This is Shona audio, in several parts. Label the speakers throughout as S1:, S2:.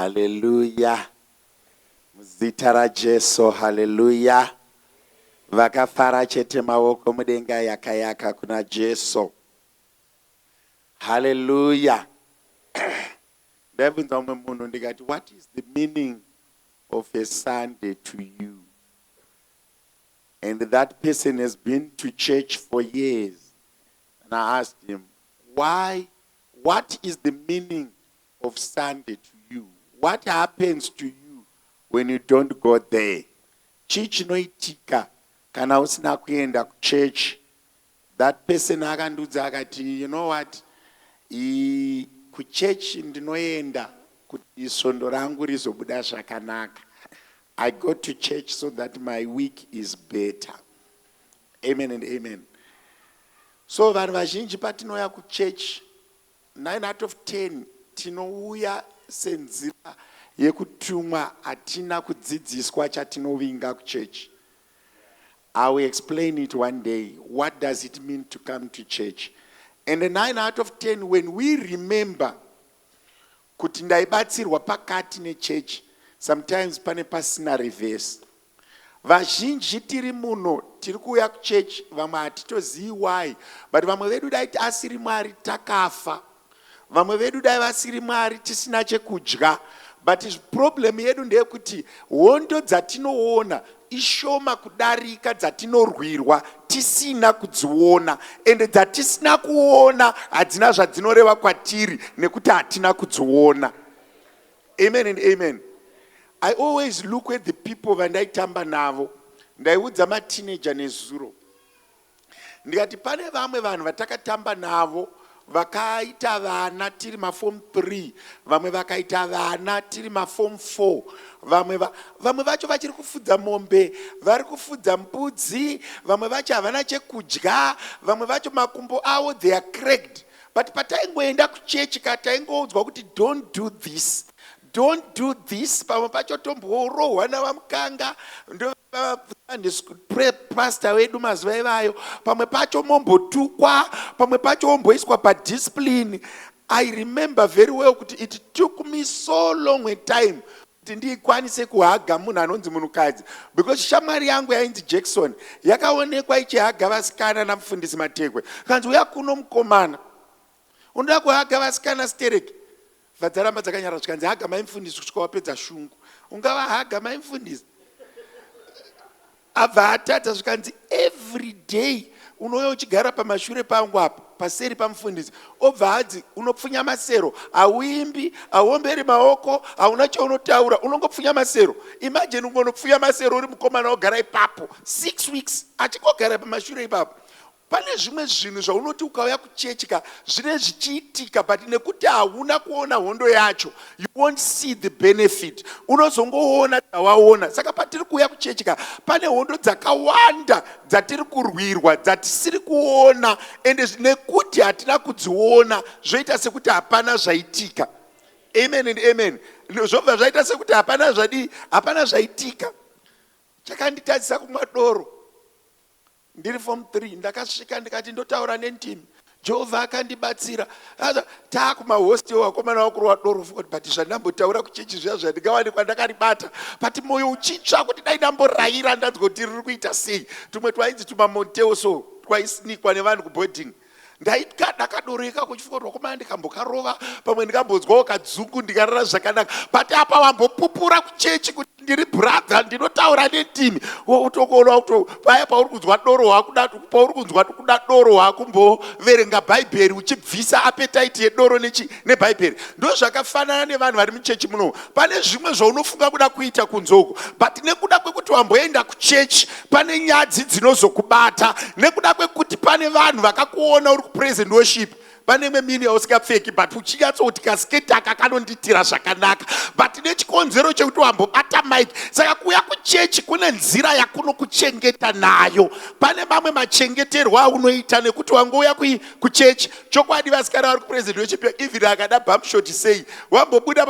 S1: Hallelujah. Muzita ra Jesu, hallelujah. Vakafara chete maoko mudenga yakayaka kuna Jesu. Hallelujah. Ndabvunza mumwe munhu ndikati, what is the meaning of a Sunday to you? And that person has been to church for years. And I asked him, why? What is the meaning of Sunday to you? What happens to you when you don't go there? Chichinoitika kana usina kuenda kuchurch. That person akandudza akati, you know what? Kuchurch ndinoenda kuti sondo rangu rizobuda zvakanaka. I go to church so that my week is better. Amen and amen. So vanhu vazhinji patinoya kuchurch, 9 out of 10 tinouya senzira yekutumwa, hatina kudzidziswa chatinovinga kuchurch. I will explain it one day. What does it mean to come to church? And the 9 out of 10, when we remember kuti ndaibatsirwa pakati nechurch, sometimes pane pasina reverse. Vazhinji tiri muno tiri kuuya kuchurch, vamwe hatitozivi why, but vamwe vedu dai asiri Mwari takafa, vamwe vedu dai vasiri Mwari tisina chekudya. But problem yedu ndeyekuti hondo dzatinoona ishoma kudarika dzatinorwirwa tisina kudziona, ende dzatisina kuona hadzina zvadzinoreva kwatiri nekuti hatina kudziona. Amen and amen. I always look at the people vandaitamba navo. Ndaiudza mateenager nezuro, ndikati pane vamwe vanhu vatakatamba navo vakaita vana tiri maform 3, vamwe vakaita vana tiri maform 4, vamwe vacho vachiri kufudza mombe, vari kufudza mbudzi, vamwe vacho havana chekudya, vamwe vacho makumbo avo they are cracked. But pataingoenda kuchechi kataingoudzwa kuti don't do this, don't do this, pamwe pacho tomborohwa navamukanga pastor wedu mazuva ivayo, pamwe pacho mombotukwa, pamwe pacho omboiswa padiscipline. I remember very well kuti it took me so long a time kuti ndikwanise kuhaga munhu anonzi munhukadzi, because shamwari yangu yainzi Jackson yakaonekwa ichihaga vasikana namufundisi Matekwe. Kanzi uya kuno mukomana unoda kuhaga vasikana stereki, vadzaramba dzakanyara zvikanzi haga maimufundisi kusvika wapedza shungu. Ungava haga maimufundisi abva atadza zvikanzi every day unouya uchigara pamashure pangu apa paseri pamufundisi, obva hadzi unopfunya masero, hauimbi, hauomberi maoko, hauna chaunotaura, unongopfunya masero. Imagine ungonopfunya masero uri mukomana ogara ipapo 6 weeks achigogara pamashure ipapo. Pane zvimwe zvinhu zvaunoti ukauya kuchechika zvine zvichiitika, but nekuti hauna kuona hondo yacho, you won't see the benefit. Unozongoona dzawaona. Saka patiri kuuya kuchechika pane hondo dzakawanda dzatiri kurwirwa dzatisiri kuona, ende nekuti hatina kudziona zvoita sekuti hapana zvaitika. Amen and amen. Zvobva zvaita sekuti hapana zvaitika. Chakanditadzisa kumwa doro ndiri form 3, ndakasvika ndikati ndotaura nendimi, Jehovha akandibatsira. Taakumahostel wakomana wakurwa doro futi, but zvandambotaura kuchechi zviya zvandingawanikwa ndakaribata, but moyo uchitsva kuti dai ndamborayira ndanzwa kuti riri kuita sei. Tumwe twainzi tumamonteo so twaisinikwa nevanhu kuboarding. Ndakadoreka kuchifuka wakomana ndikambokarova, pamwe ndikambonzwawo kadzungu ndikarara zvakanaka, but apa wambopupura kuchechi kuti ndiri brother ndinotaura nendimi. Utokuona kuti paya pauri kunzwa doro hwako, pauri kunzwa kuda doro hwako kumboverenga bhaibheri uchibvisa appetite yedoro nebhaibheri. Ndo zvakafanana nevanhu vari muchechi muno. Pane zvimwe zvaunofunga kuda kuita kunzoko, but nekuda kwekuti wamboenda kuchechi pane nyadzi dzinozokubata, nekuda kwekuti pane vanhu vakakuona uri kupraise and worship. Pane mini yausingapfeki, but uchinyatsokuti kasiketi aka kanonditira zvakanaka, but nechikonzero chekuti wambobata mic. Saka kuuya kuchechi kune nzira yakunokuchengeta nayo. Pane mamwe machengeterwo aunoita nekuti wangouya kuchechi. Chokwadi vasikana vari kupraise and worship, even akada bump shot sei, wambobuda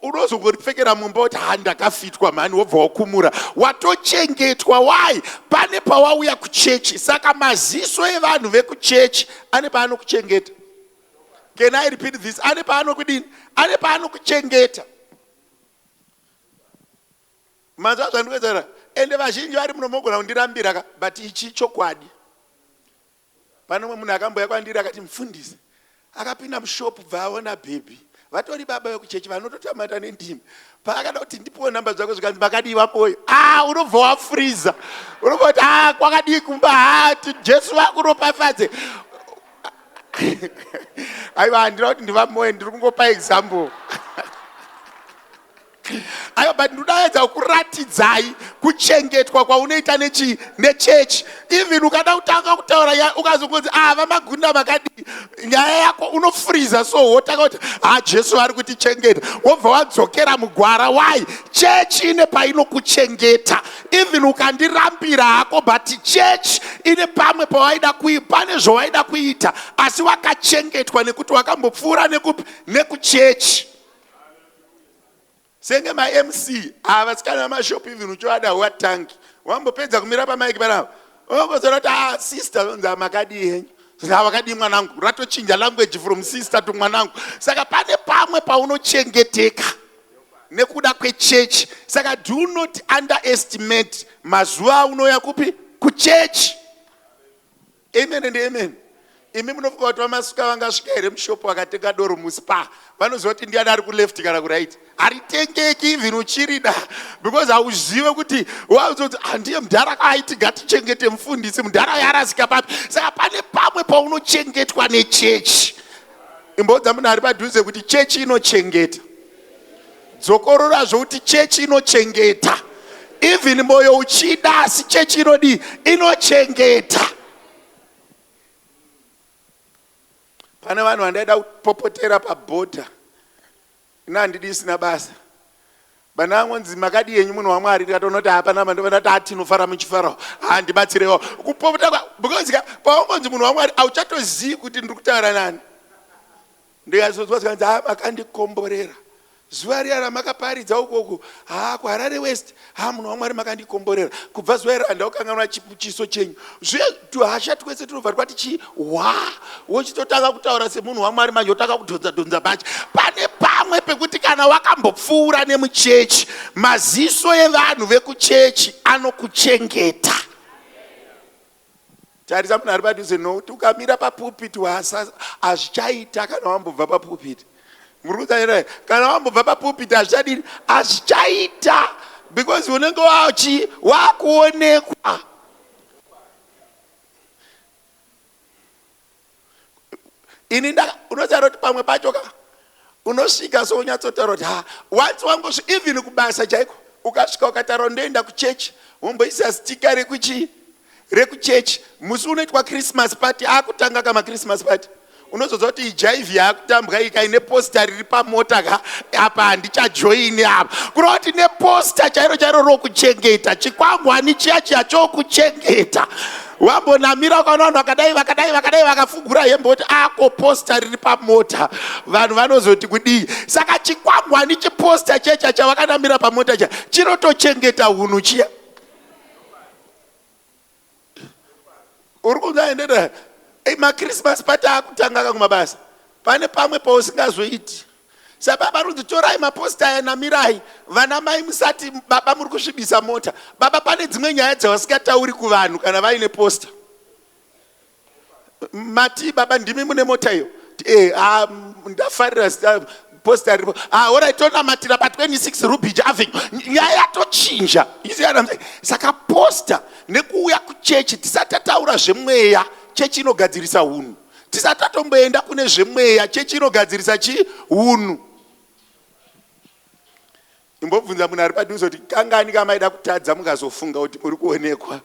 S1: unozongoripfekera mumba kuti ndakafitwa mani, wobva wakumura. Watochengetwa. Why? Pane pawauya kuchechi. Saka maziso evanhu vekuchechi ane paanokuchengeta. Can I repeat this? Ane paano kuchengeta. Mazwa zvandikuedzera ende vazhinji vari munomogona kundirambira but ichi chokwadi. Pane mumwe munhu akambouya kwandiri akati mufundisi akapinda mushopu bva aona bhebhi vatori baba vekuchechi vanototamata nendimi paakada kuti ndipowo namba dzako zvikanzi makadiwa moyo unobva wafriza unobva kuti kwakadii kumba Jesu vakuropafadze. Aiwa handina kuti ndivamoyo ndiri kungopa example. Aiwa but ndodaedza kuratidzai kuchengetwa kwaunoita nechechi. Even ukada kutanga kutaura ukazongonzi vamagunda makadii nyaya yako unofriza so wotanga kuti Jesu ari kutichengeta wobva wadzokera mugwara. Why? Chechi ine painokuchengeta. Even ukandirambira hako but chechi ine pamwe pane zvawaida kuita asi wakachengetwa nekuti wakambopfuura nekuchechi. Senge ma-MC vasikana vamashopu even uchovada watangi wambopedza kumira pamaiki panapa ongozora kuti sister unza makadii henyu wakadii mwanangu ratochinja language from sister to mwanangu. Saka pane pamwe paunochengeteka nekuda kwechechi. Saka do not underestimate mazuva aunoya kuchechi. Amen and amen. Imi munofunga kuti vamasuka vangasvika here mushopu vakatenga doro muspa vanoziva kuti ndiani ari kuleft kana kuright. Haritengeki even uchirida because hauzive kuti wauzoti handiye mudhara kaaiti ngatichengete mufundisi mudhara yarasika papi. Saka pane pamwe paunochengetwa nechechi. Imbodza munhu ari padhuze kuti chechi inochengeta. Dzokororazvo kuti chechi inochengeta. Even moyo uchida asi chechi inodii inochengeta. Pane vanhu vandaida kupopotera pabhodha ina handidi sina basa bana angonzi makadii henyu munhu waMwari tikatoona kuti hapana mandovana kuti tinofara muchifarawo ndibatsirewo kupopota because paungonzi munhu waMwari hauchatozivi kuti ndiri kutaura nani. Ndikazozwa zikanzi makandikomborera zuva riya ramakaparidza ukoko kuHarare West munhu waMwari makandikomborera kubva zuva iro handaukanganwa chiso chenyu tuhasha twese tunobva twati wochitotanga kutaura semunhu waMwari manje wotanga kudhonza pachi. Pane pamwe pekuti kana wakambopfuura nemuchechi maziso evanhu vekuchechi anokuchengeta. Tarisa munhu ari padhuze nokuti ukamira papupiti hazvichaita kana wambobva papupiti. Kana wambobva papupiti hazvichaita because unenge wakuonekwa. Ini unotaura kuti pamwe pacho unosvika so unyatsotaura kuti once wangosvika even kubasa chaiko ukasvika ukataura ndoenda kuchechi womboisa stika rekuchechi musi unoitwa Christmas party akutanga kama Christmas party unozodza kuti ijaivi yakutambwa ikaine posta riri pamota apa handichajoini apa kurova kuti neposta chairo rokuchengeta chikwangwani chiya chokuchengeta. Wambonamira ukaona vanhu vakadai vakafugura hembe kuti posta riri pamota vanhu vanozoti kudii. Saka chikwangwani chiposta checha chavakanamira pamota chinotochengeta hunhu chiya. Uri kunzaendera maChristmas party akutanga kumabasa pane pamwe pausingazoiti. Sababa runzi torai maposta yanamirai vana mai musati baba muri kusvibisa mota. Baba pane dzimwe nyaya dzavasingatauri kuvanhu kana vaine posta. Mati baba ndimi mune mota iyo ndafarira posta ripo alright tonamatira pa 26 Rubridge Avenue nyaya yatochinja. Saka posta nekuuya kuchechi tisatataura zvemweya chechi inogadzirisa hunhu. Tisatatomboenda kune zvemweya chechi inogadzirisa hunhu. Imbobvunza munhu ari padhuze kuti kangani kamaida kutadza mukazofunga kuti muri kuonekwa.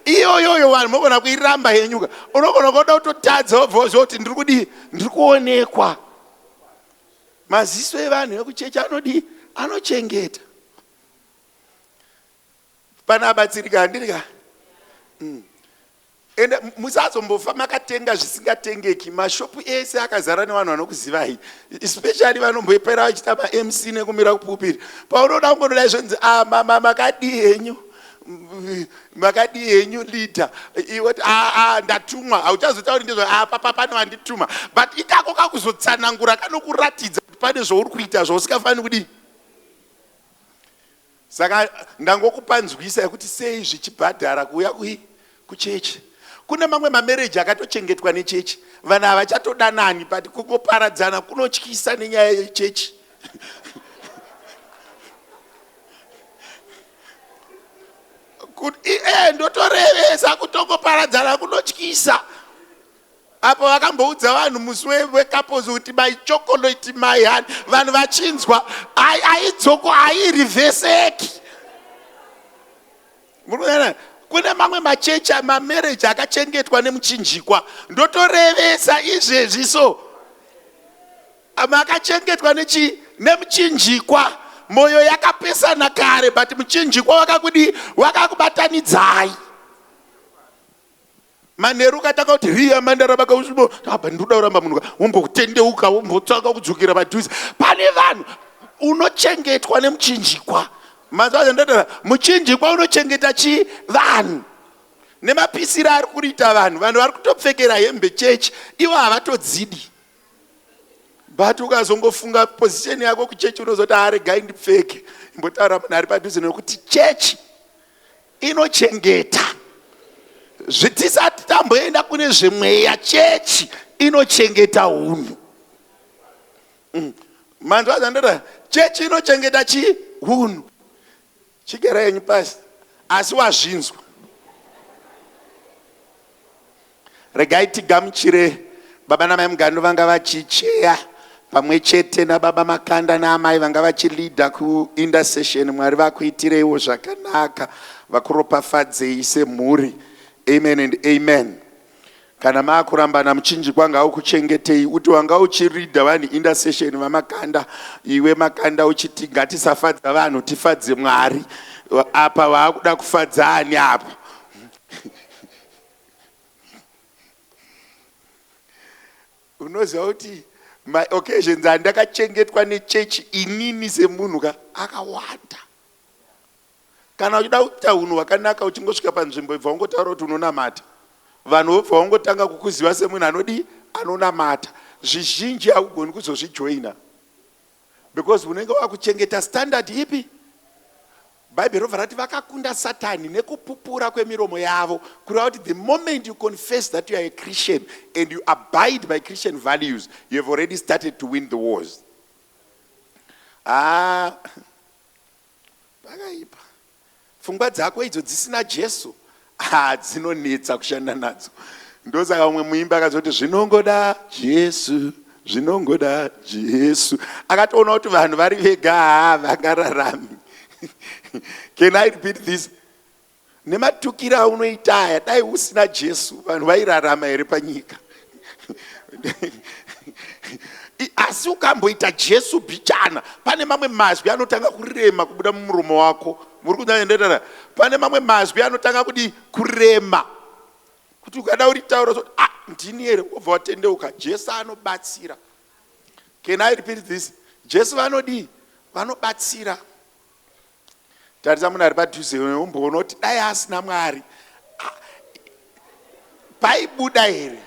S1: Iyoyoyo vanhu mogona kuiramba yenyuka unogona kuda kutotadza wobva wozwa kuti ndiri kudii ndiri kuonekwa. Maziso evanhu vekuchechi anochengeta. Pana abatsirika handirika ende musazombofa makatenga zvisingatengeki. Mashopu ese akazara nevanhu vanokuzivai especially vanomboipera vachita ma-MC nekumira kupupiri paunoda kungodai zvonzi makadii henyu leader iwoti ndatumwa hauchazotauri ndizvo papa pane wandituma but ikako kakuzotsanangura kanokuratidza kuti pane zvauri kuita zvausingafaniri kudii. Saka ndangokupanzwisa yekuti sei zvichibhadhara kuuya kuchechi. Kune mamwe mamereji akatochengetwa nechechi. Vanhu havachatodanani but kungoparadzana kunotyisa nenyaya yechechi. Ndotorevesa kutongoparadzana kunotyisa. Apo vakamboudza vanhu musi wecouples kuti my chocolate my hand, vanhu vachinzwa aidzoko airiveseki. Kune mamwe machechi mamereji akachengetwa nemuchinjikwa. Ndotorevesa izvezvi so makachengetwa nemuchinjikwa. Moyo yakapesana kare but muchinjikwa wakakubatanidzai. Manheru kataka kuti riya mandara bakausimo apa ndoda kuramba munhu wombotendeuka wombotsvaka kudzokera padhuze. Pane vanhu unochengetwa nemuchinjikwa. Mazvazo ndodara muchinjikwa unochengeta vanhu. Nemapisira ari kuita vanhu vari kutopfekera hembe chechi ivo havatodzidi. But ukazongofunga position yako kuchechi unozoti aregai ndipfeke. Imbotaura munhu ari padhuze nokuti chechi inochengeta. Zvitisati tamboenda kune zvemweya, chechi inochengeta unhu. Manzwa ndodara chechi inochengeta unhu. Chigera yenyu pasi asi wazvinzwa. Regai tigamuchire baba namai mugando vanga vachicheya pamwe chete nababa makanda naamai vanga vachilidha kuintercession. Mwari vakuitireiwo zvakanaka, vakuropafadzei semhuri. Amen and amen. Kana maakurambana muchinjikwa ngaukuchengetei. Uti wanga uchiridha vanhu intercession vamakanda, iwe makanda uchiti ngatisafadza vanhu tifadze Mwari. Apa waakuda kufadza ani apa? Unoziva kuti my occasions andakachengetwa nechechi inini semunhu akawanda. Kana uchida kuita unhu hwakanaka uchingosvika panzvimbo ibva ungotaura kuti unonamata. Vanhu vobva vangotanga kukuziva semunhu anonamata. Zvizhinji haugoni kuzozvijoina because unenge wakuchengeta standard ipi. Bhaibheri robva rati vakakunda Satani nekupupura kwemiromo yavo, kureva kuti the moment you confess that you are a Christian and you abide by Christian values, you have already started to win the wars. Pakaipa. Pfungwa dzako idzo dzisina Jesu dzinonetsa kushanda nadzo. Ndosaka umwe muimbi akazoti zvinongoda Jesu, zvinongoda Jesu. Akatoona kuti vanhu vari vega vangararami. Can I repeat this? Nematukira unoita aya dai usina Jesu vanhu vairarama here panyika. Asi ukamboita Jesu bichana, pane mamwe mazwi anotanga kurema kubuda mumuromo wako. Muri kunyandendera, pane mamwe mazwi anotanga kurema. Kuti ukada uritaura kuti ndini here wobva watendeuka. Jesu anobatsira. Can I repeat this? Jesu vanobatsira. Tarisa munhu ari padhuze umboona kuti dai asina Mwari paibuda here.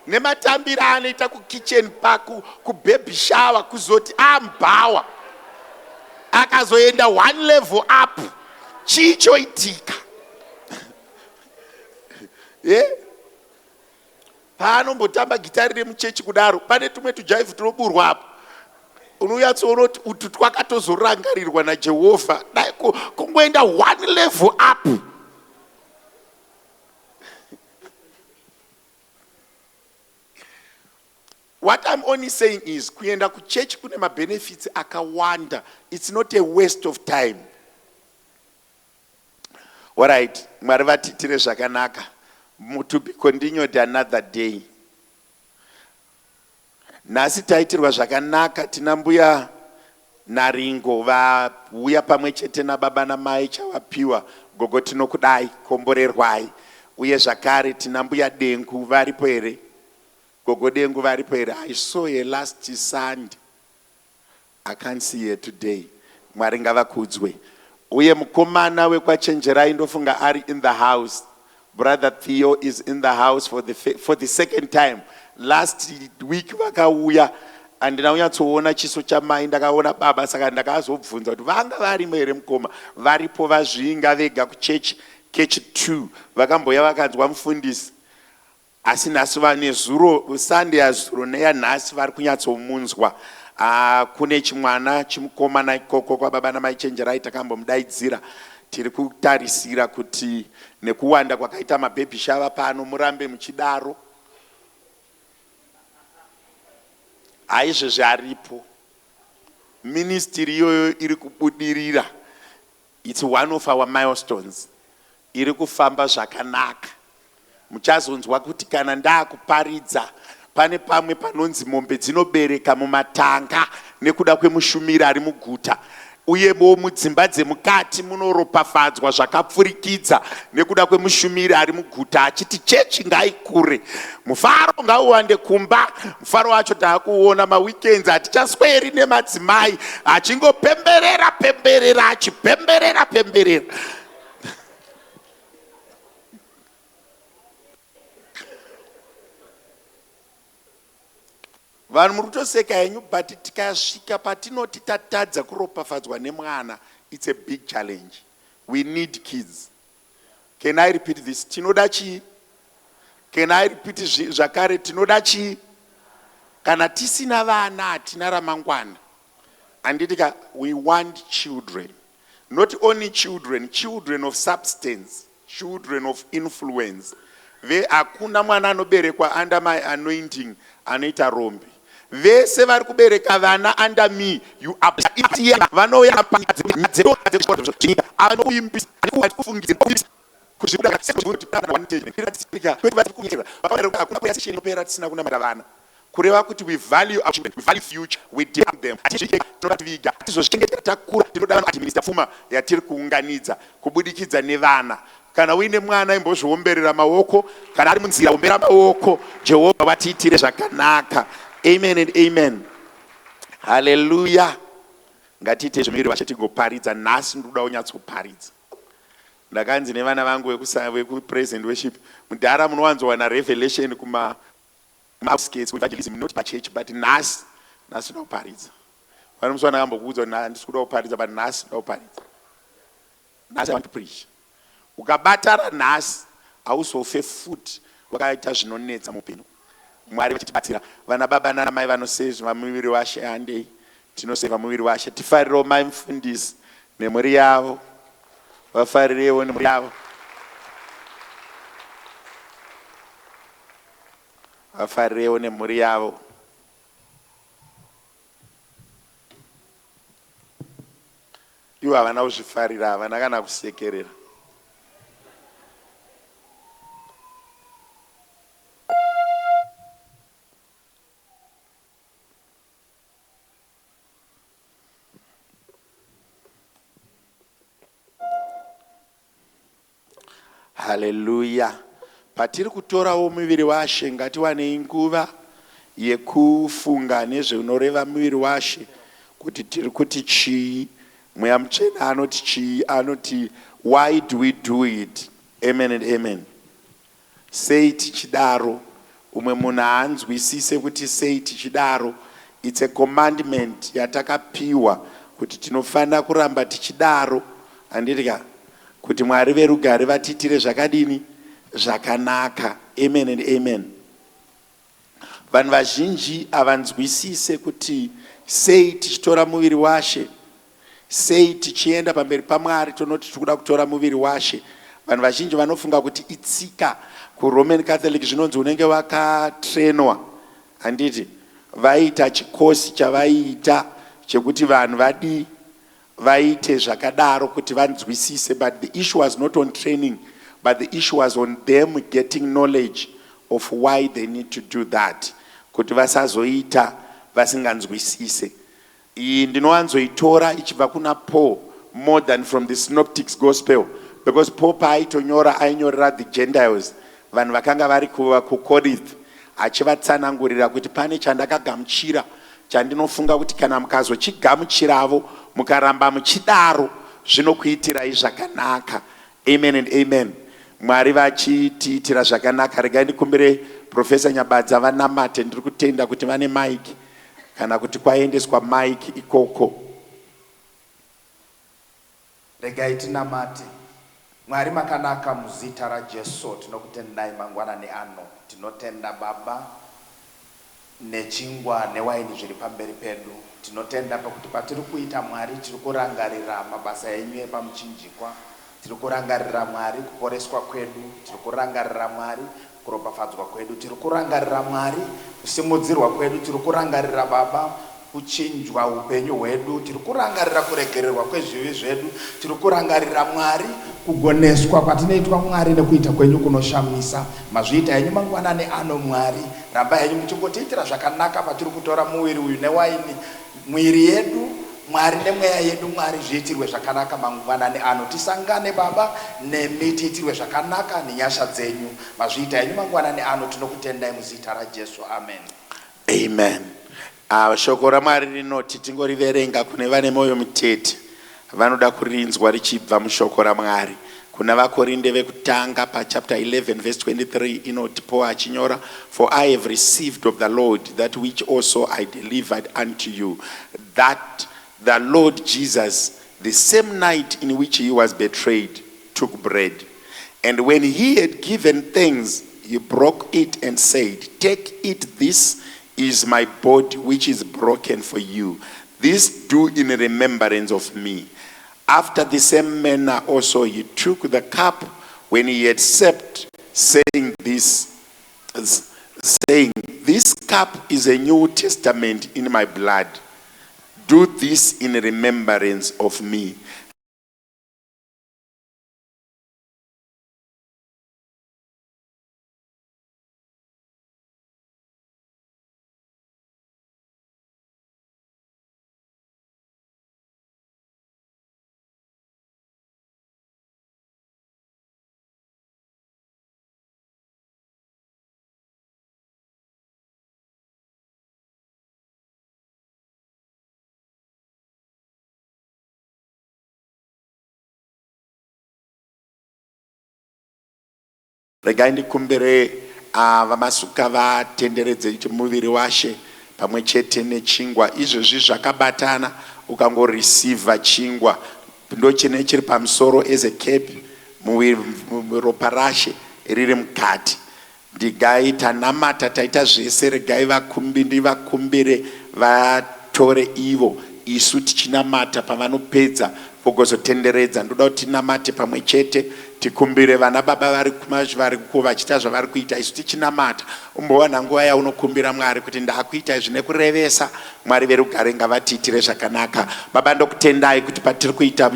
S1: Nematambira anoita kukitchen park, kubaby shower, kuzoti ambawa. Akazoenda one level up. Chichoitika. Paanombotamba gitari remuchechi kudaro, pane tumwe tujaivhu tunoburwa apo. Unonyatsoona kuti utu twakatozorangarirwa naJehovha. Dai kungoenda one level up. What I'm only saying is, kuenda kuchechi kune mabenefits akawanda. It's not a waste of time. Alright, Mwari vatitire zvakanaka. To be continued another day. Nasi taitirwa zvakanaka, tina mbuya Naringo vauya pamwe chete nababa namai chavapiwa gogo tinokudai komborerwai. Uye zvakare tina mbuya Dengu varipo here. Gogo Dengu varipo here. I saw her last Sunday. I can't see her today. Mwari ngavakudzwe. Uye mukomana wekwachenjerai ndofunga ari in the house. Brother Theo is in the house for the second time. Last week vakauya handina kunyatsoona chiso chamai, ndakaona baba, saka ndakazobvunza kuti vanga varimo here mukoma. Varipo vazvinga vega kuchechi kechi 2 vakambouya vakanzwa mufundisi. Asi nhasi vane zuro Sunday yazuro neyanhasi vari kunyatsomunzwa. Kune chimwana chimukomana ikoko kwababa namai Chenjerai takambomudaidzira. Tiri kutarisira kuti nekuwanda kwakaita mabhebi shava pano murambe muchidaro. Aizvezvi aripo. Ministry iyoyo iri kubudirira. It's one of our milestones. Iri kufamba zvakanaka. Muchazonzwa kuti kana ndakuparidza pane pamwe panonzi mombe dzinobereka mumatanga nekuda kwemushumiri ari muguta. Uye mudzimba dzemukati munoropafadzwa zvakapfurikidza nekuda kwemushumiri ari muguta achiti chechi ngaikure. Mufaro ngauwande kumba. Mufaro wacho taakuona maweekends atichasweri nemadzimai achingopemberera pemberera achipemberera pemberera. Vanhu muri kutoseka henyu, but tikasvika patinoti tatadza kuropafadzwa nemwana, it's a big challenge. We need kids. Can I repeat this? Tinoda chii? Can I repeat zvakare? Tinoda chii? Kana tisina vana hatina ramangwana. Anditika, we want children. Not only children, children of substance, children of influence. Hakuna mwana anoberekwa under my anointing anoita rombi. Vese vari kubereka vana under me, you are vanouya kureva kuti we value our children, we value future, we deal them. Tinoda administer pfuma yatiri kuunganidza kubudikidza nevana. Kana uine mwana imbozviomberera maoko, kana ari munzira ombera maoko. Jehovha vatiitire zvakanaka. Amen and amen. Hallelujah. Ngatiite zvemiri vache tigoparidza. Nhasi ndoda kunyatsoparidza. Ndakanzi nevana vangu veku praise and worship, mudhara munowanzowana revelation kuma outskirts evangelism, not by church, but nhasi ndoda kuparidza. Vanhu muswana kambokuudza ndisi kuda kuparidza, but nhasi ndoda kuparidza. Nhasi I want to preach. Ukabatara nhasi hauzofe futi wakaita zvinonetsa muupenyu. Mwari vachitibatsira. Vana baba nana mai vanoseva muviri washe handei. Tinoseva muviri washe. Tifarirewo mai mufundisi nemhuri yavo. Vafarirewo nemhuri yavo. Vafarirewo nemhuri yavo. Ivo havana kuzvifarira, havana kana kusekerera. Hallelujah. Patiri kutorawo muviri washe, ngatiwanei nguva yekufunga nezveunoreva muviri washe, kuti tiri kuti chii. Mweya Mutsvene anoti chii, anoti why do we do it? Amen and amen. Sei tichidaro. Umwe munhu haanzwisise kuti sei tichidaro. It's a commandment yatakapiwa kuti tinofanira kuramba tichidaro. Anditika kuti Mwari verugare vatiitire zvakadini? Zvakanaka. Amen and amen. Vanhu vazhinji havanzwisise kuti sei tichitora muviri washe, sei tichienda pamberi paMwari tonoti tikuda kutora muviri washe. Vanhu vazhinji vanofunga kuti itsika. KuRoman Catholic zvinonzi unenge wakatrenwa. Handiti vaita chikosi chavaiita chekuti vanhu vaite zvakadaro kuti vanzwisise, but the issue was not on training, but the issue was on them getting knowledge of why they need to do that, kuti vasazoita vasinganzwisise. Iyi ndinowanzoitora ichibva kuna Paul more than from the Synoptics Gospel, because Paul paaitonyora ainyorera the Gentiles, vanhu vakanga vari kuCorinth, achivatsanangurira kuti pane chandakagamuchira chandinofunga kuti kana mukazochigamuchiravo mukaramba muchidaro zvinokuitirai zvakanaka. Amen and amen. Mwari vachitiitira zvakanaka. Regai ndikumbire Professor Nyabadza vanamate, ndiri kutenda kuti vane mike. kana kuti kwaendeswa mike ikoko.
S2: Regai tinamate. Mwari makanaka muzita raJesu tinokutendai mangwanani ano. Tinotenda Baba nechingwa newaini zviri pamberi pedu. Tinotenda pakuti patiri kuita Mwari tiri kurangarira mabasa enyu epamuchinjikwa. Tiri kurangarira Mwari kuporeswa kwedu. Tiri kurangarira Mwari kuropafadzwa kwedu. Tiri kurangarira Mwari kusimudzirwa kwedu. Tiri kurangarira Baba kuchinjwa upenyu hwedu. Tiri kurangarira kuregererwa kwezvivi zvedu. Tiri kurangarira Mwari kugoneswa kwatinoitwa Mwari nekuita kwenyu kunoshamisa. Mazviita henyu mangwanani ano Mwari. Ramba henyu muchingotiitira zvakanaka patiri kutora muviri uyu newaini. Mwiri yedu Mwari nemweya yedu Mwari zviitirwe zvakanaka mangwanani ano. Tisangane Baba nemi tiitirwe zvakanaka nenyasha dzenyu. Mazviita henyu mangwanani ano tinokutendai muzita raJesu. Amen.
S1: Amen. Shoko raMwari rinoti tingoriverenga kune vane moyo mutete vanoda kurinzwa richibva mushoko raMwari. Kuna vakorinde vekutanga chapter 11 verse 23 inoti Paul achinyora, for I have received of the Lord that which also I delivered unto you, that the Lord Jesus, the same night in which he was betrayed, took bread, and when he had given thanks, he broke it and said, take it, this is my body which is broken for you. This do in remembrance of me. After the same manner also he took the cup when he had supped, saying, this cup is a New Testament in my blood. Do this in remembrance of me. Regai ndikumbire vamasuka vatenderedze muviri washe pamwe chete nechingwa. Izvozvi zvakabatana, ukangoreceiva chingwa ndochine chiri pamusoro as a cape, ropa rashe riri mukati. Ndigai tanamata taita zvese, regai ndivakumbire vatore ivo, isu tichinamata pavanopedza kugozotenderedza. Ndoda kuti tinamate pamwe chete, tikumbire vana baba vari vachita zvavari kuita, isu tichinamata. Umbowana nguva yaunokumbira Mwari kuti ndakuita zvine kurevesa, Mwari verugare ngavatiitire zvakanaka. Baba, ndokutendai kuti patiri kuita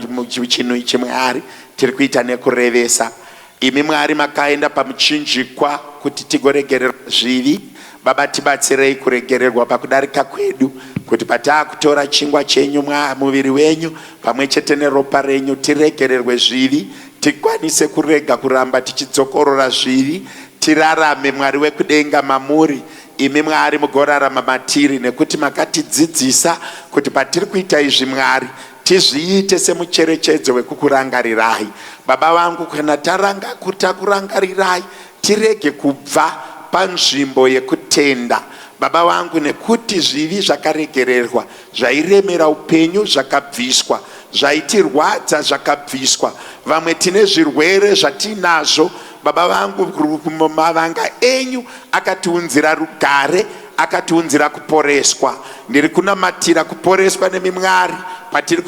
S1: chinhu ichi Mwari tiri kuita nekurevesa. Imi Mwari makaenda pamuchinjikwa kuti tigoregererwa zvivi. Baba, tibatsirei kuregererwa pakudarika kwedu, kuti pataakutora chingwa chenyu muviri wenyu pamwe chete neropa renyu tiregererwe zvivi, tikwanise kurega kuramba tichidzokorora zvivi, tirarame Mwari wekudenga mamuri. Imi Mwari mugorarama matiri, nekuti makatidzidzisa kuti patiri kuita izvi Mwari tizviite semucherechedzo wekukurangarirai. Baba vangu, kana takurangarirai tirege kubva panzvimbo yekutenda. Baba vangu, nekuti zvivi zvakaregererwa, zvairemera upenyu zvakabviswa, zvaitirwadza zvakabviswa. Vamwe tine zvirwere zvatinazvo Baba vangu, mavanga enyu akatiunzira rugare, akatiunzira kuporeswa. Ndiri kunamatira kuporeswa nemi Mwari patiri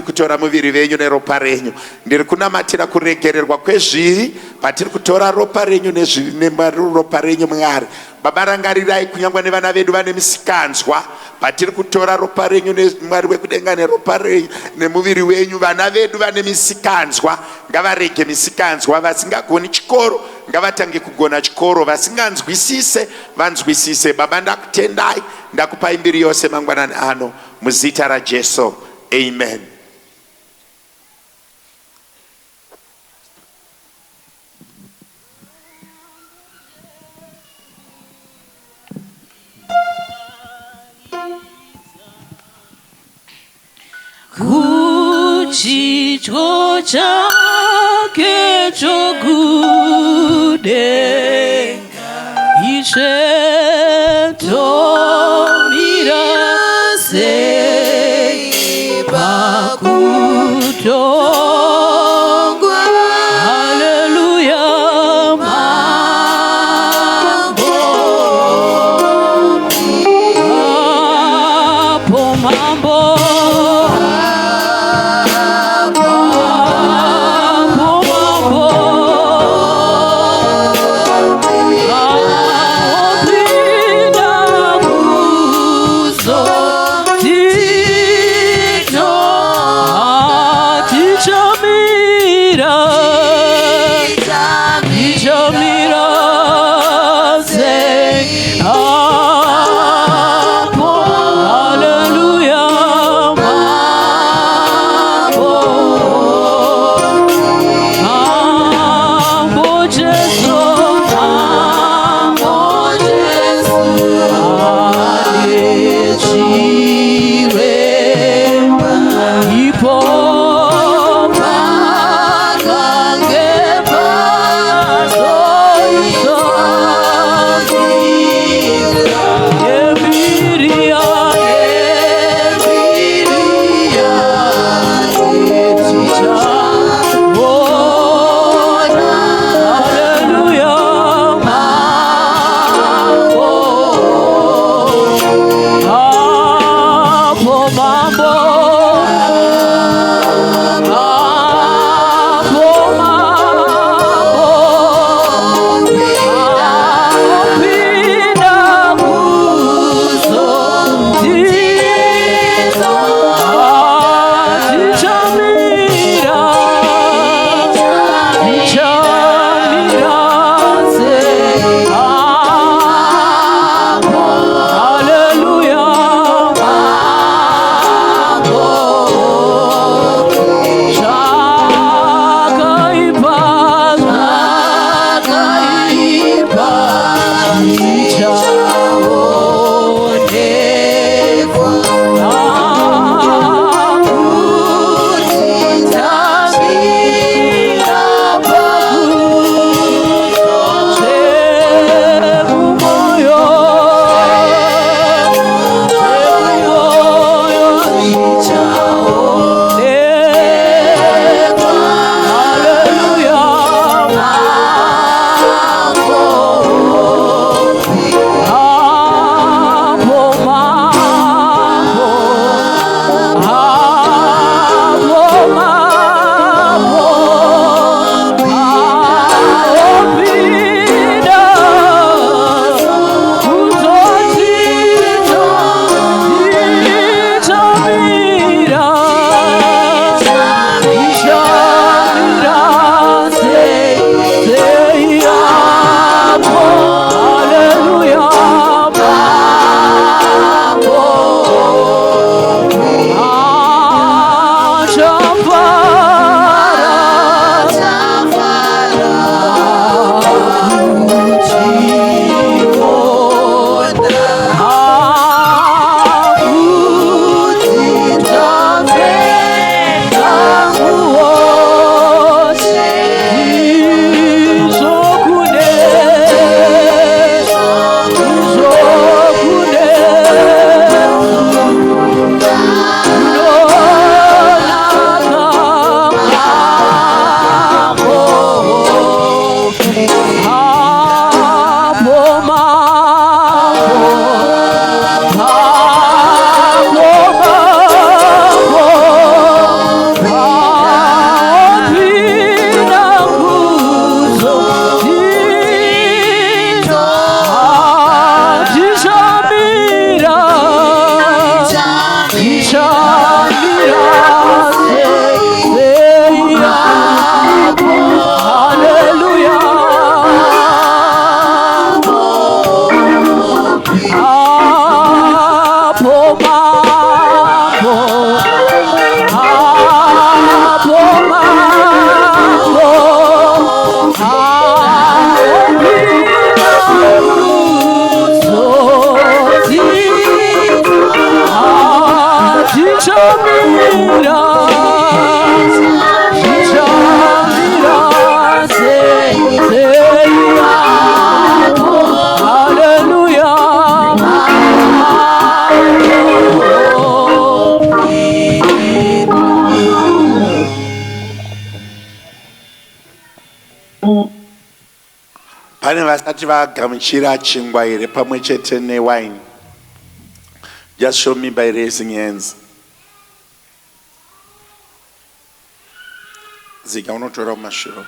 S1: kutora muviri venyu neropa renyu. Ndiri kunamatira kuregererwa kwezvivi patiri kutora ropa renyu neropa renyu Mwari. Baba, rangarirai kunyangwa nevana vedu vane misikanzwa patiri kutora ropa renyu Mwari wekudenga neropa renyu nemuviri wenyu. Vana vedu vane misikanzwa ngavarege misikanzwa. Vasingagoni chikoro ngavatange kugona chikoro. Vasinganzwisise vanzwisise. Baba, ndakutendai, ndakupai mbiri yose mangwanani ano muzita raJesu. Amen.
S3: Kuchitwa chake chokudenga, ichetomira
S1: vasati vagamuchira chingwa here pamwe chete newine? Just show me by raising hands. Zika unotora mashuro.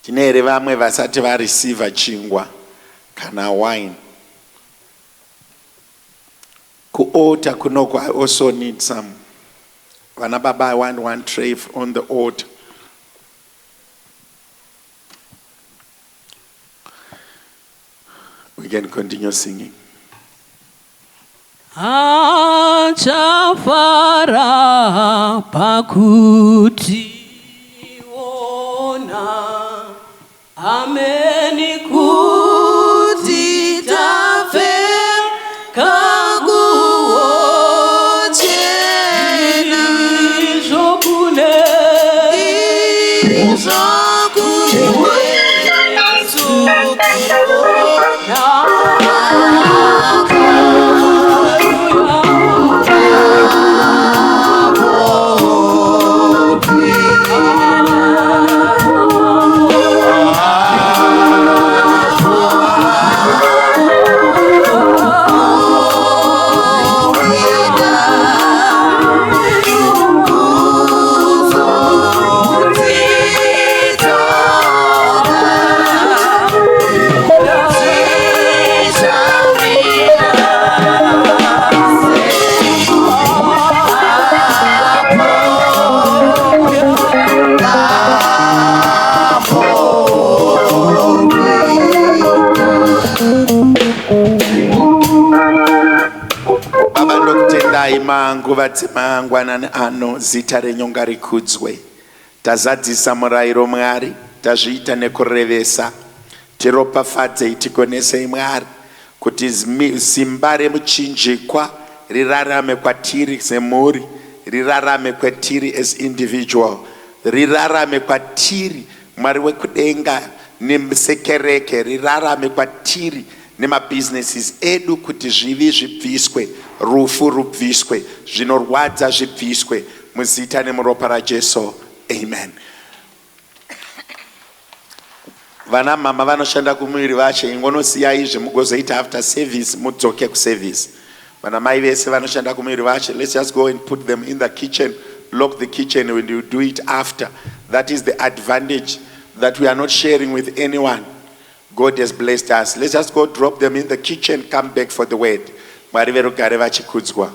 S1: Tine here vamwe vasati vareceiva chingwa kana wine. Kuota kunoko, I also need some. Vana baba, I want one tray on the altar. We can continue singing.
S3: Achafara pakuti ona ameni kuti tafe kaguochena izokune
S1: manguva dzemangwanani ano zita renyonga rikudzwe. Tazadzisa murayiro Mwari, tazviita nekurevesa. Tiropafadzei tigonesei Mwari kuti simba remuchinjikwa rirarame kwatiri semhuri, rirarame kwatiri as individual, rirarame kwatiri Mwari wekudenga nemusekereke, rirarame kwatiri nemabusinesses edu kuti zvivi zvibviswe, rufu rubviswe, zvinorwadza zvibviswe muzita nemuropa raJesu. Amen. Vana mama vanoshanda kumuviri vache, ingonosiya izvi mugozoita after service mudzoke kuservice. Vana mai vese vanoshanda kumuviri vache, let's just go and put them in the kitchen, lock the kitchen when you do it after. That is the advantage that we are not sharing with anyone. God has blessed us. Let's just go drop them in the kitchen, come back for the word. Mwari verugare vachikudzwa.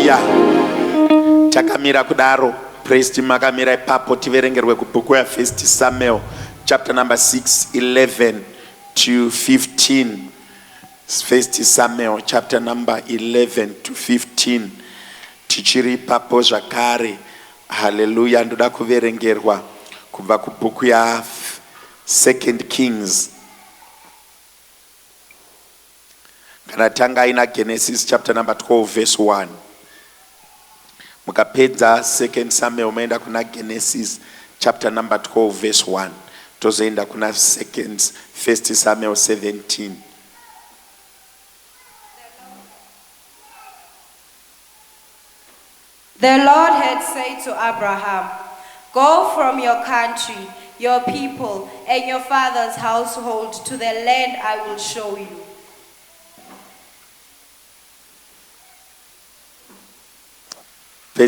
S1: Hallelujah. Takamira kudaro. Praise team makamira ipapo tiverengerwe kubhuku ya 1 Samuel chapter number 6, 11 to 15. 1 Samuel chapter number 11 to 15. Tichiri ipapo zvakare. Hallelujah. Ndoda kuverengerwa kubva kubhuku ya 2 Kings. Kana tanga ina Genesis chapter number 12 verse 1. Mukapedza 2 Samuel umeenda kuna Genesis chapter number 12 verse 1. Tozoenda kuna 1 Samuel 17.
S4: The Lord had said to Abraham, "Go from your country, your people, and your father's household to the land I will show you. I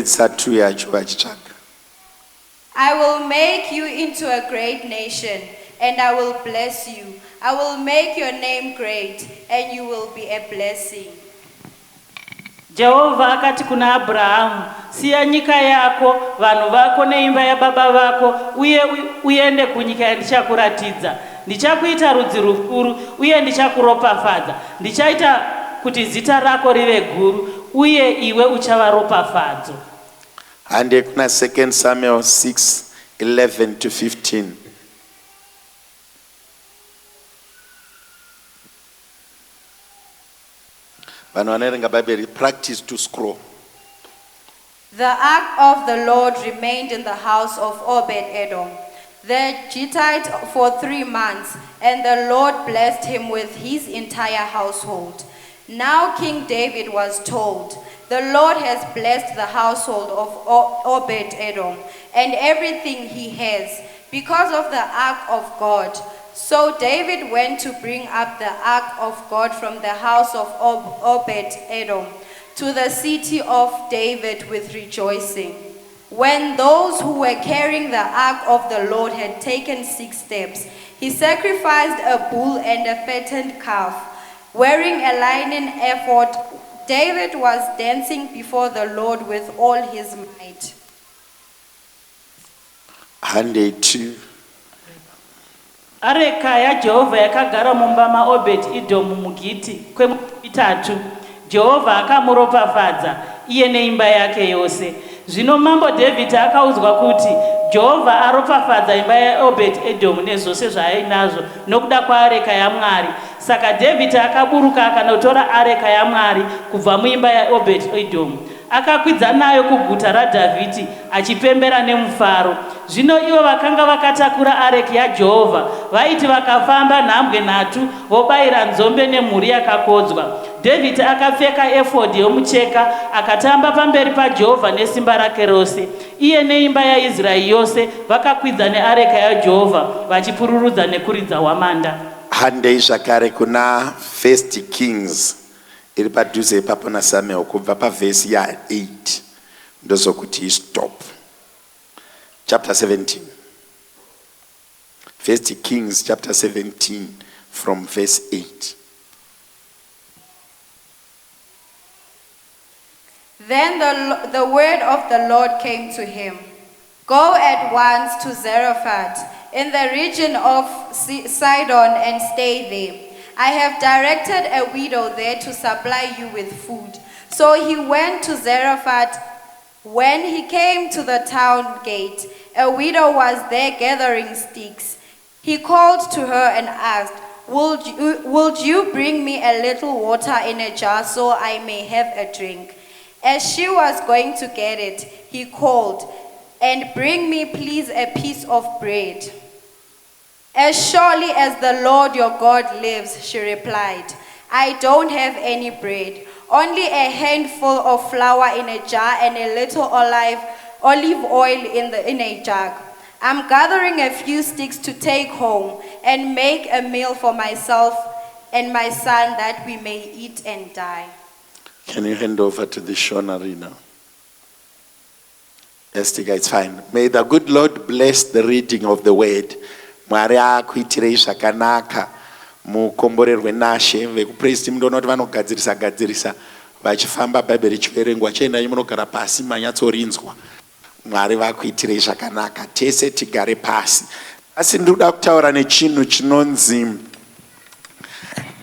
S4: will make you into a great nation, and I will bless you. I will make your name great, and you will be a blessing."
S5: Jehovha akati kuna Abrahamu, siya nyika yako, vanhu vako neimba yababa vako, uye uende kunyika yandichakuratidza. Ndichakuita rudzi rukuru, uye ndichakuropafadza. Ndichaita kuti zita rako rive guru, uye iwe uchava ropafadzo.
S1: Hande kuna 2 Samuel 6, 11 to 15. Practice to scroll.
S4: The ark of the Lord remained in the house of Obed-Edom, the Gittite, for 3 months, and the Lord blessed him with his entire household. Now King David was told, "The Lord has blessed the household of Obed-Edom and everything he has because of the ark of God." So David went to bring up the ark of God from the house of Obed-Edom to the city of David with rejoicing. When those who were carrying the ark of the Lord had taken 6 steps, he sacrificed a bull and a fattened calf. Wearing a linen ephod, David was dancing before the Lord with all his might.
S1: 102.
S5: Areka ya Jehovha yakagara mumba maObed-Edomu muGiti kwemutatu. Jehovha akamuropafadza iye neimba yake yose. Zvino mambo David akaudzwa kuti Jehovha aropafadza imba yaObed-Edomu nezvose zvaainazvo nokuda kwaareka yaMwari. Saka David akaburuka akanotora areka yaMwari kubva muimba yaObed-Edomu. Akakwidza nayo kuguta raDhavhidhi achipembera nemufaro. Zvino ivo vakanga vakatakura areka yaJehovha vaiti vakafamba nhambwe 3 vobayira nzombe nemhuri yakakodzwa. David akapfeka efodhi yomucheka akatamba pamberi paJehovha nesimba rake rose. Iye neimba yaIsraeri yose vakakwidza neareka yaJehovha vachipururudza nekuridza hwamanda.
S1: Handei zvakare kuna 1 Kings iri padhuze ipapo naSamuel kubva pavhesi ya 8 ndozokuti stop. Chapter 17. 1 Kings chapter 17 from verse 8.
S4: Then the word of the Lord came to him. "Go at once to Zarephath in the region of Sidon and stay there. I have directed a widow there to supply you with food." So he went to Zarephath. When he came to the town gate, a widow was there gathering sticks. He called to her and asked, Would you bring me a little water in a jar so I may have a drink?" As she was going to get it, he called, "And bring me please a piece of bread." "As surely as the Lord your God lives," she replied, "I don't have any bread, only a handful of flour in a jar and a little olive oil in a jug. I'm gathering a few sticks to take home and make a meal for myself and my son that we may eat and die."
S1: Can you hand over to the Shona now? Estika, it's fine. May the good Lord bless the reading of the word. Mwari akuitirei zvakanaka mukomborerwe nashe vekupraise team ndonoti vanogadzirisa vachifamba bhaibheri richiverengwa chiendai munogara pasi manyatsorinzwa. Mwari vakuitirei zvakanaka, tese tigare pasi. Asi ndoda kutaura nechinhu chinonzi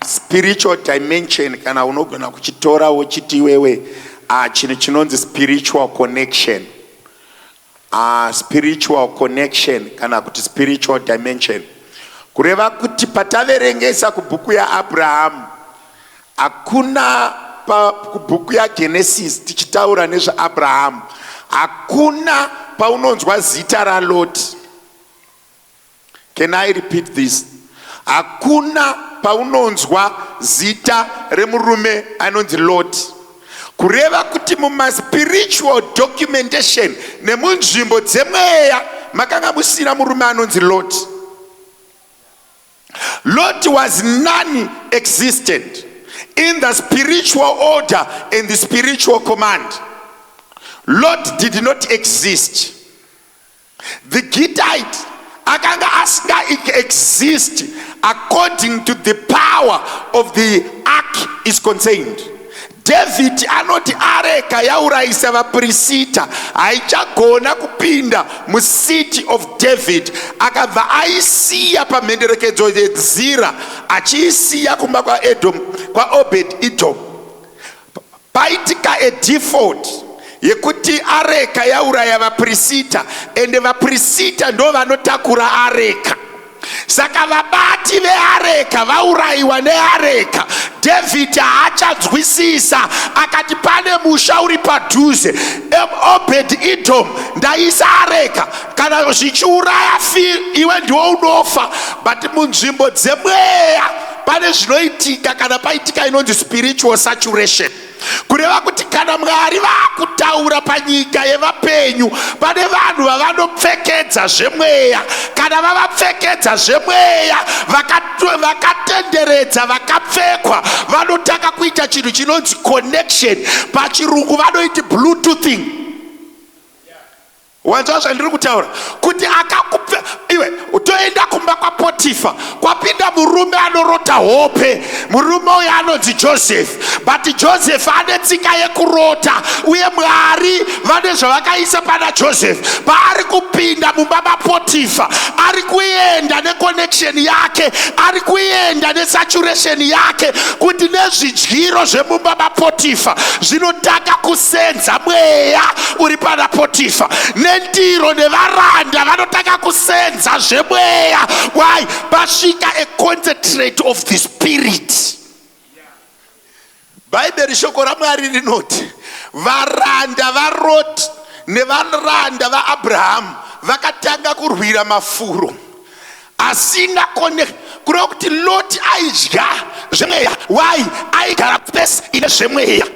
S1: spiritual dimension, kana unogona kuchitora wochiti wewe chinhu chinonzi spiritual connection. Spiritual connection kana kuti spiritual dimension, kureva kuti pataverengesa kubhuku yaAbhurahamu, hakuna kubhuku yaGenesis tichitaura nezvaAbhurahamu, hakuna paunonzwa zita raLoti. Can I repeat this? Hakuna paunonzwa zita remurume anonzi Loti. Kureva kuti mumaspiritual documentation nemunzvimbo dzemweya makanga musina murume anonzi Loti. Lot was non-existent in the spiritual order and the spiritual command. Lot did not exist. The Gittite akanga asinga exist according to the power of the ark is concerned. David anoti areka yauraisa vaprista haichagona kupinda musiti of David, akabva aisiya pamhenderekedzo yezira achiisiya kumba kwa Obed Edom. Paitika a default yekuti areka yauraya vaprista, ende vaprista ndo vanotakura areka. Saka vabati veareka vauraiwa neareka. David haachadzwisisa, akati pane musha uri padhuze, Obed Edom, ndaisa areka, kana zvichiuraya iwe ndiwo unofa. But munzvimbo dzemweya pane zvinoitika kana paitika inonzi spiritual saturation. Kureva kuti kana Mwari vakutaura panyika yevapenyu, pane vanhu vavanopfekedza zvemweya. Kana vavapfekedza zvemweya, vakatenderedza, vakapfekwa, vanotaka kuita chinhu chinonzi connection. Pachirungu vanoiti bluetoothing. Wanzwa zvandiri kutaura? Kuti akakupe iwe utoenda kumba kwa Potifa, kwapinda murume anorota hope. Murume uyu anonzi Joseph, but Joseph ane tsika yekurota, uye Mwari vane zvavakaisa pana Joseph. Paari kupinda mumba maPotifa, ari kuenda neconnection yake, ari kuenda nesaturation yake, kuti nezvidyiro zvemumba maPotifa zvinotaka kusenza mweya uri pana Potifa. Ndiro nevaranda vanotaka kusenza zvemweya. Why? Pasvika a concentrate of the spirit. Bhaibheri shoko raMwari rinoti varanda vaRoti nevaranda vaAbhurahamu vakatanga kurwira mafuro asina connect. Kureva kuti Loti aidya zvemweya. Why? Aigara space ine zvemweya.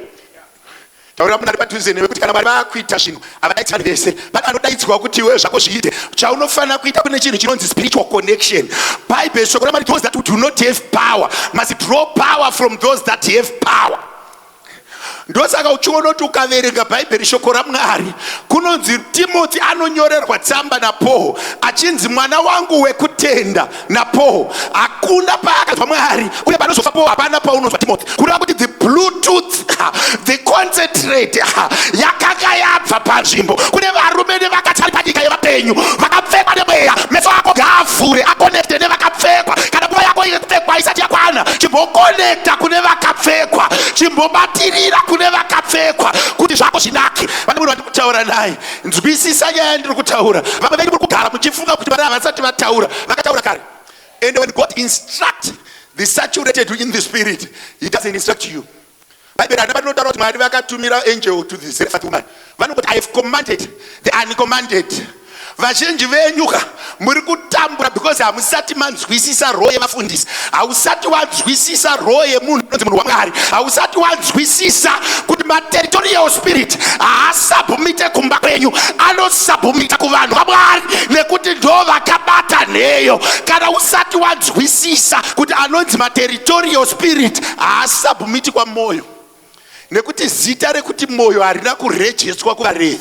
S1: Taura munhu ari padhuze newe kuti kana Mwari vakuita zvinhu havadaidzani vese, pane vanodaidzwa kuti iwe zvako zviite. Chaunofanira kuita kune chinhu chinonzi spiritual connection. Bible shoko raMwari, those that do not have power must draw power from those that have power. Ndosaka uchiona kuti ukaverenga Bhaibheri shoko raMwari, kunonzi Timothy anonyorerwa tsamba naPaul achinzi mwana wangu wekutenda naPaul. Hakuna paakazwa Mwari uye panozofa Paul hapana paunozwa Timothy. Kureva kuti the bluetooth, the concentrate yakanga yabva panzvimbo. Kune varume nevakatari panyika yevapenyu vakapfekwa nemweya. Meso ako ngaavhure akonekte nevakapfekwa. Kana nguva yako yekupfekwa isati yakwana, chimbokonekta kune vakapfekwa, chimbobatirira kune vakapfekwa kuti zvako zvinake. Pane munhu wandiri kutaura naye, nzwisisa nyaya yandiri kutaura. Vamwe venyu muri kugara muchifunga kuti vana havasati vataura, vakataura kare. And when God instructs the saturated in the spirit, he doesn't instruct you. Bible vanotaura kuti Mwari vakatumira angel to the Zarephath woman. Vanoti I have commanded the uncommanded. Vazhinji venyuka muri kutambura because hamusati manzwisisa roho yevafundisi. Hausati wanzwisisa roho yemunhu unonzi munhu waMwari. Hausati wanzwisisa kuti materitorial spirit haasabhumite kumba kwenyu, anosabhumita kuvanhu vaMwari nekuti ndo vakabata neyo. Kana usati wanzwisisa kuti anonzi materitorial spirit haasabhumiti kwa moyo, nekuti zita rekuti moyo harina kurejestwa kuvaRevhi.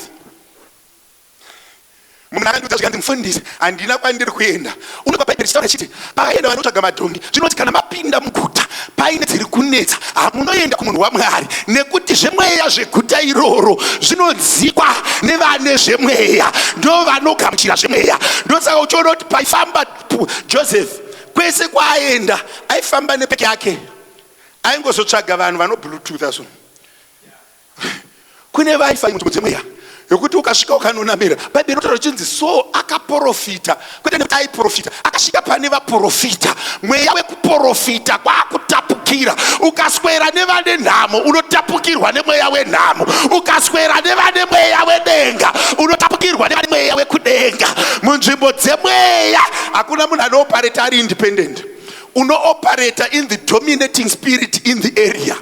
S1: munhu akandiudza zvikanzi mufundisi handina kwandiri kuenda. Unobva bhaibheri chitaura chiti pakaenda vanotsvaga madhongi, zvinoti kana mapinda muguta paine dziri kunetsa hamunoenda kumunhu waMwari, nekuti zvemweya zveguta iroro zvinodzikwa nevane zvemweya, ndo vanogamuchira zvemweya. Ndosaka uchiona kuti paifamba Joseph kwese kwaaenda aifamba nepeke yake, aingozotsvaga vanhu vano bluetooth aso. Kune wifi munzvimbo dzemweya yokuti ukasvika ukanonamira. Bhaibheri rinotaura richinzi so akaprofita, kwete nekuti aiprofita, akasvika pane vaprofita. Mweya wekuprofita kwakutapukira. Ukaswera nevane nhamo unotapukirwa nemweya wenhamo, ukaswera nevane mweya wedenga unotapukirwa nevane mweya wekudenga. Munzvimbo dzemweya hakuna munhu anopareta ari independent, unooparata in the dominating spirit in the area.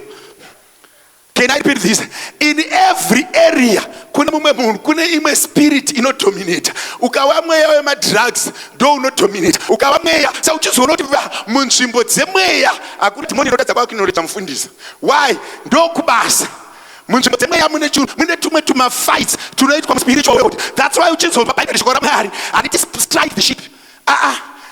S1: Can I repeat this? In every area kune mumwe munhu, kune imwe spirit inodominate. Ukawa mweya wemadrugs ndo unodominate, ukawa mweya. Saka uchizoona kuti munzvimbo dzemweya hakuna dhimoni inotadza kwakuinoita mufundisi. Why? Ndo kubasa. Munzvimbo dzemweya mune tumwe tumafights tunoitwa muspiritual world. That's why uchizobva bhaibheri shoko raMwari handiti strike the sheep.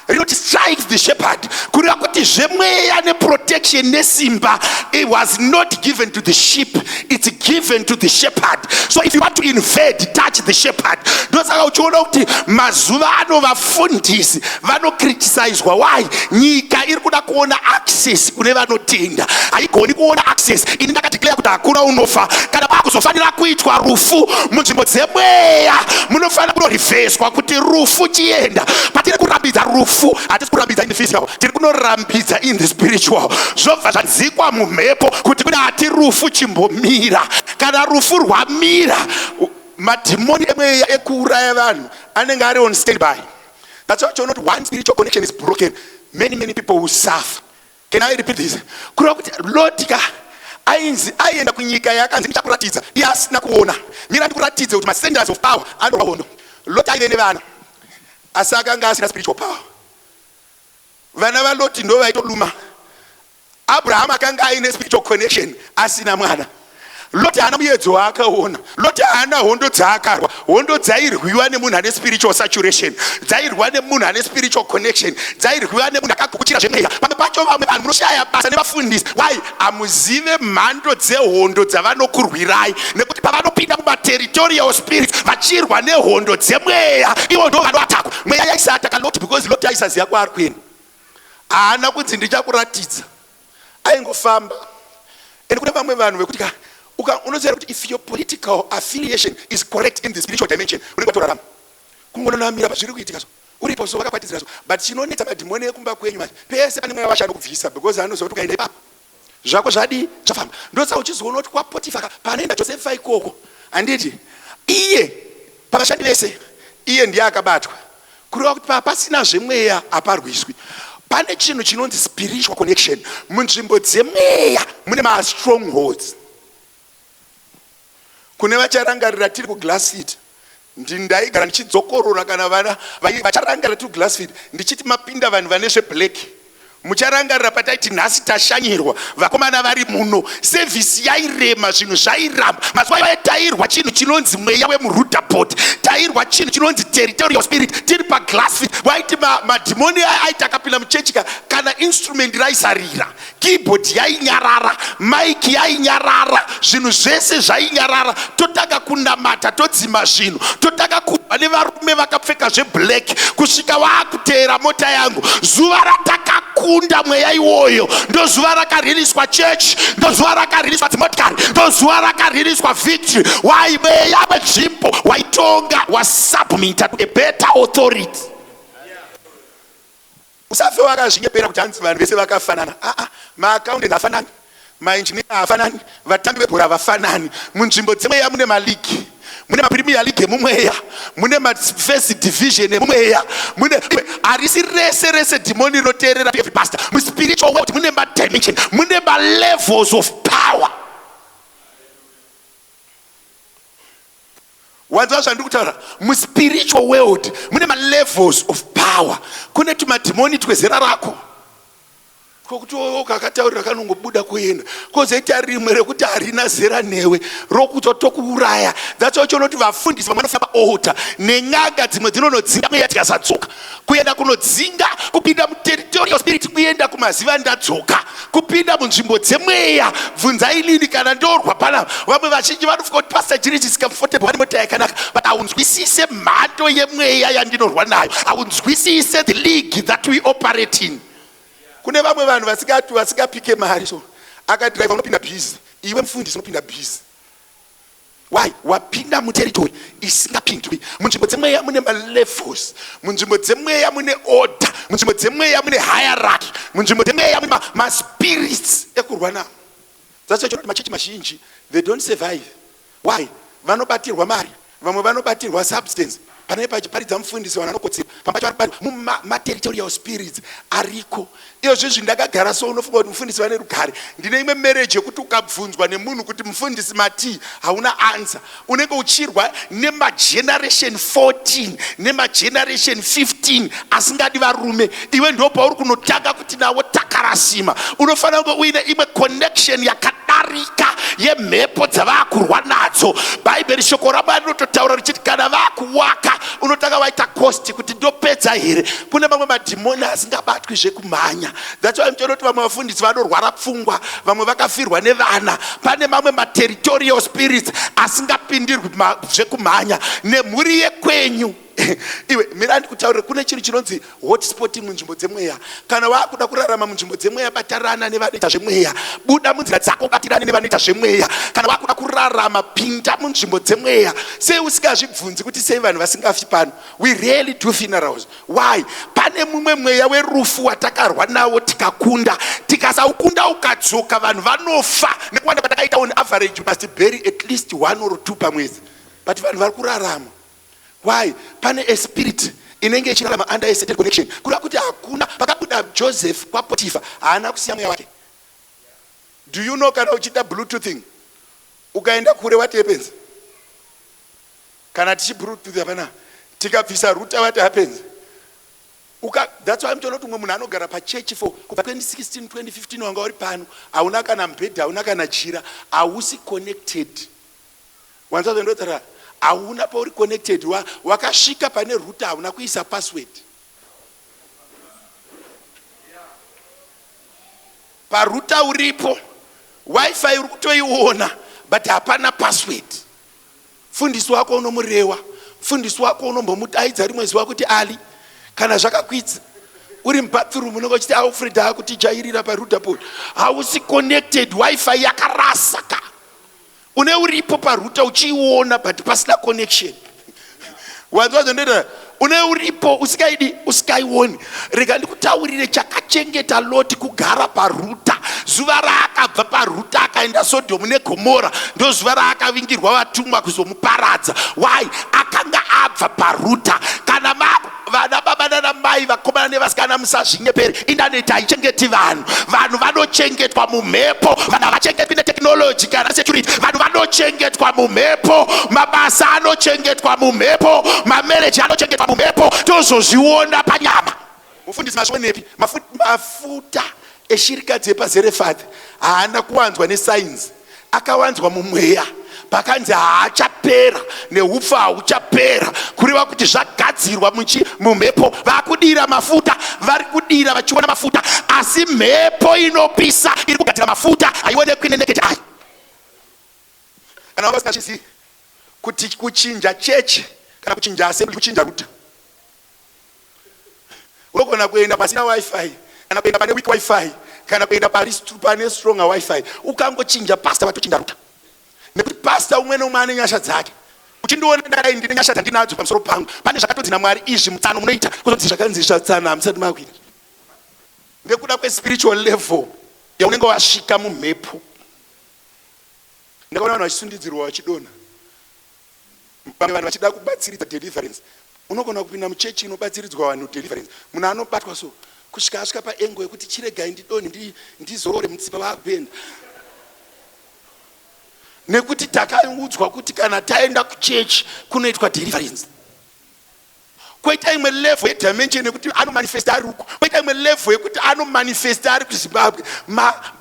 S1: Rinoti strike the shepherd. Kureva kuti zvemweya neprotection nesimba, it was not given to the sheep, it's given to the shepherd. So if you want to invade, touch the shepherd. Ndosaka uchiona kuti mazuva ano vafundisi vanokriticizwa. Why? Nyika iri kuda kuona access kune vanotenda, haigoni kuona access. Ini ndakadeclare kuti hakuna unofa. Kana pakuzofanira kuitwa rufu munzvimbo dzemweya, munofanira kunorivheswa kuti rufu chienda. Patiri kurambidza rufu, hatisi kurambidza in the physical, tiri kunorambidza in the spiritual. Zvobva zvadzikwa mumhepo kuti kuna hati rufu chimbomira. Kana rufu rwamira, madhimoni emweya ekuuraya vanhu anenge ari on standby. That's why you know one spiritual connection is broken, many people will suffer. Can I repeat this? Kureva kuti Lotika ainzi aienda kunyika yakanzi ndichakuratidza, iye asina kuona. Mira ndikuratidze kuti masenders of power anorahono. Loti aive nevana asi akanga asina spiritual power. Vana vaLoti ndo vaitoluma. Abraham akanga aine spiritual connection asina mwana. Loti haana muedzo waakaona. Loti haana hondo dzaakarwa. Hondo dzairwiwa nemunhu ane spiritual saturation, dzairwiwa nemunhu ane spiritual connection, dzairwiwa nemunhu akagukuchira zvemweya. Pamwe pacho vamwe vanhu munoshaya basa nevafundisi. Why? Hamuzive mhando dzehondo dzavanokurwirai, nekuti pavanopinda mumaterritorial spirits vachirwa nehondo dzemweya, ivo ndo vanoatakwa. Mweya yaisataka Loti because Loti aisaziva kwaari kuenda. Haana kunzi ndichakuratidza, aingofamba. And kune vamwe vanhu vekuti unoziva kuti if your political affiliation is correct in the spiritual dimension, unenge watorarama. Kungonamira pazviri kuitika so, uripo so vakakwatidzira so. But chinonetsa madhimoni ekumba kwenyu manje, pese pane mweya washano kubvisa because anoziva kuti ukaenda ipapo zvako zvadi zvafamba. Ndotsaka uchizoona kuti kwaPotifara panoenda Josefa ikoko, handiti iye pavashandi vese iye ndiye akabatwa. Kureva kuti pasina zvemweya haparwiswi. Pane chinhu chinonzi spiritual connection. Munzvimbo dzemweya mune ma-strongholds. Kune vacharangarira tiri kuGlassfield, ndaigara ndichidzokorora kana vana vacharangarira tiri kuGlassfield ndichiti mapinda vanhu vane zveblack, mucharangarira pataiti nhasi tashanyirwa, vakomana vari muno, sevhisi yairema, zvinhu zvairamba. Mazuva iwayo tairwa chinhu chinonzi mweya wemuRudaport, tairwa chinhu chinonzi territorial spirit tiri paGlassfield. Waiti madhimoni aiti akapinda muchechi kana instrument raisarira, keyboard yainyarara, mic yainyarara, zvinhu zvese zvainyarara. Totanga kunamata, todzima zvinhu, totanga kubva nevarume vakapfeka zveblack kusvika vaakutera mota yangu. Zuva ratakakunda mweya iwoyo ndo zuva rakaririswa church, ndo zuva rakaririswa dzimotikari, ndo zuva rakaririswa victory. Why? Mweya wenzvimbo waitonga wasubmita to a better authority. Usafe wakazvinyepera kuti hanzi vanhu vese vakafanana. Maaccountant hafanani, maengineer hafanani, vatambi vebhora havafanani. Munzvimbo dzemweya mune maligi, mune maPremier League emumweya, mune ma-First Division emumweya, mune harisi rese dhimoni rinoteerera to every pastor. Muspiritual world mune ma-dimension, mune ma-levels of power. Wanzwa zvandiri kutaura? Muspiritual world mune ma-levels of power. Kune tumadhimoni twezera rako, kokuti ukakataurira kanongobuda kuenda kozoita rimwe rekuti harina zera newe rokutotokuuraya. That's why chonoti vafundisi vanofamba ota nen'anga dzimwe dzinonodzinga mweya tikasadzoka, kuenda kunodzinga kupinda muterritorial spirit, kuenda kumaziva ndadzoka, kupinda munzvimbo dzemweya. Bvunzai lini kana ndorwa panapa. Vamwe vazhinji vanofunga kuti pastor chiri chisikafotebwa nemota yakanaka, but haunzwisise mhando yemweya yandinorwa nayo, haunzwisise the league that we operate in. Kune vamwe vanhu vasingapike mari, so akadrive unopinda busy, iwe mufundisi unopinda busy. Why? Wapinda muterritory isingapindwi. Munzvimbo dzemweya mune malevels, munzvimbo dzemweya mune order, munzvimbo dzemweya mune hierarchy, munzvimbo dzemweya mune maspirits ekurwa nawo. That's why machechi mazhinji they don't survive. Why? Vanobatirwa mari, vamwe vanobatirwa substance. Pane pachiparidza mufundisi wanokotsera pambacho materitorial spirits ariko. Iyo zvezvi ndakagara so unofunga kuti mufundisi vane rugare. Ndine imwe marriage yekuti ukabvunzwa nemunhu kuti mufundisi mati hauna answer, unenge uchirwa nemageneration 14 nemageneration 15 asingadi varume. Iwe ndo pauri kunotanga kuti nawo takarasima. Unofanira kunge uine imwe connection yakadarika yemhepo dzavakurwa nadzo. Bhaibheri shoko raMwari rinototaura richiti kana vakuwaka unotanga waita cost kuti ndopedza here. Kune mamwe madhimoni asingabatwi zvekumhanya. That's why mchonoti vamwe vafundisi vanorwara pfungwa, vamwe vakafirwa nevana. Pane mamwe materitorial spirits asingapindirwi zvekumhanya nemhuri yekwenyu. Iwe mirandi kutaurira kune chinhu chinonzi hotspot munzvimbo dzemweya. Kana wakuda kurarama munzvimbo dzemweya, batarana nevanoita zvemweya, buda munzira dzako ukatirane nevanoita zvemweya. Kana wakuda kurarama, pinda munzvimbo dzemweya. Sei usingazvibvunzi kuti sei vanhu vasingafi pano? We really do funerals. Why? Pane mumwe mweya werufu watakarwa nawo tikakunda. Tikasaukunda ukadzoka vanhu vanofa. Nekuwanda patakaita on average you must bury at least 1 or 2 pamwedzi. But vanhu vari kurarama. Why? Pane a spirit inenge ichirarama under a certain connection. Kura kuti hakuna pakabuda Joseph kwa Potifa haana kusiya mweya wake. Do you know kana uchita bluetoothing ukaenda kure what happens? Kana tichi bluetooth hapana tikabvisa router what happens? That's why I'm telling you munhu anogara pa church for kubva 2016 2015 wanga uri pano hauna kana mbedha hauna kana chira, hausi connected. Wanza ndotara hauna pauri connected, wakasvika pane router hauna kuisa password. Parouter uripo, wifi uri kutoiona but hapana password. Fundisi wako unomurewa, fundisi wako unombomudaidza rimwe zuva kuti Ali kana zvakakwidza uri mubathroom unenge uchiti Alfred akutijairira parouter board, hausi connected, wifi yakarasaka. Une uripo paruta uchiona but pasina connection. Wanzwa ndenda une uripo usikaioni. Rega ndikutaurire chakachengeta Loti kugara paruta. Zuva raakabva paruta akaenda Sodom neGomora ndo zuva raakavingirwa vatumwa kuzomuparadza. Why? Akanga abva paruta. Kana vana baba nana mai vakomana nevasikana musazvinyepere. Internet haichengeti vanhu. Vanhu vanochengetwa mumhepo. Vanhu havachengetwi netechnology kana security. Vanhu vanochengetwa mumhepo. Mabasa anochengetwa mumhepo. Mamarriage anochengetwa mumhepo. Tozozviona panyama. Mufundisi mazvonepi? Mafuta eshirikadzi yepaZerefadhi haana kuwanzwa nesainzi, akawanzwa mumweya. Pakanzi haachapera, neupfu hauchapera, kureva kuti zvagadzirwa mumhepo. Vakudira mafuta, vari kudira vachiona mafuta, asi mhepo inopisa iri kugadzira mafuta haionekwi neneketi eye. Kana vasingachizivi kuti kuchinja chechi kana kuchinja assembly kuchinja ruta, unogona kuenda pasina wifi kana kuenda pane weak wifi kana kuenda pane stronger wifi, ukangochinja pastor watochinja ruta. Nekuti pastor umwe neumwe ane nyasha dzake. Uchindiona ndai ndine nyasha dzandinadzo pamusoro pangu, pane zvakatodzina Mwari izvi mutsano munoita kuzoti zvakanzi zvatsana hamusati makuita. Ngekuda kwespiritual level yaunenge wasvika mumhepo. Ndakaona vanhu vachisundidzirwa vachidonha. Vamwe vanhu vachida kubatsiridza deliverance. Unogona kupinda muchechi inobatsiridzwa vanhu deliverance. Munhu anobatwa so kusvika asvika paengo yekuti chiregai ndidonhe ndizorore mutsipa waakupenda. Nekuti takaudzwa kuti kana taenda kuchechi kunoitwa deliverance. Koita imwe level yedimension yekuti anomanifesta ari uko. Koita imwe level yekuti anomanifesta ari kuZimbabwe.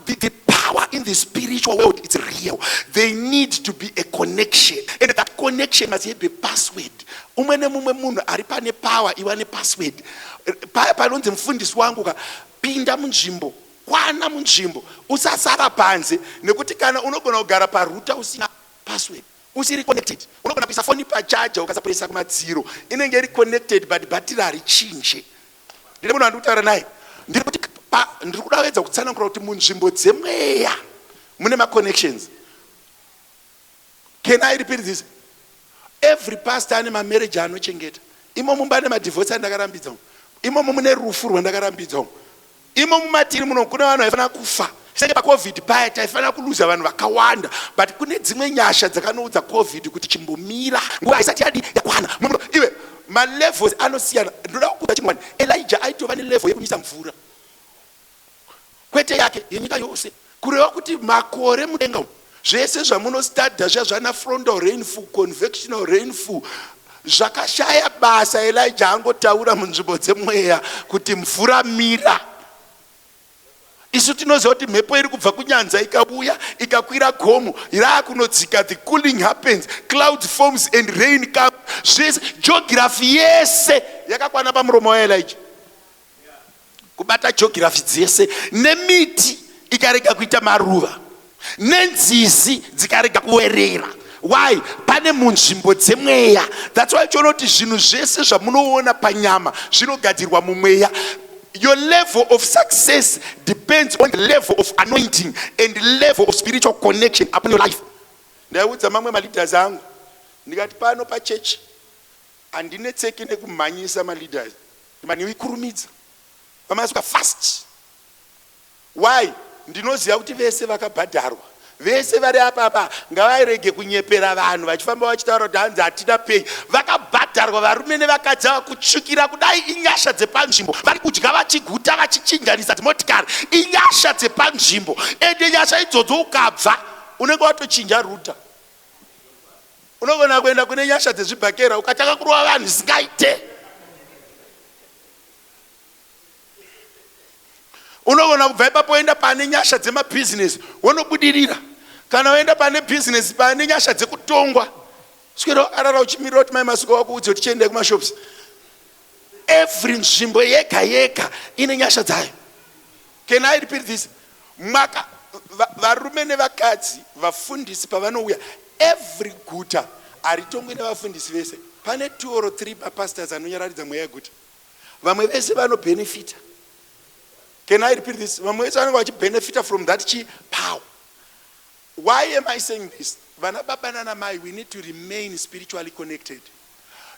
S1: The power in the spiritual world is real. There need to be a connection, and that connection must have a password. Umwe nemumwe munhu ari pane power iwane password. Panonzi mufundisi wangu pinda munzvimbo, kwana munzvimbo, usasara panze, nekuti kana unogona kugara paruta usina password, usiri connected. Unogona kuisa foni pachaja ukasapresa kumadziro, inenge iri connected but battery harichinje. Ndine munhu andikutaura naye, ndiri kuti ndiri kudawedza kutsanangura kuti munzvimbo dzemweya mune ma-connections. Can I repeat this? Every pastor ane ma-marriage anochengeta. Imomo mbane ma-divorce andakarambidza umu. Imomo mune rufu rwandakarambidza umu. Imomo matiri muno kuna vanhu vaifana kufa. Senge pa-COVID paya taifana kuluza vanhu vakawanda. But kune dzimwe nyasha dzakanoudza COVID kuti chimbomira. Nguva isati yadi yakwana. Iwe, ma-levels anosiyana. Ndoda kukuudza chinhu. Elijah aitova ne-level yekunyisa mvura. Kwete yake yenyika yose. Kureva kuti makore mudenga umu. Zvese zvamunostadha zvana frontal rainfall, convectional rainfall, zvakashaya basa. Elijah angotaura munzvimbo dzemweya kuti mvura mira. Isu tinoziva kuti mhepo iri kubva kunyanza ikauya ikakwira gomo raakunodzika, the cooling happens, cloud forms and rain comes. Zvese geography yese yakakwana pamuromo waElijah. Kubata geography dzese, nemiti ikarega kuita maruva, nenzizi dzikarega kuwerera. Why? Pane munzvimbo dzemweya. That's why chonoti zvinhu zvese zvamunoona panyama zvinogadzirirwa mumweya. Your level of success depends on the level of anointing and the level of spiritual connection upon your life. Ndaudza mamwe ma-leaders angu ndikati pano pachechi handinetseki nekumhanyisa ma-leaders, ndinoikurumidza pamasuka fast. Why? Ndinoziva kuti vese vakabhadharwa, vese vari apa ngavairege kunyepera vanhu vachifamba vachitaura kuti hanzi hatina pei. Vakabhadharwa varume nevakadzi vakutsvukira kudai. Inyasha dzepanzvimbo, vari kudya vachiguta vachichinjanisa dzimotikari. Inyasha dzepanzvimbo, ende nyasha idzodzo ukabva unenge watochinja ruta. Unogona kuenda kune nyasha dzezvibhakera ukataka kurova vanhu zvisingaite. Unogona kubva ipapo enda pane nyasha dzemabusiness wonobudirira. Kana waenda pane business pane nyasha dzekutongwa, swero arara uchimirira kuti mai masuku wakuudza kuti chiende kumashops. Every nzvimbo yega yega ine nyasha dzayo. Can I repeat this? Varume nevakadzi vafundisi pavanouya, every guta haritongwe nevafundisi vese. Pane 2 or 3 pastors anonyaradza mweya guta. Vamwe vese vanobenefita. Can I repeat this? Vamwe vese vanenge vachibenefita from that power. Why am I saying this? Vana baba nana mai, we need to remain spiritually connected.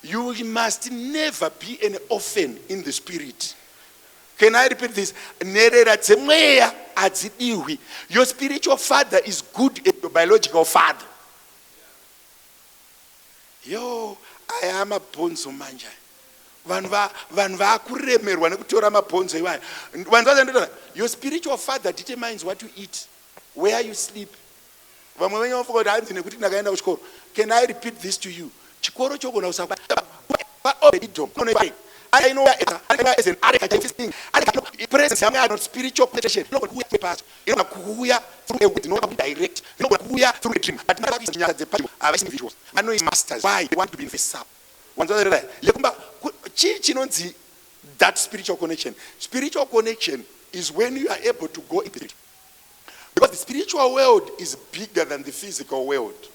S1: You must never be an orphan in the spirit. Can I repeat this? Your spiritual father is good as your biological father. Yo, I am a bonzo manja. Vanhu vakuremerwa nekutora mabhonzo iwayo. Your spiritual father determines what you eat, where you sleep. Vamwe venye vafunga kuti hanzi nekuti ndakaenda kuchikoro. Can I repeat this to you? Chikoro chogona kusaba obedidom. I know as an addict, presence not spiritual penetration. You're not going to pass. You're not going to through a word, not direct. You're not going to through a dream. But not the people are individuals. I know masters. Why they want to be in this up? That spiritual connection. Spiritual connection is when you are able to go into it. Because the spiritual world is bigger than the physical world.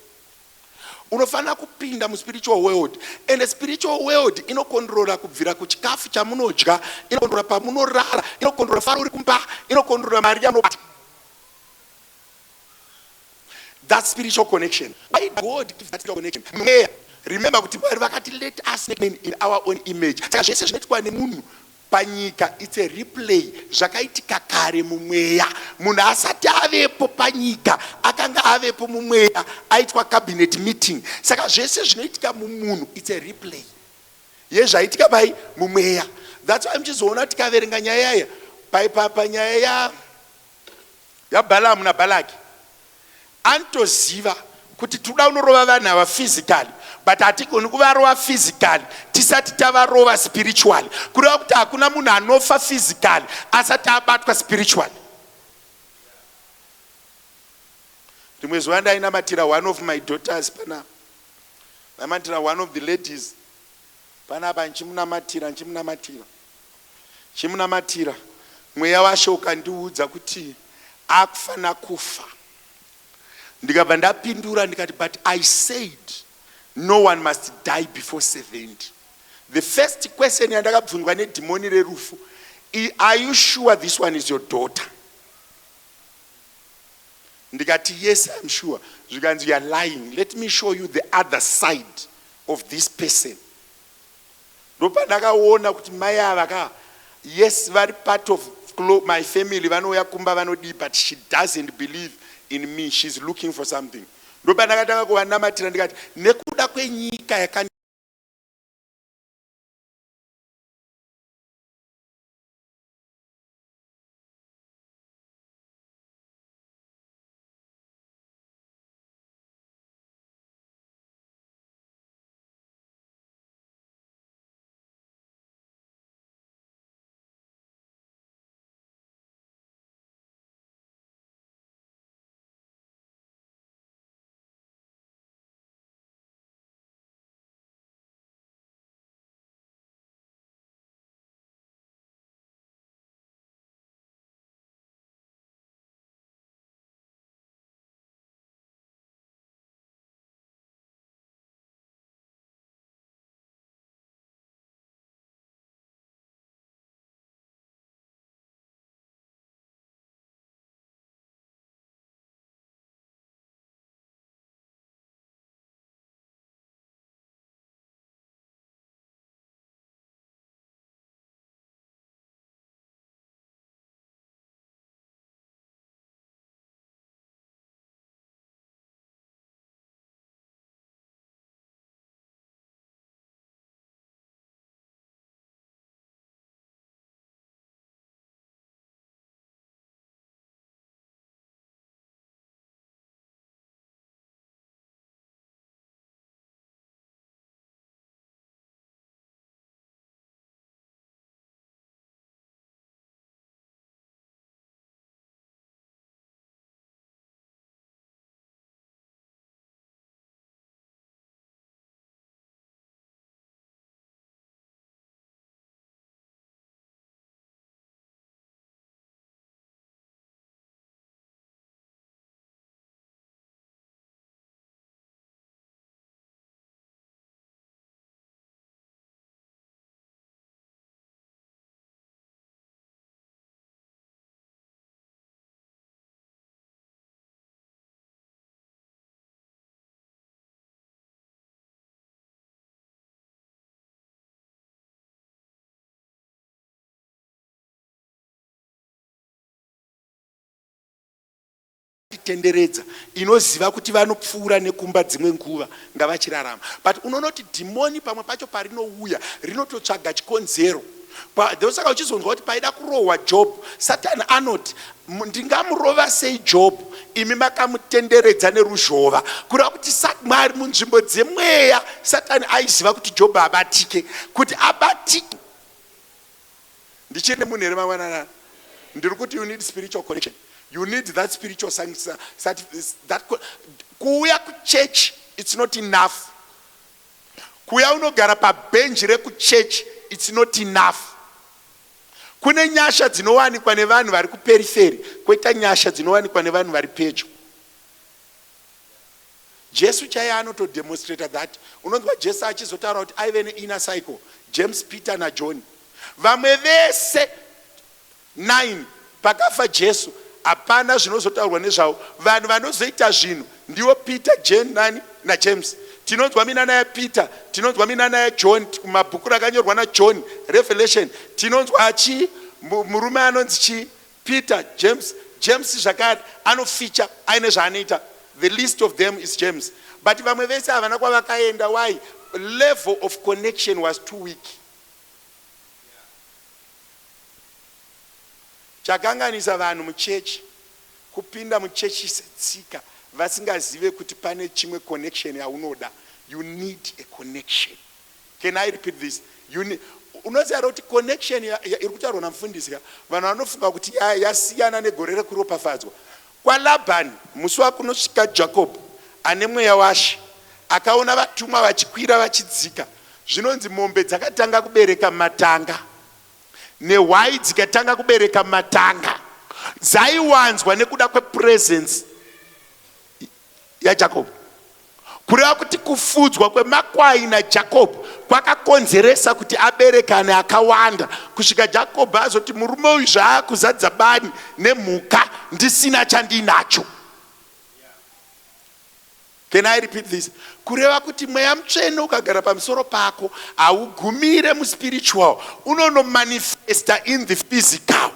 S1: Unofana kupinda mu spiritual world, and the spiritual world inokontrola kubvira kuchikafu chamunodya, inokontrola pamunorara, inokontrola faro uri kumba, inokontrola mari yanobata. That spiritual connection. Why God gives that spiritual connection? Remember kuti vakati let us make in our own image. Saka zvese zvinoitwa nemunhu panyika, it's a replay zvakaitika kare mumweya. Munhu asati avepo panyika akanga avepo mumweya, aitwa cabinet meeting. Saka zvese zvinoitika mumunhu, it's a replay yezvaitika pai mumweya. That's why mchizoona tikaverenga nyaya panyaya ya Balamu naBalaki, antoziva kuti toda unorova vanhu ava physically, but hatigoni kuvarova physically tisati tavarova spiritually, kureva kuti hakuna munhu anofa physically asati abatwa spiritually. Rimwe zuva ndainamatira one of my daughters panapa, ndamatira one of the ladies panapa, nchimunamatira mweya washo ukandiudza kuti akufana kufa. Ndikabva ndapindura ndikati, but I said no one must die before 70. The first question yandakabvunzwa nedhimoni rerufu, are you sure this one is your daughter? Ndikati, yes, I'm sure. Zvikanzi, you are lying. Let me show you the other side of this person. Ndopandakaona kuti mai ava yes, very part of my family vanouya kumba vanodi, but she doesn't believe in me. She's looking for something. Ndopandakatanga kuvanamatira ndikati, nekuda kwenyika yakani tenderedza inoziva kuti vanopfuura nekumba dzimwe nguva ngavachirarama, but unonoti dhimoni pamwe pacho parinouya rinototsvaga chikonzero. Ndosaka uchizonzwa kuti paida kurohwa Job, Satani anoti ndingamurova sei Job imi makamutenderedza neruzhova, kureva kuti Mwari munzvimbo dzemweya Satani aiziva kuti Job abatike, kuti abatike. Ndichiri munhu here mangwanana, ndiri kuti you need spiritual connection. You need that spiritual that kuuya kuchurch, it's not enough. Kuuya unogara pabenji rekuchurch, it's not enough. Kune nyasha dzinowanikwa nevanhu vari kuperiferi, kwoita nyasha dzinowanikwa nevanhu vari pedyo. Jesu chaiye anotodemonstrata that. Unonzwa Jesu achizotaura kuti aive neinner cycle, James, Peter naJohn. Vamwe vese 9 pakafa Jesu hapana zvinozotaurwa nezvavo. Vanhu vanozoita zvinhu ndiwo Peter, John naJames. Tinonzwa minana yaPeter, tinonzwa minana yaJohn kumabhuku rakanyorwa naJohn, Revelation. Tinonzwa achi murume anonzi chi Peter, James zvakare anoficha aine zvaanoita. The least of them is James. But vamwe vese havana kwavakaenda. Why? Level of connection was too weak. Chakanganisa vanhu muchechi, kupinda muchechi setsika, vasingazive kuti pane chimwe connection yaunoda. You need a connection. Can I repeat this? You need, unoziva kuti connection iri kutaurwa namufundisi, vanhu vanofunga kuti yasiyana negore rekuropafadzwa. KwaLabhani musi wakunosvika Jacob ane mweya washe akaona vatumwa vachikwira vachidzika, zvinonzi mombe dzakatanga kubereka matanga nehwai dzikatanga kubereka matanga. Dzaiwanzwa nekuda kwepresence yaJacob. Kureva kuti kufudzwa kwemakwai naJacob kwakakonzeresa kuti aberekane akawanda, kusvika Jacob azoti murume uyu zvaakuzadza bani nemhuka ndisina chandinacho. Can I repeat this? Kureva kuti mweya mutsvene ukagara pamusoro pako haugumire muspiritual, unonomanifesta in the physical.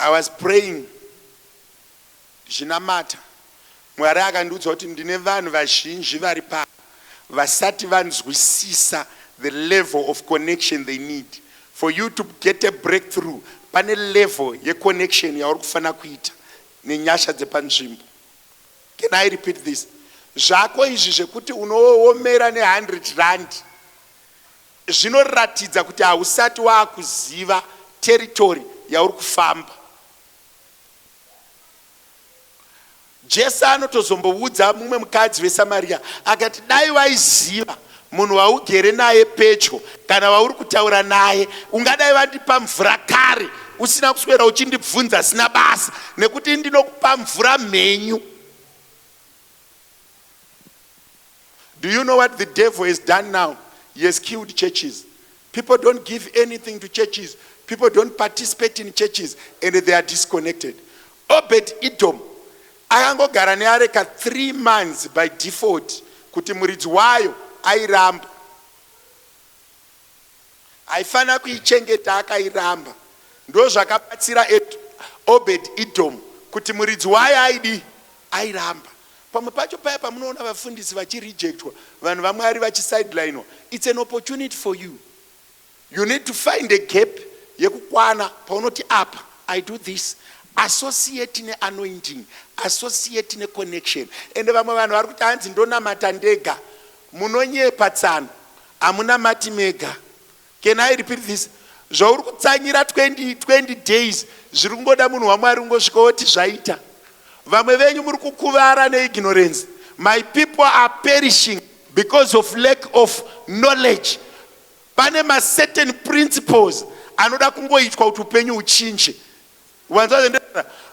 S1: I was praying zvinamata, Mwari akandiudza kuti ndine vanhu vazhinji vari pano vasati vanzwisisa the level of connection they need. For you to get a breakthrough, pane level ye connection yauri kufana kuita nenyasha dzepanzvimbo. Can I repeat this? Zvako izvi zvekuti unoomera ne100 rand zvinoratidza kuti hausati waakuziva territory yauri kufamba. Jesu anotozomboudza mumwe mukadzi weSamaria akati dai waiziva munhu waugere naye pedyo kana wauri kutaura naye ungadai vandipa mvura kare usina kuswera uchindibvunza sina basa, nekuti ndinokupa mvura mhenyu. Do you know what the devil has done now? He has killed churches. People don't give anything to churches. People don't participate in churches and they are disconnected. Obed-Edom akangogara neareka 3 months by default kuti muridzi wayo airamba. Aifana kuichengeta akairamba. Ndo zvakabatsira Obed-Edom kuti muridzi wayo airamba. Pamwe pacho paya pamunoona vafundisi vachirejectwa, vanhu vaMwari vachisidelinwa, it's an opportunity for you. You need to find a gap yekukwana paunoti apa I do this. Associate ne anointing, associate ne connection. Ende vamwe vanhu vari kuti hanzi ndonamata ndega, munonyepa tsana, hamunamati mega. Can I repeat this? Zvauri kutsanyira 20 days zviri kungoda munhu waMwari ungosvika oti zvaita. Vamwe venyu muri kukuvara neignorance. My people are perishing because of lack of knowledge. Pane certain principles anoda kungoitwa kuti upenyu uchinje.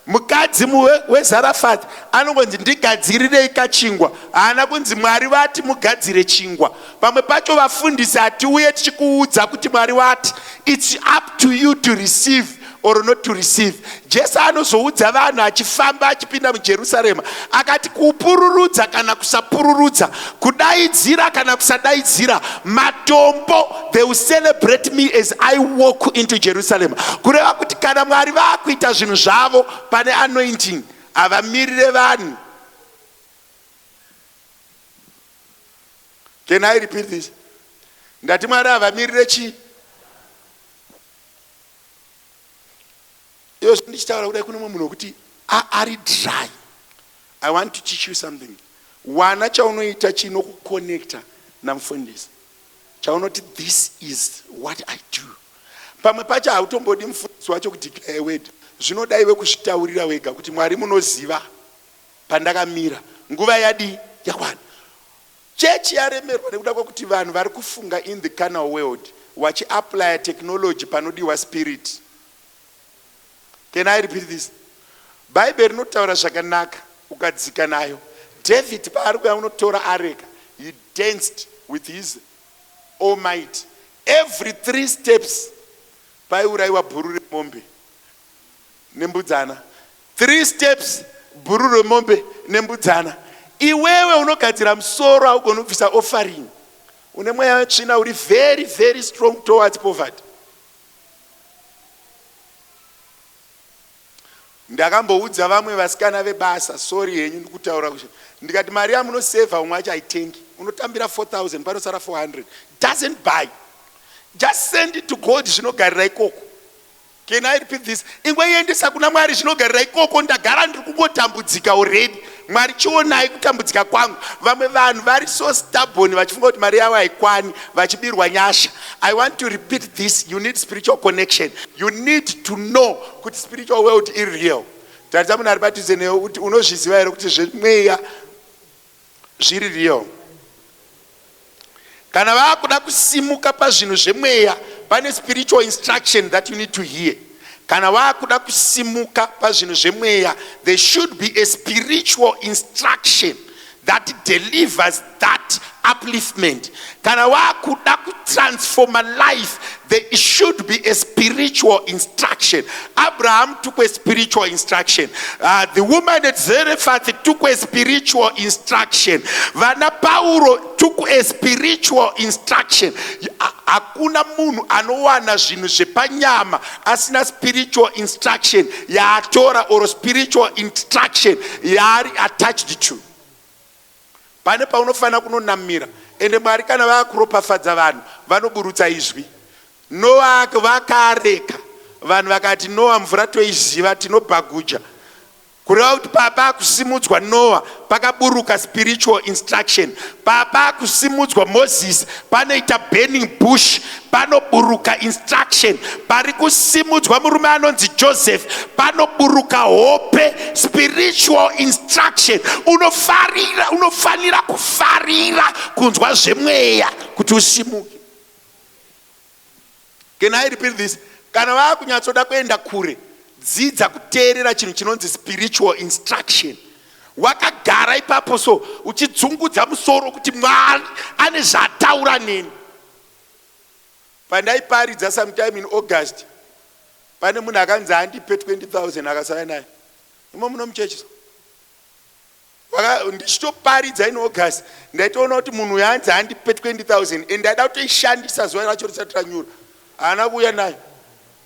S1: Mukadzi weZarafati anongonzi ndigadzirirei kachingwa, haana kunzi Mwari vati mugadzire chingwa. Pamwe pacho vafundisi hatiuye tichikuudza kuti Mwari vati it's up to you to receive or not to receive. Jesu anozoudza vanhu achifamba achipinda muJerusarema akati kupururudza kana kusapururudza, kudaidzira kana kusadaidzira, matombo they will celebrate me as I walk into Jerusalem. Kureva kuti kana Mwari vakuita zvinhu zvavo pane anointing havamirire vanhu. Can I repeat this? Ndati Mwari havamirire chi? Ndichitaura kudai kune munhu wekuti ari dry. I want to teach you something. Wana chaunoita chinokuconnecta namufundisi. Chaunoti this is what I do. Pamwe pacho hautombodi mufundisi wacho kudeclare word. Zvinodai wekuzvitaurira wega kuti Mwari munoziva pandakamira. Nguva yadi yakwana. Church yaremerwa nekuda kwekuti vanhu vari kufunga in the carnal world vachiapply technology panodiwa spirit. Can I repeat this? Bible rinotaura zvakanaka ukadzika nayo. David paari kuya unotora areka, he danced with his almighty. Every 3 steps paiuraiwa bhuru remombe nembudzana. 3 steps bhuru remombe nembudzana. Iwewe unogadzira musoro augoni kubvisa offering. Une mweya wetsvina uri very very strong towards poverty. Ndakamboudza vamwe vasikana vebasa, sorry henyu ndikutaura kuti ndikati mari yamunosevha umwe acho haitengi, unotambira 4,000 panosara 400. doesn't buy. Just send it to God. Zvinogarira ikoko. Can I repeat this? Ingweyendesa kuna Mwari zvinogarira ikoko ndagara ndiri kungotambudzika already. Mwari chionai kutambudzika kwangu. Vamwe vanhu vari so stubborn vachifunga kuti mari yavo haikwani vachibirwa nyasha. I want to repeat this. You need spiritual connection. You need to know kuti spiritual world is real. Tarisa munhu ari padhuze newe kuti unozviziva here kuti zvemweya zviri real. Kana vakuda kusimuka pazvinhu zvemweya pane spiritual instruction that you need to hear. Kana vakuda kusimuka pazvinhu zvemweya, there should be a spiritual instruction that delivers that upliftment. Kana vakuda kutransform a life, there should be a spiritual instruction. Abraham took a spiritual instruction. The woman at Zarephath took a spiritual instruction. Vana Paulo took a spiritual instruction. Hakuna munhu anowana zvinhu zvepanyama asina spiritual instruction yaatora or spiritual instruction yaari attached to. Pane paunofana kunonamira. Ende Mwari kana vakuropafadza vanhu vanoburutsa izvi. Noa vakareka. Vanhu vakati Noa mvura toiziva tinobhaguja. Kureva kuti papa kusimudzwa Noa pakaburuka spiritual instruction. Papa kusimudzwa Moses panoita burning bush panoburuka instruction. Pari kusimudzwa murume anonzi Joseph panoburuka hope, spiritual instruction. Unofanira kufarira kunzwa zvemweya kuti usimuke. Can I repeat this? Kana vakunyatsoda kuenda kure, dzidza kuteerera chinhu chinonzi spiritual instruction. Wakagara ipapo so uchidzungudza musoro kuti Mwari ane zvataura neni. Pandaiparidza sometime in August, pane munhu akanzi andipe 20,000 akasaya naye. Imo muno muchechi. Ndichitoparidza in August, ndaitoona kuti munhu yanzi andipe 20,000 and ndaida kutoishandisa zuva racho risati ranyura. Haana kuuya nayo.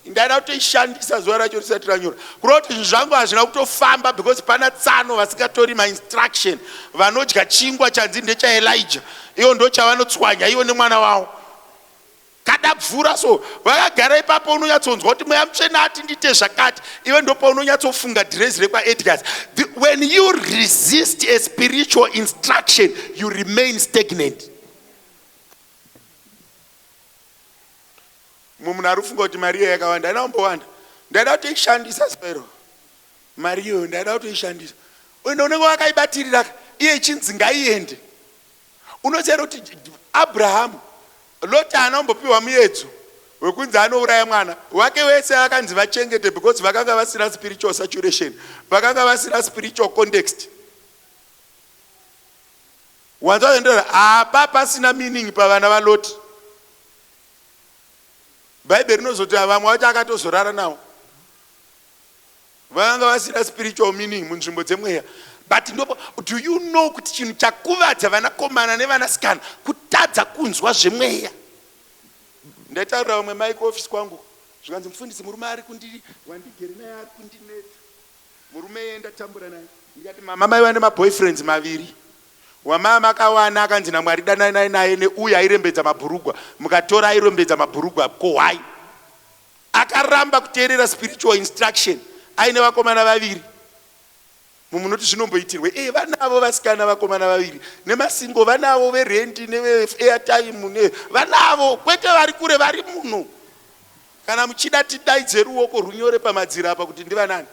S1: Ndaida kutoishandisa zuva racho risati ranyura. Kureva kuti zvinhu zvangu hazvina kutofamba because pana tsano vasingatori ma-instruction. Vanodya chingwa chanzi ndechaElijah. Ivo ndo chavanotswanya ivo nemwana wavo. Kadabvura so vakagara ipapo unonyatsonzwa kuti mweya mutsvene ati ndite zvakati. Iwe ndo paunonyatsofunga dhirezi rekwaEdgars. When you resist a spiritual instruction, you remain stagnant. Munhu arufunga kuti mari yakawanda inombowanda. Ndaida kutoishandisa spero. Mari iyo ndaida kutoishandisa. Unenge wakaibatirira iye chinzi ngaiende. Unoziva kuti Abraham Loti anombopiwa muedzo wekunzi anouraya mwana wake wese akanzi vachengete because vakanga vasina spiritual saturation, vakanga vasina spiritual context. Wanzoendera apa pasina meaning pavana vaLoti. Bible rinozoti vamwe vacho akatozorara nawo. Vakanga vasina spiritual meaning munzvimbo dzemweya. But do you know kuti chinhu chakuvadza vanakomana nevanasikana kutadza kunzwa zvemweya? Ndaitaurira vamwe mai kuofisi kwangu zvikanzi mufundisi murume ari kundiri wandigere naye ari kundinetsa. Murume endatambura naye. Ndikati mama mai vane maboyfriends maviri. Wamama akawana akanzi naMwari danai naye neuya airembedza mabhurugwa. Mukatora airembedza mabhurugwa ko why? Akaramba kuteerera spiritual instruction. Aine vakomana vaviri. Mumunoti zvinomboitirwe vanavo vasikana vakomana vaviri nemasingo vanavo verendi neveairtime vanavo kwete vari kure vari muno. Kana muchida tidaidze ruoko runyore pamadziro apa kuti ndivanani.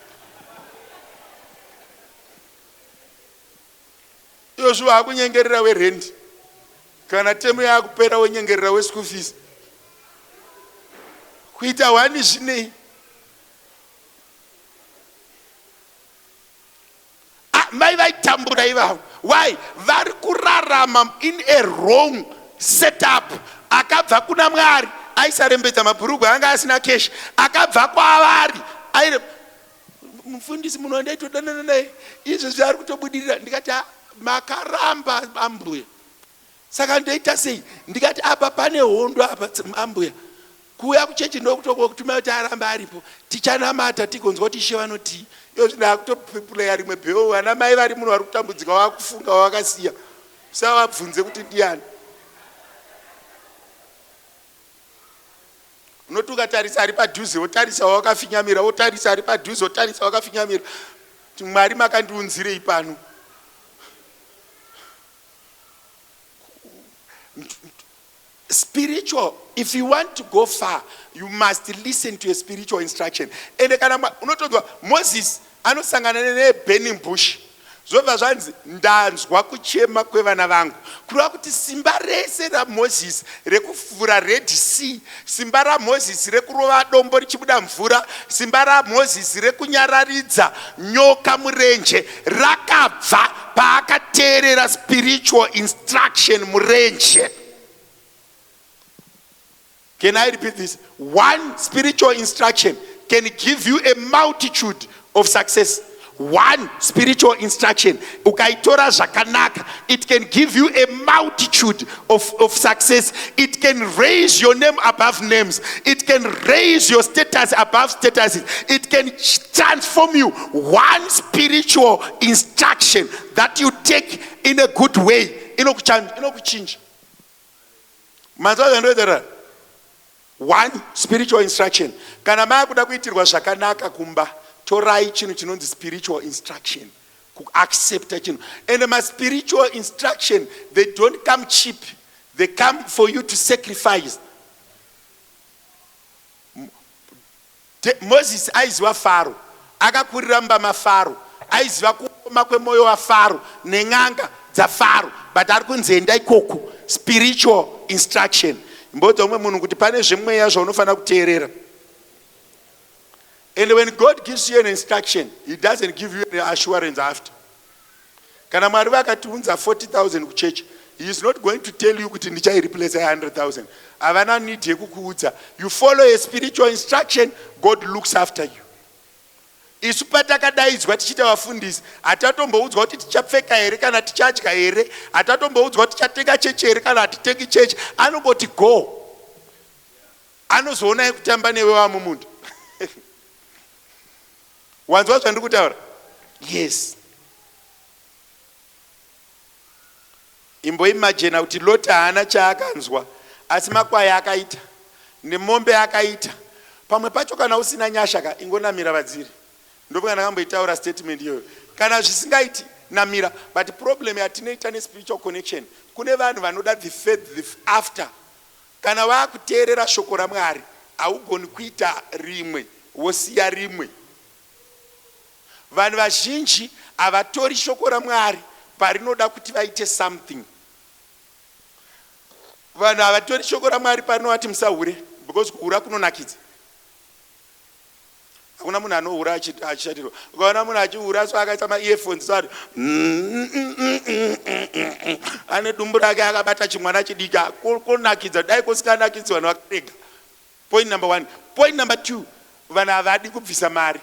S1: Izvo vakunyengerera werendi kana temu yakupera wenyengerera weschool fees kuita wani zvinei. Mai vaitambura ivavo. Why? Vari kurarama in a wrong setup. Akabva kuna Mwari aisarembedza mabhurugwa anga asina cash. Akabva kwavari mufundisi munhu wandaitodanana naye izvo zvari kutobudirira. Ndikati makaramba ambuya. Saka ndoita sei? Ndikati apa pane hondo apa ambuya. Kuuya kuchechi ndokutongwa kutuma kuti aramba aripo. Tichanamata tigonzwa kuti Ishe vanoti. Iyo zvinakutopuleya rimwe bheo. Vana mai vari munhu vari kutambudzika wakufunga wakasiya. Saka wabvunze kuti ndiani. unoti ukatarisa ari padhuze wotarisa wakafinyamira, wotarisa ari padhuze wotarisa wakafinyamira. Mwari makandiunzirei pano? Spiritual, if you want to go far, you must listen to a spiritual instruction. And unotonzwa Moses anosangana neburning bush. Zvobva zvanzi ndanzwa kuchema kwevana vangu. Kureva kuti simba rese raMoses rekufura Red Sea, simba raMoses rekurova dombo richibuda mvura, simba raMoses rekunyararidza nyoka murenje rakabva paakateerera spiritual instruction murenje. Can I repeat this? One spiritual instruction can give you a multitude of success. One spiritual instruction, ukaitora zvakanaka, it can give you a multitude of success. It can raise your name above names. It can raise your status above statuses. It can transform you. One spiritual instruction that you take in a good way, inokuchange. One spiritual instruction. Kana makuda kuitirwa zvakanaka kumba, torai chinhu chinonzi spiritual instruction. Accept chinhu. And my spiritual instruction, they don't come cheap. They come for you to sacrifice. Moses aiziva Faro, akakurira mumba maFaro, aiziva kuoma kwemoyo waFaro nen'anga dzaFaro, but ari kunzi enda ikoko. Spiritual instruction. Mbodza umwe munhu kuti pane zvemweya zvaunofana kuteerera. And when God gives you an instruction, He doesn't give you an assurance after. Kana Mwari vakatiunza 40,000 kuchechi, He is not going to tell you kuti ndichaireplace 100,000. Havana need yekukuudza. You follow a spiritual instruction, God looks after you. Isu patakadaidzwa tichiita vafundisi, hatatomboudzwa kuti tichapfeka here kana tichadya here, hatatomboudzwa kuti tichatenga chechi here kana hatitengi chechi. Anongoti go. Anozoona kutamba newe wamumuntu. Wanzwa zvandiri kutaura? Yes. Imboimagina kuti Loti haana chaakanzwa, asi makwai akaita, nemombe akaita. Pamwe pacho kana usina nyasha ka ingonamira vadziri. Ndopwe ndakamboitaura statement iyoyo. Kana zvisingaiti namira, but problem yatinoita nespiritual connection, kune vanhu vanoda the faith the after. Kana vakuteerera shoko raMwari, haugoni kuita rimwe wosiya rimwe. Vanhu vazhinji havatori shoko raMwari parinoda kuti vaite something. Vanhu havatori shoko raMwari parinoti musahure, because kuhura kunonakidza. Hakuna munhu anohura achishatirwa. Ukaona munhu achihura so akaisa ma-earphones so ari ane dumbu rake akabata chimwana chidiki, kunakidza. Dai kusikanakidzi vanhu vakarega. Point number 1. Point number 2, vanhu havadi kubvisa mari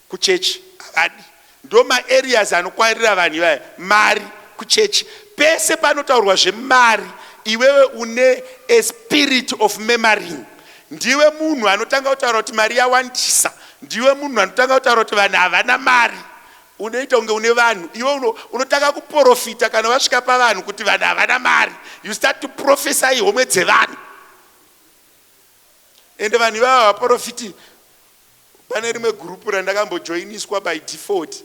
S1: kuchechi. Havadi. Ndo ma-areas anokwarira vanhu ivaya. Mari kuchechi. Pese panotaurwa zvemari, iwewe une a spirit of memorying. Ndiwe munhu anotanga kutaura kuti mari yawandisa. Ndiwe munhu anotanga kutaura kuti vanhu havana mari. Unoita unge une vanhu. Iwe unotanga kuprofita kana wasvika pavanhu kuti vanhu havana mari. You start to prophesy homwe dzevanhu. Ende vanhu ivava vaprofiti. Pane rimwe group randakambojoiniswa by default.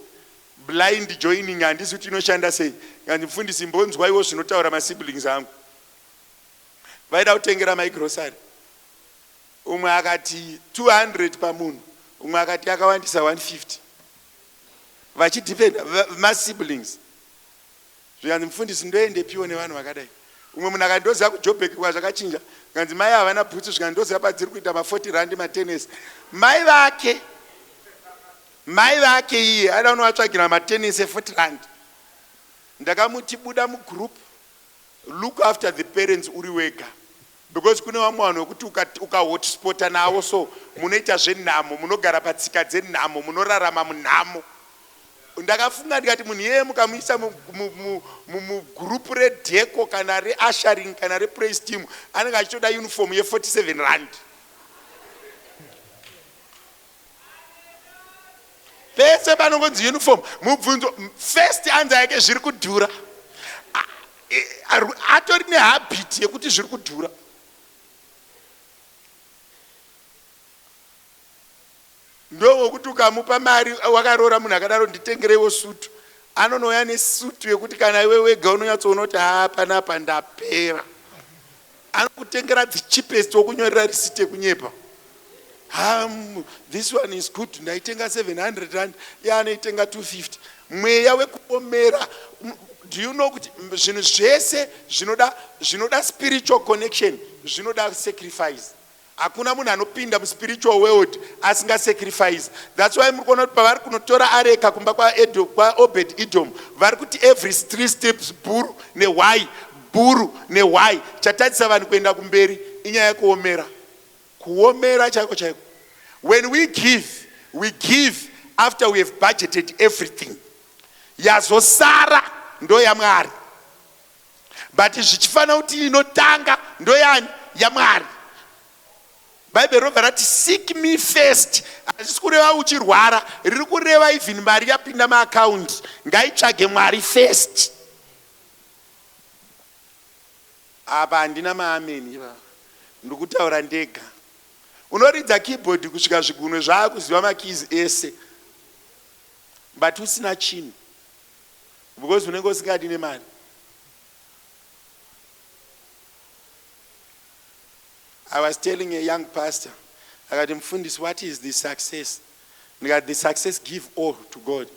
S1: Blind joining, handisi kuti inoshanda sei. Kandi mufundisi mbonzwa iwo zvinotaura masiblings angu. Vaida kutengera maigrocery. Umwe akati 200 pamunhu, umwe akati akawandisa 150. Vachidependa masiblings. Zvikanzi mufundisi ndoende piwo nevanhu vakadai. Umwe munhu akandoziva kuJoburg kwa zvakachinja. Kanzi mai havana bhutsu, zvikandoziva padziri kuita ma40 matennis. Mai vake iye ada unovatsvagira matennis e40. Ndakamuti buda mugroup, look after the parents uri wega. Because kune vamwe vanhu vekuti ukahotspota navo so munoita zvenhamo, munogara patsika dzenhamo, munorarama munhamo. Ndakafunga ndikati munhu yeye mukamuisa mugroup redheko kana reasharing kana repraise team, anenge achitoda uniform ye47 rand. Pese panongonzi uniform, mubvunzo first answer yake zviri kudhura. Atori nehabit yekuti zviri kudhura. wokuti ukamupa mari wakarora munhu akadaro nditengereiwo sutu, anonouya nesutu yekuti kana iwe wega unonyatsoona kuti panapa ndapera. Anokutengera the cheapest wokunyorera risiti yekunyepa. This one is good, ndaitenga 700 rand, anoitenga 250. Mweya wekuomera. Do you know kuti zvinhu zvese zvinoda spiritual connection, zvinoda sacrifice. Hakuna munhu anopinda muspiritual world asinga sacrifice. That's why muri kuona kuti pavari kunotora areka kumba kwa Obed Edom, vari kuti every 3 steps buru newhai, buru newhai. Chatadzisa vanhu kuenda kumberi inyaya yekuomera. Kuomera chaiko chaiko. When we give after we have budgeted everything. Yazosara ndo yaMwari. But zvichifana kuti inotanga ndo yani yaMwari. Bible robva rati seek me first. Hazisi kureva uchirwara, riri kureva even mari yapinda maaccount ngaitsvage Mwari first. Apa handina maameni, ndiri kutaura ndega. Unoridza keyboard kusvika zvigunwe zvaakuziva makeys ese, but usina chinhu because unenge usingadi nemari. I was telling a young pastor, akati mfundisi, what is the success? Ndikati the success, give all to God.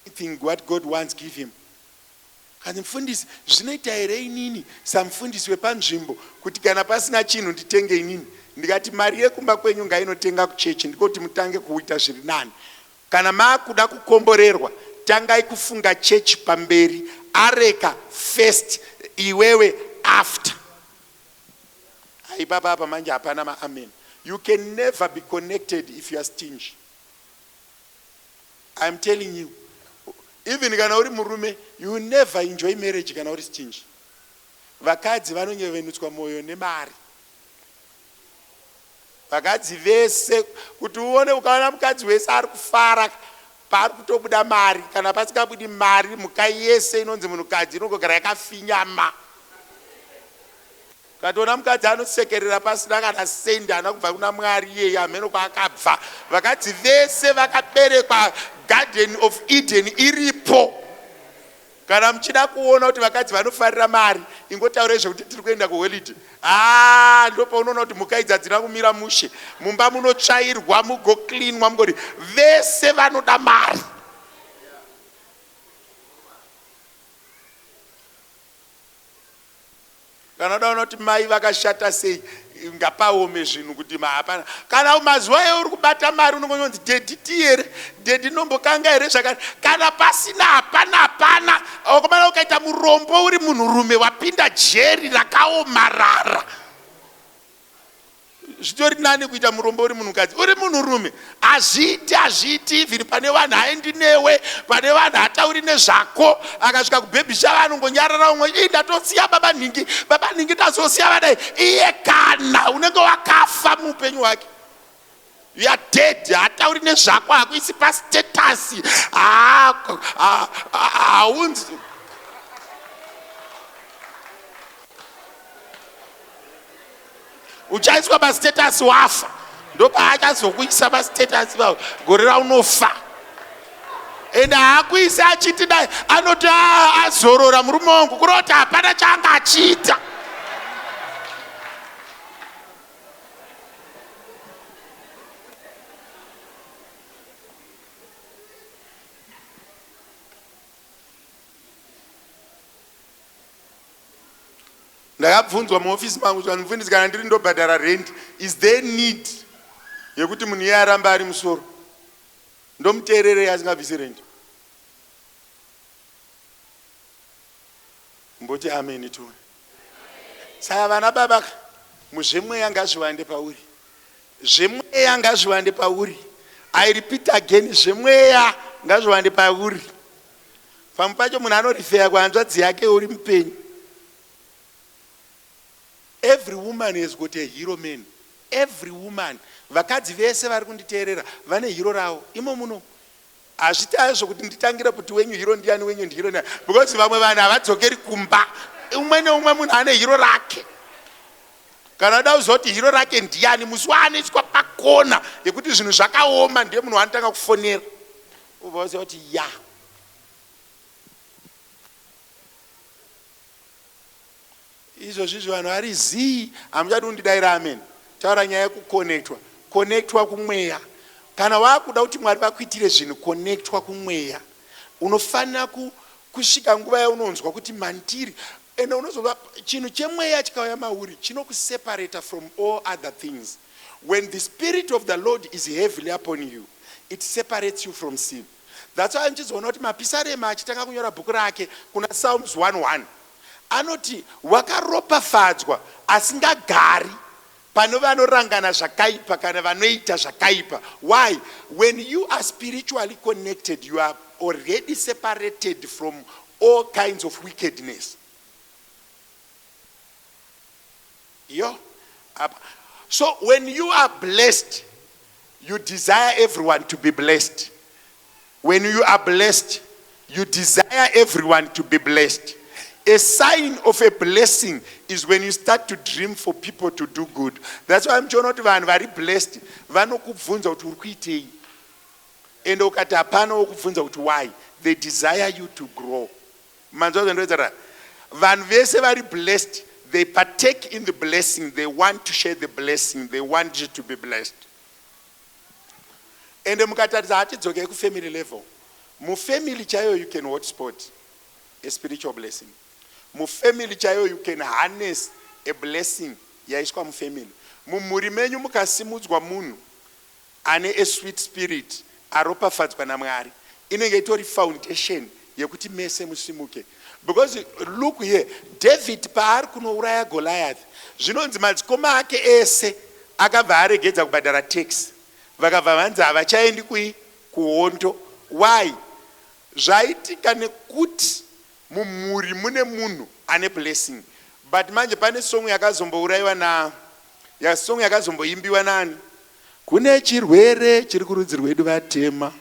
S1: Anything what God wants, give him. Kati mfundisi, zvinoita here inini samfundisi wepanzvimbo kuti kana pasina chinhu nditenge inini? Ndikati mari yekumba kwenyu ngainotenga kuchechi, ndikoti mutange kuita zviri nani. Kana maakuda kukomborerwa, tangai kufunga chechi pamberi, areka first, iwewe after. Ipapa manje hapana ma-amen. You can never be connected if you are stingy. I'm telling you. Even kana uri murume, you will never enjoy marriage kana uri stingy. Vakadzi vanonyevenutswa moyo nemari. Vakadzi vese kuti uone ukaona mukadzi wese ari kufara pari kutobuda mari, kana pasingabudi mari muka yese inonzi munhukadzi inongogara yakafinyama. Katoona mukadzi anosekerera pasina kana sendi ana kubva kuna Mwari yeye ameno kwaakabva. Vakadzi vese vakaberekwa Garden of Eden iripo. Kana muchida kuona kuti vakadzi vanofarira mari, ingotaure zvekuti tiri kuenda kuholiday. Ndipo unoona kuti muka idzi hadzina kumira mushe. Mumba munotsvairwa, mugoklinwa, mugoti vese vanoda mari. Kana udaona kuti mai vakashata sei, ngapaome zvinhu kuti hapana. Kana mazuva euri kubata mari unongonzi dedi tiere, dedi nombokanga here zvakati. Kana pasina hapana. Ukamana ukaita murombo uri munhurume wapinda jeri rakaomarara. Zvitori nani kuita murombo uri munhukadzi. Uri munhurume, hazviiti vhiri pane vanhu haendi newe, pane vanhu hatauri nezvako. Akasvika kubhebhisha vanhu ngonyarara umwe, ndatosiya baba ningi ndazosiya vadai. Iye kana unenge wakafa muupenyu hwake. You are dead. Hatauri nezvako, hakuisi pastatus. Haunzi. Uchaiswa pastatus wafa. Ndopa achazokuisa pastatus pao gore raunofa. Enda hakuisa achiti dai anoti azorora murume wangu kuroti hapana chaanga achiita. Ndakabvunzwa muofisi mangu kuti mufundisi, kana ndiri ndobhadhara rent, is there need yekuti munhu iye aramba ari musoro? Ndomuteererei asingabvisi rent? Mboti amen tu. Saka vana baba, muzvemweya ngazviwande pauri. Zvemweya ngazviwande pauri. I repeat again, zvemweya ngazviwande pauri. Pamwe pacho munhu anorifeya kuhanzvadzi yake uri mupenyu. Every woman has got a hero man. Every woman. Vakadzi vese vari kunditeerera vane hero ravo. Imo muno. Hazviti azvo kuti nditangira kuti wenyu hero ndiani, wenyu ndi hero ndiani. Because vamwe vanhu havadzokeri kumba. Umwe neumwe munhu ane hero rake. kana da uzoti hiro rake ndiani musi waanoiswa pakona yekuti zvinhu zvakaoma ndiye munhu wanotanga kufonera ubva waziva kuti ya izvozvizvi vanhu vari zii hamuchadi kundidaira amen. Taura nyaya yekukonectwa kumweya. Kana wakuda kuti Mwari vakuitire zvinhu, konectwa kumweya. Unofanira kusvika nguva yaunonzwa kuti mandiri, ende unozova chinhu chemweya chikauya mauri chinokuseparata from all other things. When the spirit of the Lord is heavily upon you, it separates you from sin. That's why nchizoona kuti Mapisarema achitanga kunyora bhuku rake kuna Psalms 1:1 anoti wakaropafadzwa asingagari pane vanorangana zvakaipa kana vanoita zvakaipa. Why? When you are spiritually connected, you are already separated from all kinds of wickedness. So when you are blessed, you desire everyone to be blessed. When you are blessed, you desire everyone to be blessed. A sign of a blessing is when you start to dream for people to do good. That's why I'm not even very blessed. Vanokubvunza kuti uri kuitei. Ende ukati hapana wokubvunza kuti why. They desire you to grow. Manzwa zvandinoita. Vanhu vese vari blessed, they partake in the blessing. They want to share the blessing. They want you to be blessed. Ende mukatarisa hatidzokei kufamily level. Mufamily chayo you can hotspot a spiritual blessing. Mufamily chayo you can harness a blessing yaiswa mufamily. Mumuri menyu mukasimudzwa munhu ane a sweet spirit aropafadzwa naMwari, inenge itori foundation yekuti mese musimuke. Because look here, David paari kunouraya Goliath, zvinonzi madzikoma ake ese akabva aregedza kubhadhara tax, vakabva vanzi havachaendi kuhondo. Why? Zvaitika nekuti mumuri mune munhu ane blessing. But manje pane song yakazombouraiwa song yakazomboimbiwa nani? Kune chirwere chiri kurudzi rwedu vatema,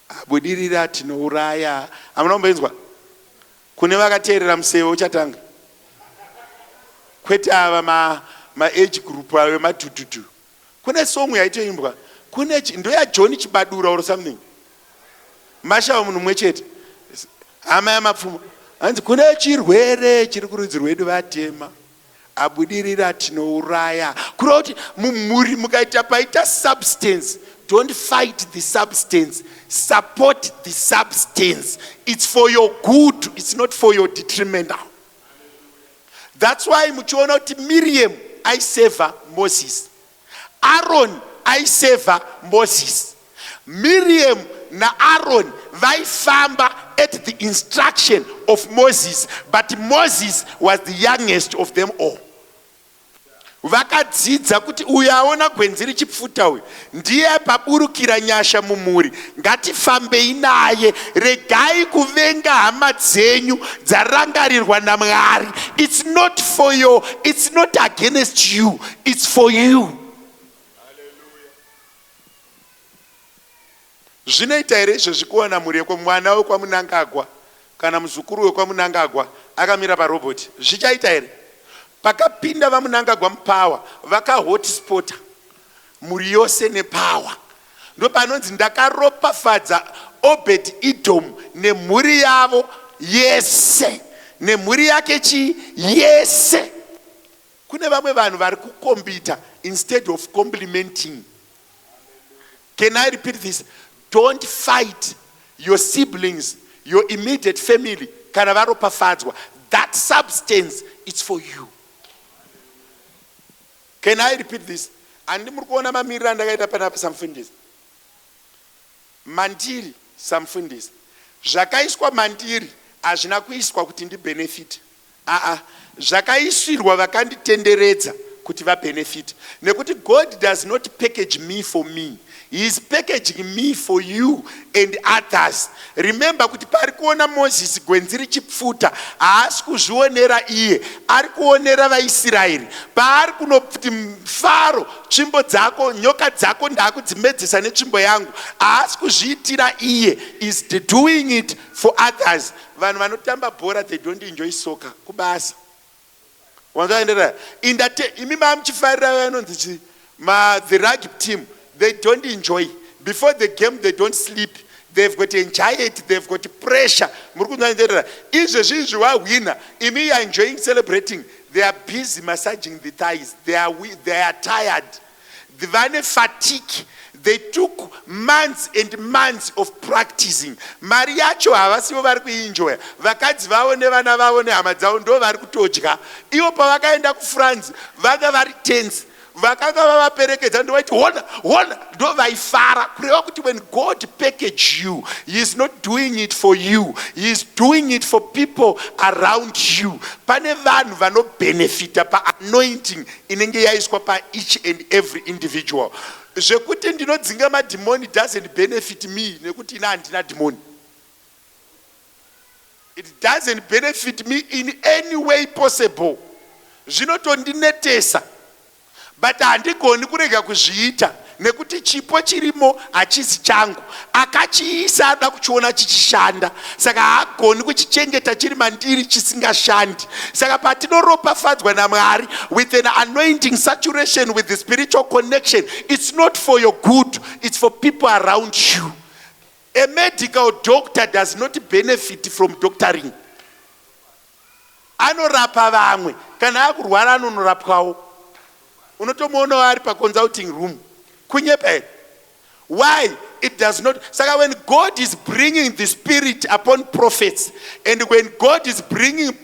S1: abudirira tinouraya. Hamuna kumboinzwa? Kune vakateerera museve uchatanga. Kwete ava ma age group ave madhudhudhu. Kune song yaitoimbwa. Kune ndoya John Chibadura or something. Mashawa munhu mumwe chete. Hama yamapfumo. Hanzi kune chirwere chiri kurudzi rwedu vatema, abudirira tinouraya. Kureva kuti mumuri mukaita paita substance, don't fight the substance, support the substance. It's for your good, it's not for your detrimental. That's why muchiona kuti Miriam aiseva Moses, Aaron aiseva Moses. Miriam na Aaron vaifamba at the instruction of Moses, but Moses was the youngest of them all. Vakadzidza kuti uyu aona gwenzi richipfuta uyu ndiye paburukira nyasha mumuri, ngatifambei naye, regai kuvenga hama dzenyu dzarangarirwa naMwari. It's not for you, it's not against you, it's for you. Zvinoita here izvozvi kuona mhuri mwana wekwamunangagwa kana muzukuru wekwamunangagwa akamira parobhoti? Zvichaita here? Pakapinda vamunangagwa mupawa, vakahotspota mhuri yose nepawa. Ndo panonzi ndakaropafadza Obed Edom nemhuri yavo yese, nemhuri yake yese. Kune vamwe vanhu vari kukombita instead of complimenting. Can I repeat this? Don't fight your siblings, your immediate family. Kana varopafadzwa. That substance, it's for you. Can I repeat this? Andi muri kuona mamiriro andakaita panapa samufundisi. Mandiri samufundisi. Zvakaiswa mandiri hazvina kuiswa kuti ndi benefit. Zvakaisirwa vakanditenderedza kuti va benefit. Nekuti God does not package me for me. He is packaging me for you and others. Remember kuti pari kuona Moses gwenzi richipfuta, haasi kuzvionera iye, ari kuonera vaIsraeri. Paari kunoti Faro, tsvimbo dzako, nyoka dzako ndakudzimedzesa netsvimbo yangu, haasi kuzviitira iye, is doing it for others. Vanhu vanotamba bhora, they don't enjoy soccer kubasa. wanzaendera imi mamuchifarira vanonzi the rugby team, they don't enjoy. Before the game they don't sleep, they've got anxiety, they've got pressure. Izvezvi wawina, imi are enjoying, celebrating. They are busy massaging the thighs. They are tired. Vane fatigue. They took months and months of practicing. Mari yacho havasivo vari kuenjoya. Vakadzi vavo nevana vavo nehama dzavo ndo vari kutodya. Ivo pavakaenda kuFrance vanga vari tense. Vakanga vavaperekedza ndovaiti hona ndo vaifara kureva kuti when God package you, he is not doing it for you, he is doing it for people around you. Pane vanhu vanobenefita pa-anointing inenge yaiswa pa each and every individual. Zvekuti ndinodzinga madhimoni doesn't benefit me nekuti ina handina dhimoni. It doesn't benefit me in any way possible. Zvinotondinetesa. But handigoni kurega kuzviita nekuti chipo chirimo hachisi changu. Akachiisa ada kuchiona chichishanda. Saka hagoni kuchichengeta chiri mandiri chisingashandi. Saka patinoropafadzwa naMwari with an anointing saturation with the spiritual connection, it's not for your good, it's for people around you. A medical doctor does not benefit from doctoring. Anorapa vamwe, kana akurwara anonorapwawo. Unotomuona vari pa-consulting room. Kunyepe. Why? It does not. Saka when God is bringing the Spirit upon prophets, and when God is bringing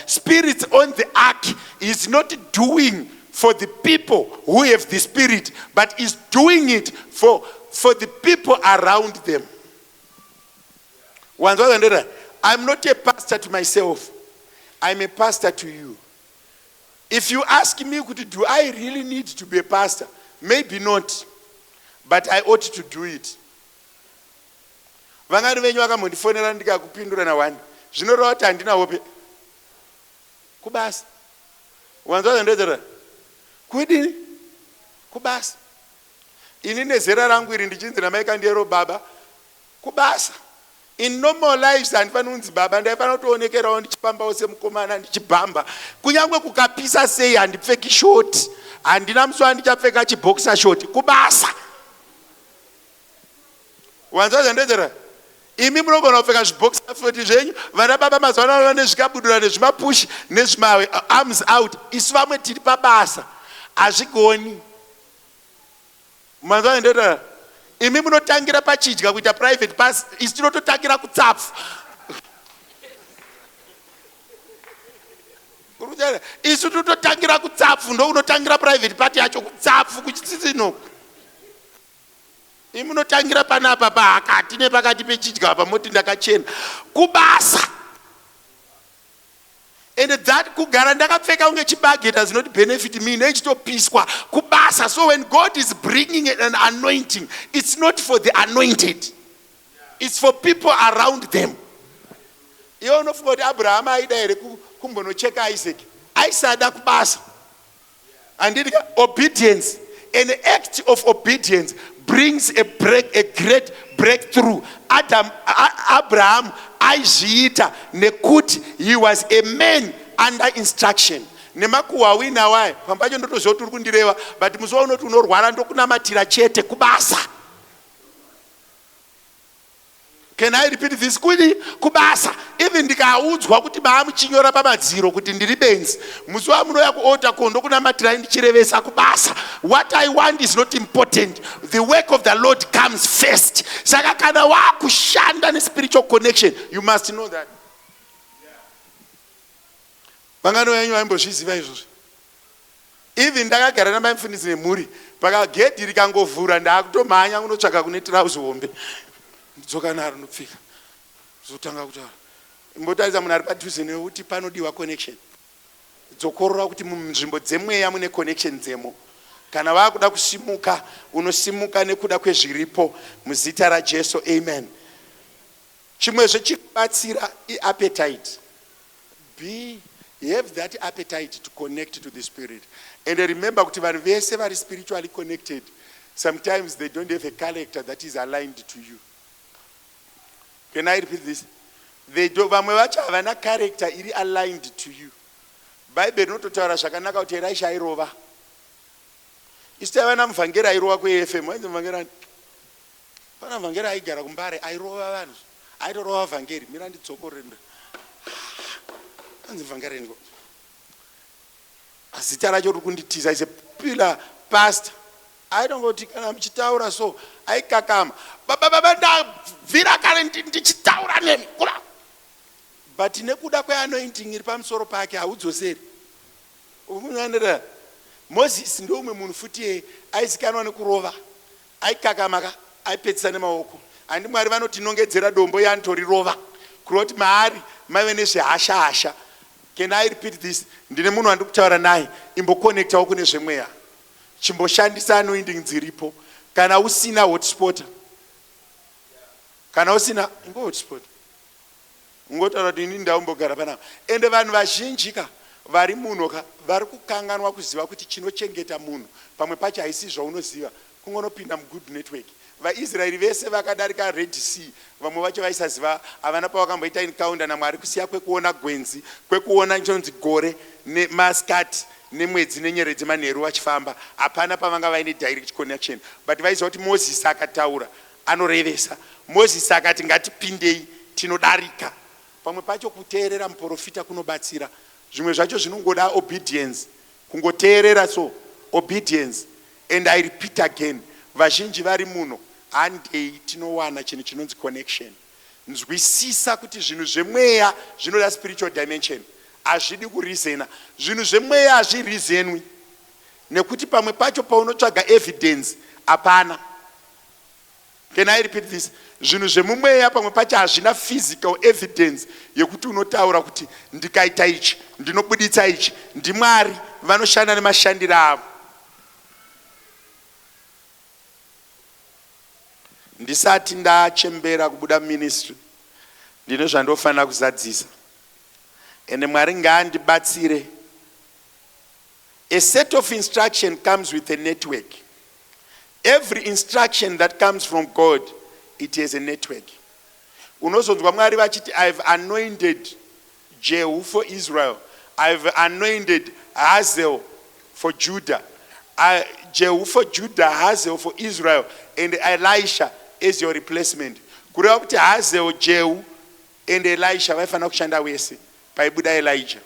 S1: spirits on the ark, He's not doing for the people who have the Spirit, but is doing it for the people around them. I'm not a pastor to myself. I'm a pastor to you. If you ask me, do I really need to be a pastor? Maybe not, but I ought to do it. Vangari venyu vakambofonera ndikakupindura na1 zvinoreva kuti handina hope kubasa. Wanzwa ndezera kudini kubasa. Ini nezera rangu iri ndichinzi namaika ndiyero baba kubasa. In normal lives handifani kunzi baba, ndaifana kutoonekerawo ndichipambawo semukomana ndichibhamba. Kunyangwe kukapisa sei handipfeki shoti, handina musi wandichapfeka chiboxer shoti kubasa. Wanzwa zvandezera? Imi munogona kupfeka zviboxer shoti zvenyu, vana baba mazuva ano nezvikabudura nezvimapushi nezvimawe arms out. Isu vamwe tiri pabasa hazvigoni. Manzwa zvandezera? Imi munotangira pachidya kuita private pass, isi tinototangira kutsapfu. Isu tinototangira kutsapfu, ndo unotangira private party yacho kutsapfu kuchitsitsino. Imi munotangira panapa pakati nepakati pechidya pamoti ndakachena kubasa. And that kugara ndakapfeka unge chibage does not benefit me. Nechitopiswa kubasa. So when God is bringing an anointing, it's not for the anointed, it's for people around them. You know what Abraham aida here kumbonocheka Isaac. Isaac kubasa. And obedience, an act of obedience brings a great breakthrough. Abraham aizviita nekuti he was a man under instruction. Nemakuhwawina waye pambacho ndotoziva kuti uri kundireva, but musi waunoti unorwara ndokunamatira chete kubasa. Can I repeat this? Kubasa. Even ndikaudzwa kuti maamuchinyora pamadziro kuti ndiri benzi, musi wamunouya kuota kondo kunamatira ndichirevesa kubasa. What I want is not important. The work of the Lord comes first. Saka kana wakushanda nespiritual connection, you must know that. Vangano yenyu vaimbozviziva izvozvo. Even ndakagara namaimufundisi nemhuri, pakagedhi rikangovhura ndaakutomhanya kunotsvaka kune tirauzi hombe. Dzoka naro nopfika. Zotanga kutaura. Imbotaridza munhu ari padhuze newe kuti panodiwa connection. Dzokorora kuti munzvimbo dzemweya mune connection dzemo. Kana vakuda kusimuka, unosimuka nekuda kwezviripo muzita raJesu. Amen. Chimwezve chikubatsira iappetite. Have that appetite to connect to the Spirit. And remember kuti vanhu vese vari spiritually connected, sometimes they don't have a character that is aligned to you. Can I repeat this? Vamwe vacho havana character iri aligned to you, bhaibheri rinototaura zvakanaka kuti Elisha airova. Isu taiva namuvhangeri airova kuFM. Wainzi muvhangerani? Pana muvhangeri aigara kuMbare airova vanhu. Aitorova vhangeri. Mira ndidzokorenda. Anzi muvhangerani ngo. Zita racho riri kunditiza. Is a pillar pastor. Aitongoti kana muchitaura so aikakama. Baba ndabvira kare ndichitaura nemi. But nekuda kweanointing iri pamusoro pake haudzoseri. Umunyanira Moses ndo umwe munhu futi aizikanwa nekurova. Aikakamaka aipedzisa nemaoko. Andi Mwari vanotinongedzera dombo yanotorirova. Kuroti maari mave nezvehasha. Can I repeat this? Ndine munhu wandiri kutaura naye imboconnectawo kune zvemweya. Chimboshandisa anointing dziripo. Kana usina hotspot. Kana usina ingo hotspot. Ngotaura kuti ini ndaumbogara panapa. Ende vanhu vazhinjika vari munoka vari kukanganwa kuziva kuti chinochengeta munhu pamwe pacho haisi zvaunoziva kungonopinda mugood network. VaIsraeri vese vakadarika Red Sea, vamwe vacho vaisaziva havana pavakamboita encounter naMwari kusiya kwekuona gwenzi, kwekuona nchonzi gore nemaskati nemwedzi nenyeredzi manheru vachifamba. Hapana pavanga vaine direct connection. But vaiziva kuti Moses akataura anorevesa. Moses akati ngatipindei tinodarika. Pamwe pacho kuteerera muprofita kunobatsira. Zvimwe zvacho zvinongoda obedience. Kungoteerera so obedience. And I repeat again, vazhinji vari muno handei tinowana chinhu chinonzi connection. Nzwisisa kuti zvinhu zvemweya zvinoda spiritual dimension. Hazvidi kurizena. Zvinhu zvemweya hazvirizenwi. Nekuti pamwe pacho paunotsvaga evidence hapana. Can I repeat this? Zvinhu zvemumweya pamwe pacho hazvina physical evidence yekuti unotaura kuti ndikaita ichi, ndinobuditsa ichi, ndiMwari vanoshanda nemashandiro avo. Ndisati ndachembera kubuda ministry, ndine zvandofanira kuzadzisa. Ende Mwari ngaandibatsire. A set of instruction comes with a network. Every instruction that comes from God, it is a network. Unozonzwa Mwari vachiti, I've anointed Jehu for Israel. I've anointed Hazael for Judah. Jehu for Judah, Hazael for Israel, and Elisha is your replacement. Kureva kuti Hazael, Jehu, and Elisha vaifana kushanda wese paibuda Elijah.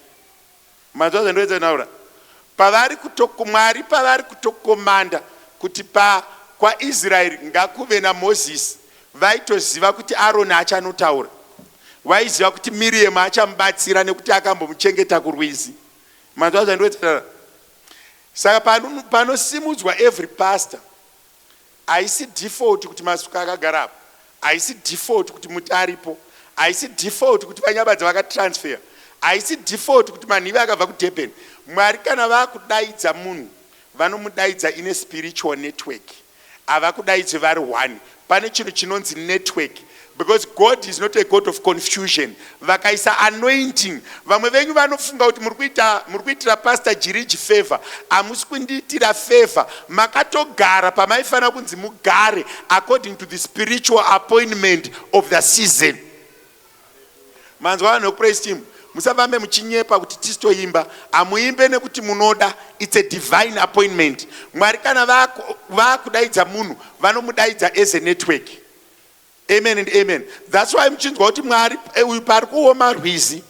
S1: Mazvazo ndoedza naura. Pavari kutokumwari, pavari kutokomanda kuti kwa Israel ngakuve na Moses, vaitoziva kuti Aaron achanotaura. Vaiziva kuti Miriam achamubatsira nekuti akambomuchengeta kurwizi. Mazvazo ndoedza. Saka panosimudzwa every pastor, haisi default kuti masuka akagara apo, haisi default kuti muti aripo, haisi default kuti vanyabadza vakatransfer, haisi default kuti manhivi akabva kuDurban. Mwari kana vakudaidza munhu vanomudaidza ine spiritual network. Havakudaidzi vari one. Pane chinhu chinonzi network. Because God is not a God of confusion. Vakaisa anointing. Vamwe venyu vanofunga kuti muri kuitira pastor Jiriji favor. Hamusi kundiitira favor. Makatogara pamaifana kunzi mugare according to the spiritual appointment of the season. Manzwa vanhu praise team. Musavambe muchinyepa kuti tistoimba. Hamuimbe nekuti munoda. It's a divine appointment. Mwari kana vakudaidza munhu vanomudaidza as a network. Amen and amen. That's why muchinzwa kuti Mwari uyu pari kuoma rwizi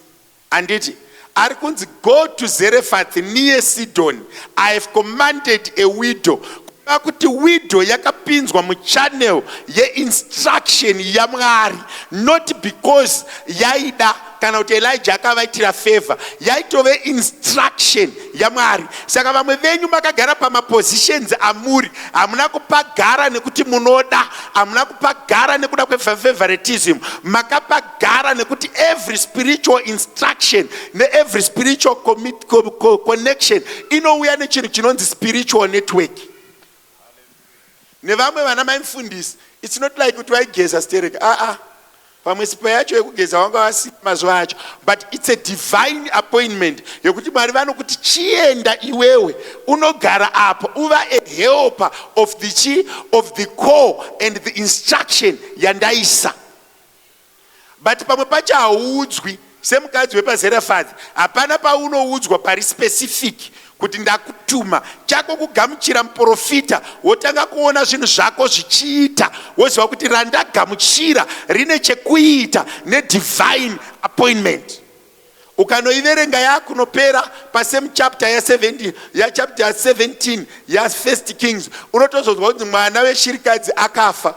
S1: anditi ari kunzi go to Zarephath near Sidon. I have commanded a widow. Kuti widow yakapinzwa muchannel ye-instruction yaMwari, not because yaida kana kuti Elijah akavaitira favor, yaitove instruction yaMwari. Saka vamwe venyu makagara pamapositions amuri, hamuna kupagara nekuti munoda, hamuna kupagara nekuda kwefavoritism, makapagara nekuti every spiritual instruction every spiritual connection inouya nechinhu chinonzi spiritual network. Nevamwe vana maimfundisi, it's not like kuti waigeza stereka. Pamwe sipo yacho yekugeza wanga wasipa mazuva acho. But it's a divine appointment yokuti Mwari vanokuti chienda iwewe unogara apo uva a helper of the core and the instruction yandaisa. But pamwe pacho haudzwi semukadzi wepaZerafadhi hapana paunoudzwa pari specific kuti ndakutuma. Chako kugamuchira muprofita, wotanga kuona zvinhu zvako zvichiita, woziva kuti randagamuchira rine chekuita nedivine appointment. Ukanoiverenga yakunopera pasame chapter chapter 17 First Kings, unotozozwa kuti mwana weshirikadzi akafa,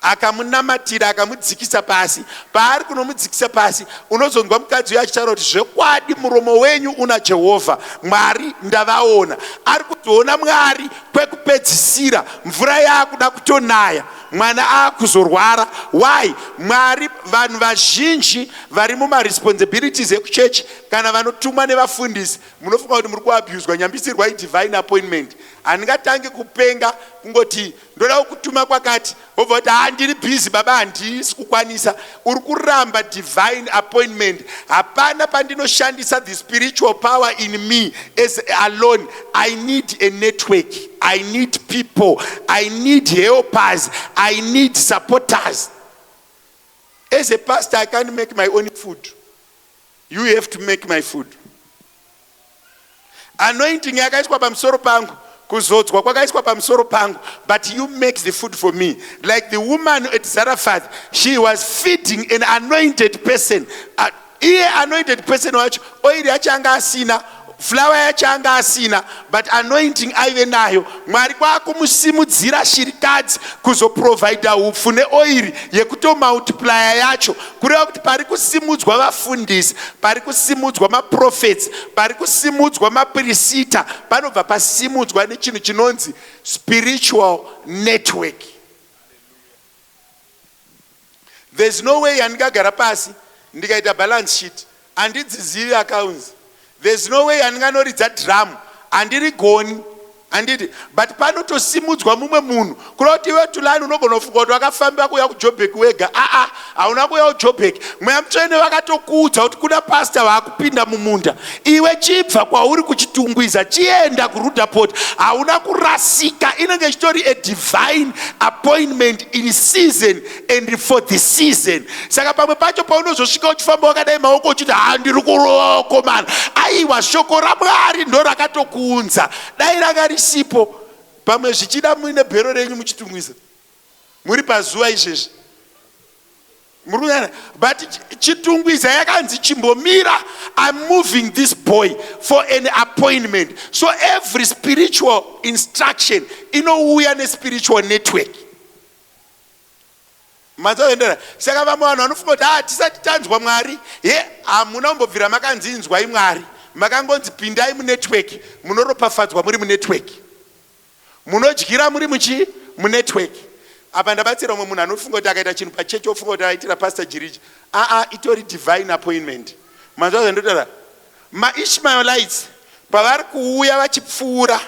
S1: akamunamatira akamudzikisa pasi. Paari kunomudzikisa pasi, unozonzwa mukadzi uyo achitaura kuti zvekwadi muromo wenyu una Jehovha, Mwari ndavaona. Ari kuzoona Mwari kwekupedzisira, mvura yakuda kutonaya, mwana akuzorwara. Why? Mwari, vanhu vazhinji vari mumaresponsibilities ekuchechi kana vanotumwa nevafundisi, munofunga kuti muri kuabhuzwa, nyambisirwa divine appointment. Handingatange kupenga kungoti ndoda kutuma kwakati, wobva kuti handiri busy baba, handisi kukwanisa. Uri kuramba divine appointment. Hapana pandinoshandisa the spiritual power in me as alone. I need a network, I need people, I need helpers, I need supporters. As a pastor, I can't make my own food. You have to make my food. Anointing yakaiswa pamusoro pangu, kuzodzwa kwakaiswa pamusoro pangu, but you make the food for me. Like the woman at Zarephath, she was feeding an anointed person. Iye anointed person wacho oil yacho anga asina, flour yacho anga asina, but anointing aive nayo. Mwari kwakumusimudzira shirikadzi kuzoprovide upfu neoil yekutomultiplier yacho, kureva kuti pari kusimudzwa vafundisi, pari kusimudzwa maprofets, pari kusimudzwa mapirisita, panobva pasimudzwa nechinhu chinonzi spiritual network. There's no way andingagara pasi ndikaita balance sheet handidzizivi accounts. There's no way andinganoridza drum handirigoni handiti, but panotosimudzwa mumwe munhu. Kureva kuti iwe Tulani unogona kufunga kuti wakafamba kuuya kuJoburg wega. Hauna kuuya kuJoburg. Mweya Mutsvene vakatokuudza kuti kuna pastor vaakupinda mumunda. Iwe chibva kwauri kuchitungwiza chienda kuRudaport. Hauna kurasika. Inenge chitori a divine appointment in season and for the season. Saka pamwe pacho paunozosvika uchifamba wakadai maoko uchiti handiri kuroko man. Aiwa, shoko raMwari ndo rakatokuunza. Dai rakari sipo pamwe zvichida muine bhero renyu muchitungwiza muri pazuva izvezvi murunana, but chitungwiza yakanzi chimbomira, I'm moving this boy for an appointment. So every spiritual instruction inouya nespiritual network. Mazoendera saka vamwe vanhu vanofunga kuti tisati tanzwa Mwari, hamuna kumbobvira makanzinzwa iMwari, makangonzi pindai munetwork, munoropafadzwa muri munetwork, munodyira muri munetwork. Apa ndabatsira umwe munhu anofunga kuti akaita chinhu pachechi ofunga kuti aitira pastor Jiriji. Itori divine appointment. Manzwa ndotara maIshmaelites pavari kuuya vachipfuura,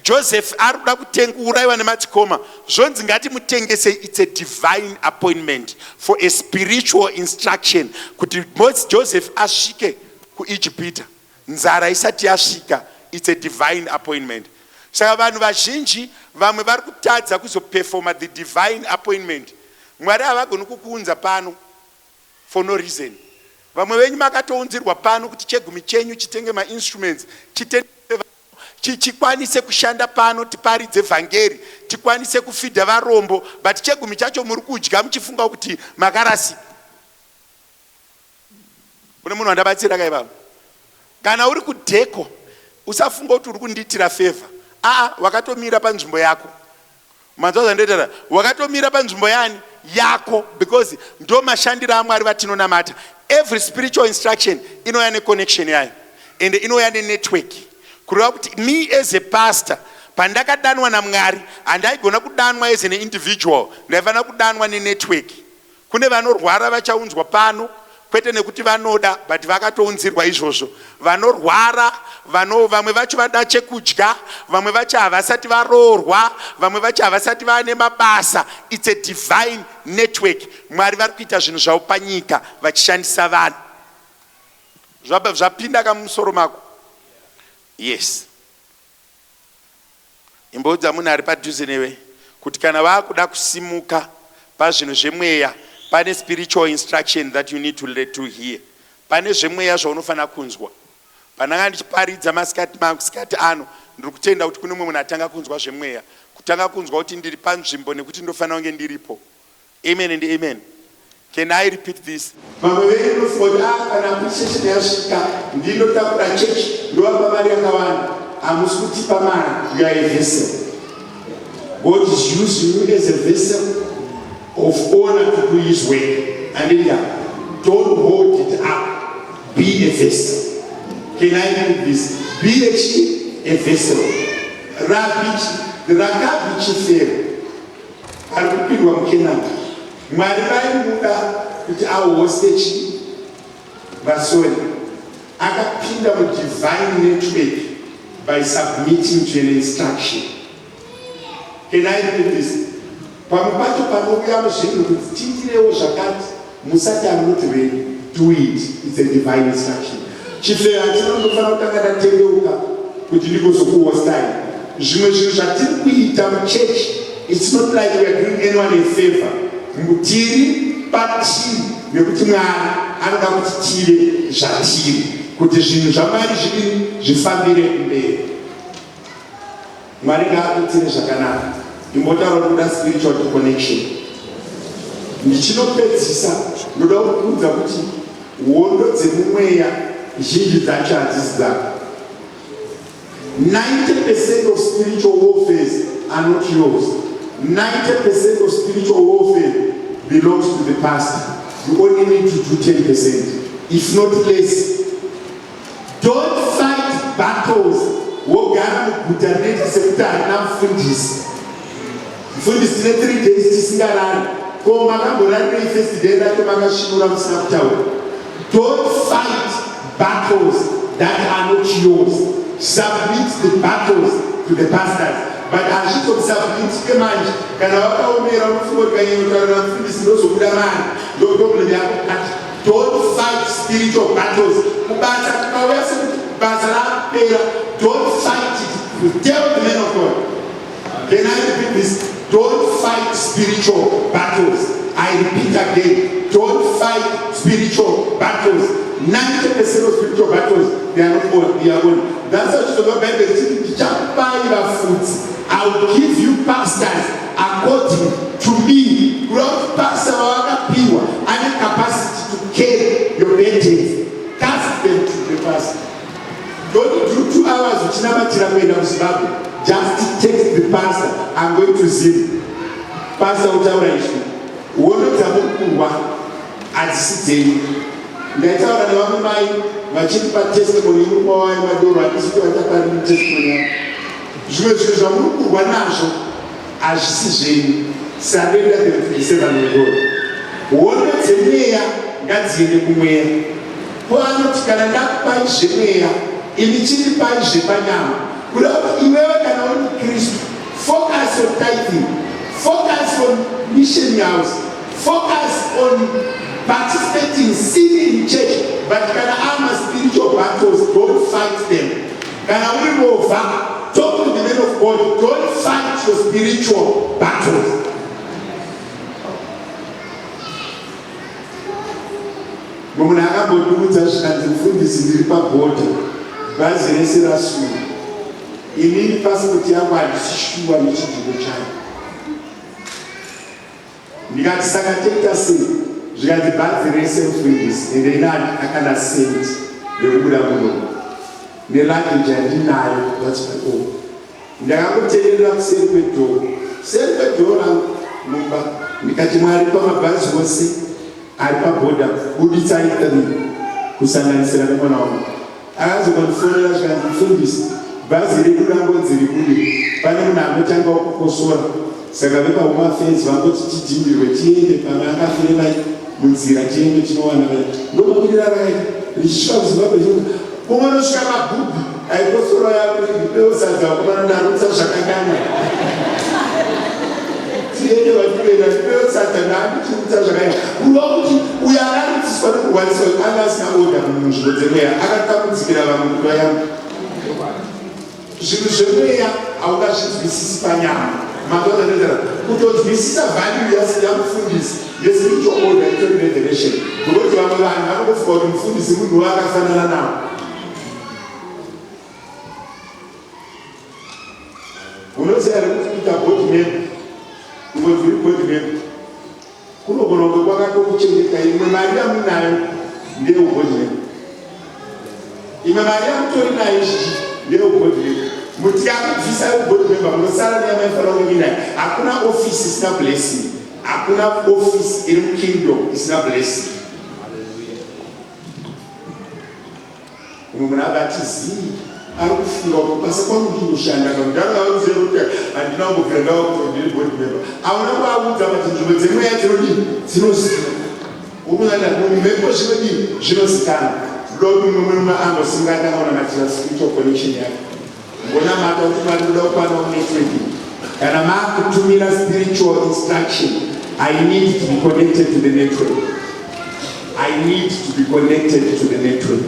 S1: Joseph ari kuda kuuraiwa nemadzikoma, zvonzi ngatimutengese. It's a divine appointment for a spiritual instruction kuti Joseph asvike kuIjipita, nzara isati yasvika. It's a divine appointment. Saka vanhu vazhinji vamwe vari kutadza kuzoperforma the divine appointment. Mwari havagoni kukuunza pano for no reason. Vamwe venyu makatounzirwa pano kuti chegumi chenyu chitenge mainstruments, chikwanise kushanda pano, tiparidze vhangeri, tikwanise kufidha varombo, but chegumi chacho muri kudya muchifunga kuti makarasi. Kune munhu andabatsira kai baba? Kana uri kudheko usafunga kuti uri kundiitira favor. Wakatomira panzvimbo yako. Manzwa ndetara, wakatomira panzvimbo yani yako, because ndo mashandira aMwari vatinonamata. Every spiritual instruction inouya neconnection yayo and inouya nenetwork. Kureva kuti me as a pastor pandakadanwa naMwari handaigona kudanwa as an individual, ndaifanira kudanwa nenetwork. Kune vanorwara vachaunzwa pano, kwete nekuti vanoda, but vakatounzirwa izvozvo. Vanorwara, vamwe vacho vada chekudya, vamwe vacho havasati varoorwa, vamwe vacho havasati vane mabasa. It's a divine network. Mwari vari kuita zvinhu zvavo panyika vachishandisa vanhu. Zvapinda kamusoro mako? Yes. Imboudza munhu ari padhuze newe kuti kana vakuda kusimuka pazvinhu zvemweya, pane spiritual instruction that you need to hear. pane zvemweya zvaunofana kunzwa. Pananga ndichiparidza masikati ano ndiri kutenda kuti kune mumwe munhu atanga kunzwa zvemweya, kutanga kunzwa kuti ndiri panzvimbo nekuti ndofana kunge ndiripo. Amen and amen. Can I repeat this? Mamwe venyu nofoda kana appreciation yasvika ndinotakura church ndovapa mari yakawanda, hamusi kutipa mari, you are a vessel. God is using you as a vessel of honor to do his work. Hallelujah. Don't hold it up. Be a vessel. Can I repeat this? Be a vessel. Rakabi chifero. Arikupirwa mkenana. Mwari vaimuda kuti ahostage vasori. Akapinda mu divine network by submitting to an instruction. Can I repeat this? Pamupato panouya muzvinhu kuti tiitirewo zvakati musati amunoti ready, do it. It's a divine instruction. Chifero hatinondofana kutanga tatendeuka kuti ndikozokuhostai. Zvimwe zvinhu zvatiri kuita muchechi, it's not like we are doing anyone a favor. Tiri patiri nekuti Mwari anoda kuti tive zvatiri, kuti zvinhu zvaMwari zvifambire mberi. Mwari ngaakutire zvakanaka. Imbotaura kuda spiritual connection. Ndichinopedzisa ndoda kukuudza kuti hondo dzemumweya zhinji dzacho hadzisi dzako. 90% of spiritual warfare are not yours. 90% of spiritual warfare belongs to the pastor. You only need to do 10%, if not less. Don't fight battles. Wogara mugutaneti sekuti harina mufundisi. Mufundisi tine 3 days tisingarari. Ko makamborari nei first day racho makasvinura musina kutaura. Don't fight battles that are not yours. Submit the battles to the pastors. But azvizosubmit kemanje kana wakaomera unofunga kuti kanyenyotaurira mufundisi ndozobuda mari ndoproblem yako kati. Don't fight spiritual battles. Kubasa kukauya sekuti basa rapera. Don't fight it. You tell the men of God. Can I repeat this? Don't fight spiritual battles. I repeat again. Don't fight spiritual battles. 90% of spiritual battles, they are not won, they are won. That's why the Bible says, I will give you pastors according to me. Growth pastor wakapiwa and capacity to carry your burdens. Cast them to the pastor. Don't do 2 hours which never Zimbabwe. Just text the pastor, I'm going to Zim. Pastor utauraishu. Uono tamukuwa adzisiteni. Ndaitaura nevamwe mai vachitipa testimony y'umwe madoro atisiku vataparira testimony yavo. Zvimwe zvinhu zvamuri kurwa nazvo hazvisi zvenyu. Surrender them to the servant of God. Hondo dzemweya ngadziende kumweya. Anoti kana ndakupai zvemweya, ini chiripai zvepanyama. Kuda kuti iwewe kana uri muKristu, focus on tithing, focus on mission house, focus on participating, singing in church. But kana ama spiritual battles, don't fight them. Kana uri mova, talk to the men of God, don't fight your spiritual battles. Mumuna akambodudza zvikanzi mufundisi ndiri pabhodha bhazi rese rasura. Inini pasipoti yangu handisishuwa nechidziro chayo. Ndikati saka toita sei? Zvikanzi bhazi rese mufundisi ende inani akana senti rekubuda munomo nelageji handinayo. Ndakangotenderera kuseri kwedhoo. Seri kwedhoo rangu mumba ndikati Mwari pamabhazi ose ari pabhodha buditsai 3 kusanganisira nemwana wangu. Akazokondifonera zvikanzi mufundisi bhazi redu rangonzi rikure pane munhu anotanga kukosora, saka vepahome affairs vangoti tidhimbirwe tiende pamwe akafiremai munzira tiende tinowana vai ndomamirira raita richisvika kuZimbabwe chino umwe nosvika mabhubhi aikosora yako ipeosadza wakomana ndarutsa zvakakanya tiende vatienda ipeosadza ndaandichirutsa zvakanya kuva kuti uyo akarutsiswa nekurwaniswa anga asina oda munzvimbo dzemweya akatamudzikira vamwe kuva yangu. Zvinhu zvemweya haungazvinzwisisi panyama. Makonzerera kutonzwisisa value yamufundisi yespiritual order itori revelation. Ngokuti vamwe vanhu vanokufunga kuti mufundisi munhu wakafanana nawo. Unoziva kuti kuita board member, umwe uri board member, kunogona kunge kwakatokuchengeta imwe mari yamunayo ndeyeboard member, imwe mari yamutori nayo zhinji ndeyeboard member. Muti yakubvisa board member munosara neyamaifana kunge nayo. Hakuna office isina blessing, hakuna office iri mukingdom isina blessing. Umwe munhu akati zii ari kufunga kuti basa kwangu ndinoshanda kuti ndakavaudze kuti handina kumbobvira ndavakuti ndiri board member. Hauna kuvaudza kuti nzvimbo dzemweya dzinodini dzinozikanwa. Unoenda mumhepo zvinodini zvinozikanwa. Ndokuti mumwe mumwe angosingatanga kunamatira spiritual connection yake. Ngonamata kuti Mwari ndoda kupana network. Kana maakutumira spiritual instruction, I need to be connected to the network. I need to be connected to the network.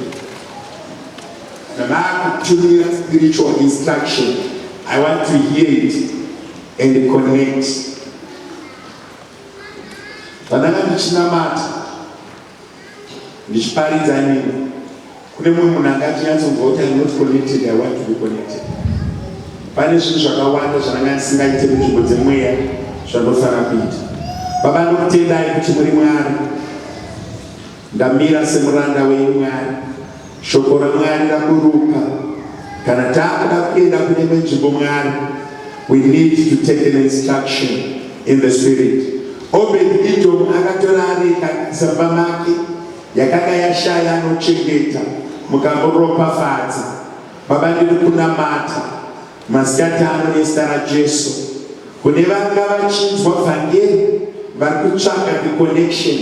S1: To spiritual instruction, I want to hear it and connect. Pananga ndichinamata ndichiparidza nini kune mumwe munhu angatinyatsonzwa kuti I'm not connected, I want to be connected. Pane zvinhu zvakawanda zvandanga ndisingaite munzvimbo dzemweya zvandofanira kuita. Baba, ndokutendai kuti muri Mwari. Ndamira semuranda wenyu Mwari. Shoko raMwari raburuka. Kana takuda kuenda kune nzvimbo Mwari, we need to take an instruction in the spirit. Obed-Edom akatora areka samba make yakanga yashaya anochengeta mukamboropafadza. Baba, ndiri kunamata masikati ano nezita raJesu kune vanga vachinzwa vhangeri vari kutsvaka the connection.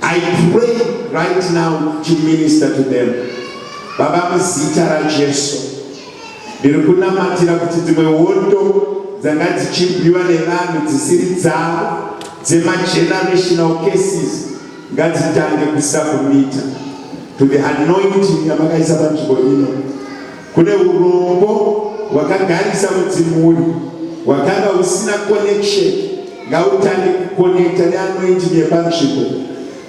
S1: I pray right now to minister to them. Baba, muzita raJesu ndiri kunamatira kuti dzimwe hondo dzanga dzichibwiwa nevanhu dzisiri dzavo dzemagenerational cases ngadzitange kusubmita to the anointing yamakaisa panzvimbo ino. Kune urombo hwakagarisa mudzimuri hwakanga husina connection, ngautange kukonekta neanointing yepanzvimbo.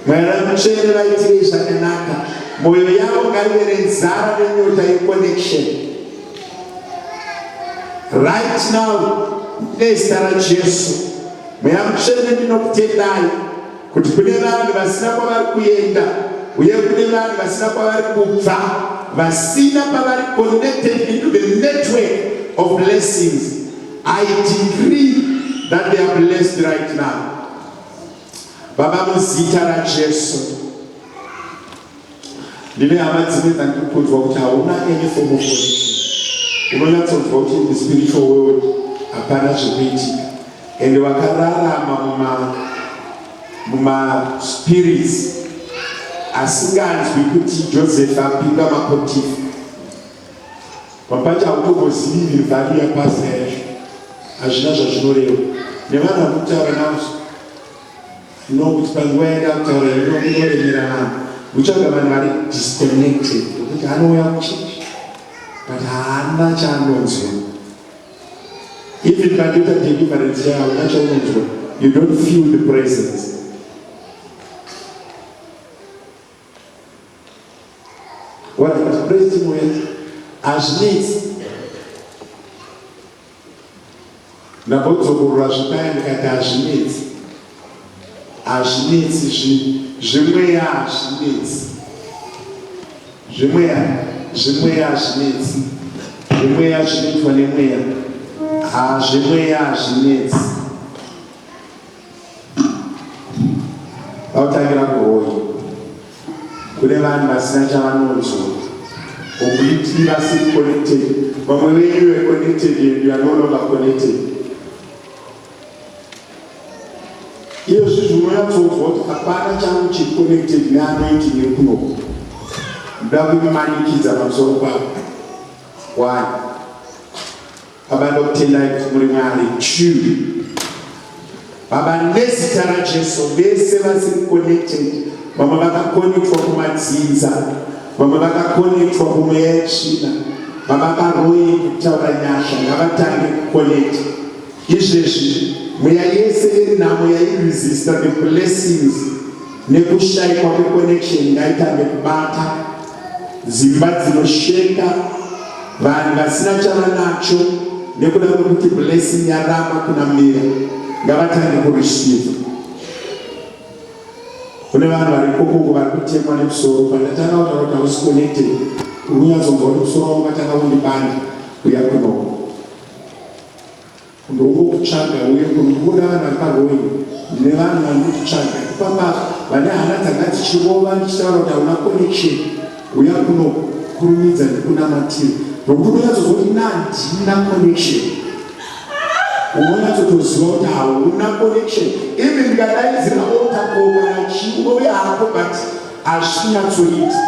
S1: Mwari mutsvene vaitire zvakanaka, mwoyo yavo ngaive nenzara nenyota yeconnection. Right now, nezita raJesu, mweya mutsvene ndinokutendai kuti kune vanhu vasina kwavari kuenda uye kune vanhu vasina kwavari kubva, vasina pavari connected into the network of blessings, I decree that they are blessed right now. Baba, muzita raJesu, ndine hama dzimwe dzandikuudzwa kuti hauna any form of connection. Unonyatsonzwa kuti in the spiritual world hapana zvekuitika, ende wakararama muma-spirits asinganzwi kuti Joseph apinda mapotifa. Mapacha hautombozivi value yapasi yaizvo, hazvina zvazvinoreva. Nevanhu vakutaura nazvo, kuti panguva yaenda kutaura inoremera vanhu, utsvaga vanhu vari disconnected, nokuti anouya kuchechi but haana chaanonzwa. Even pandoita deliverance yavo nachaunonzwa, you don't feel the presence. What the president with hazvinetsi ndambodzokorora zvipaya ndikati hazvinetsi zvimweya hazvinetsi zvimweya zvinoitwa nemweya zvimweya hazvinetsi. Pautangira kuhoyi kune vanhu vasina chavanonzwa, completely vasiri connected. Vamwe venyu were connected and you are no longer connected. Iyo zvinonyatsonzwa kuti hapana changu chiri connected neanointing yekuno. Ndoda kumanikidza pamusoro pavo. Why? Baba, ndokutendai kuti muri Mwari true. Baba, nezita raJesu vese vasiri connected, vamwe vakakonetwa kumadzinza, vamwe vakakonetwa kumweya yetsvina, vamwe vakaroye kutaura nyasha, ngavatange kukonekta. izvezvi mweya yese iri nhamo yairesista the blessings nekushayikwa kweconnection ngaitange kubata dzimba dzinosheka, vanhu vasina chavanacho nekuda kwekuti blessing yaramba kunamira ngavatange kureceive. Kune vanhu vari kokoko vari kutemwa nemusoro. Pandatanga kutaura kuti hausi connected, uri kunyatsonzwa kuti musoro wangu watanga kundibanda kuya kunoko kundokutsvaga uye kundokuda vanhu vari paroi. Ndine vanhu vandikutsvaga ipapa vane hana dzanga dzichirova ndichitaura kuti hauna connection uya kunokurumidza nekunamatira nokuti unyatsonzwa kuti ndina connection. Unonyatsotoziva kuti hauna connection. Even ndikadaidzira otakokana chingo yako but hazvinyatsoita.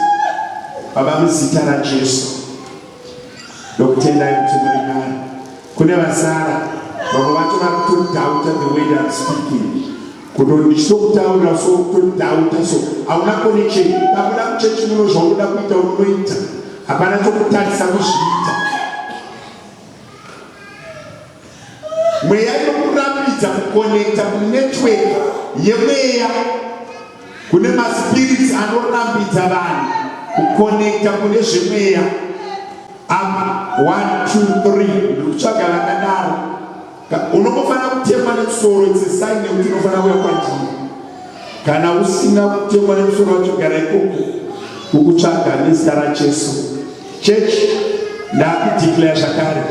S1: Baba muzita raJesu ndokutendai kuti muri nani. Kune vasara vamwe vacho vari kutodhauta the way I'm speaking. Kuti ndichitokutaurira so kutodhauta so hauna connection. Dabuda muchechi muno zvaunoda kuita unoita, hapana chokutarisa kuzviita. Mweya inokurambidza kukonekta kunetwork yemweya. Kune maspirits anorambidza vanhu kukonekta kune zvemweya. 1 2 3 ndikutsvaga vakadaro. Unofanira kutemwa nemusoro, it's a sign yekuti unofanira kuya kwandiri. Kana usina kutemwa nemusoro wacho gara ikoko kukutsvaga nezita raJesu. Church, ndakudeclare zvakare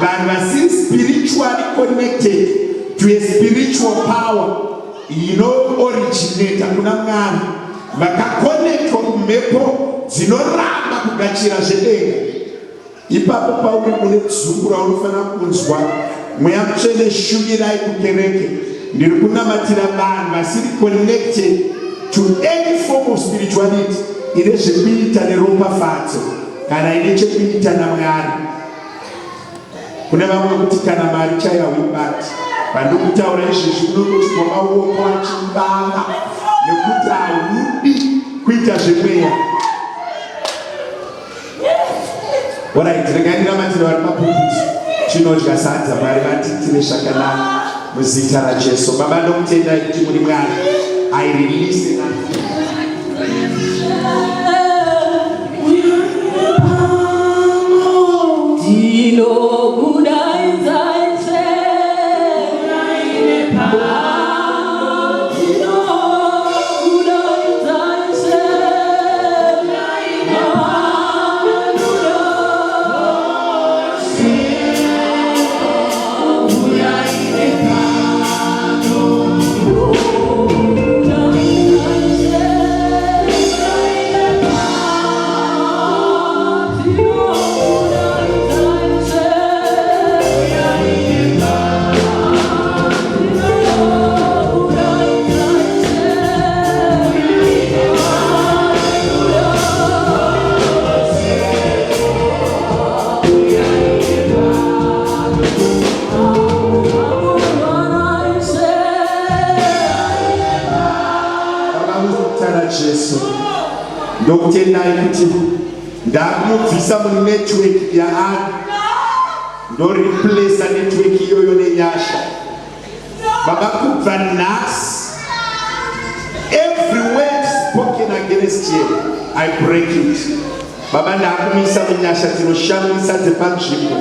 S1: vanhu vasiri spiritually connected to a spiritual power ino-originata kuna Mwari, vakakonektwa kumhepo dzinoramba kugachira zvedenga. Ipapo pauri mune dzungu raunofanira kunzwa mweya mutsvene shumirai kukereke. Ndiri kunamatira vanhu vasiri connected to any form of spirituality ine zvekuita neropafadzo kana ine chekuita naMwari. Kune vamwe kuti kana mari chaya wibati pandokutaura izvezvi unokuti maoko achimbanga nekuti haudi kuita zvemweya. Alright, regai ndinamatira vari papupiti chinodya sadza Mwari vatitire zvakanaka muzita raJesu. Baba ndokutendai kuti muri Mwari. I release it. Ndokutendai kuti ndakunobvisa munetwork yaari ndoreplace network iyoyo nenyasha. Baba kubva nhasi every word spoken against you I break it. Baba ndakumisa munyasha dzinoshamisa dzepanzvimbo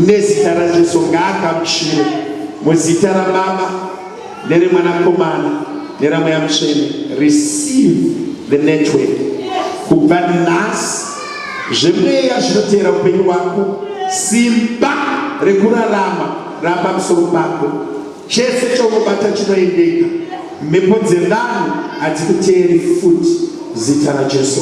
S1: nezita raJesu. Ngaagamuchire muzita raBaba nereMwanakomana neramweya mutsvene. Receive the network. Kubva nhasi zvemweya zvinotera upenyu hwako, simba rekurarama rapamusoro pako. Chese chaunobata chinoendeka. Mhepo dzevanhu hadzikuteeri futi. Zita raJesu.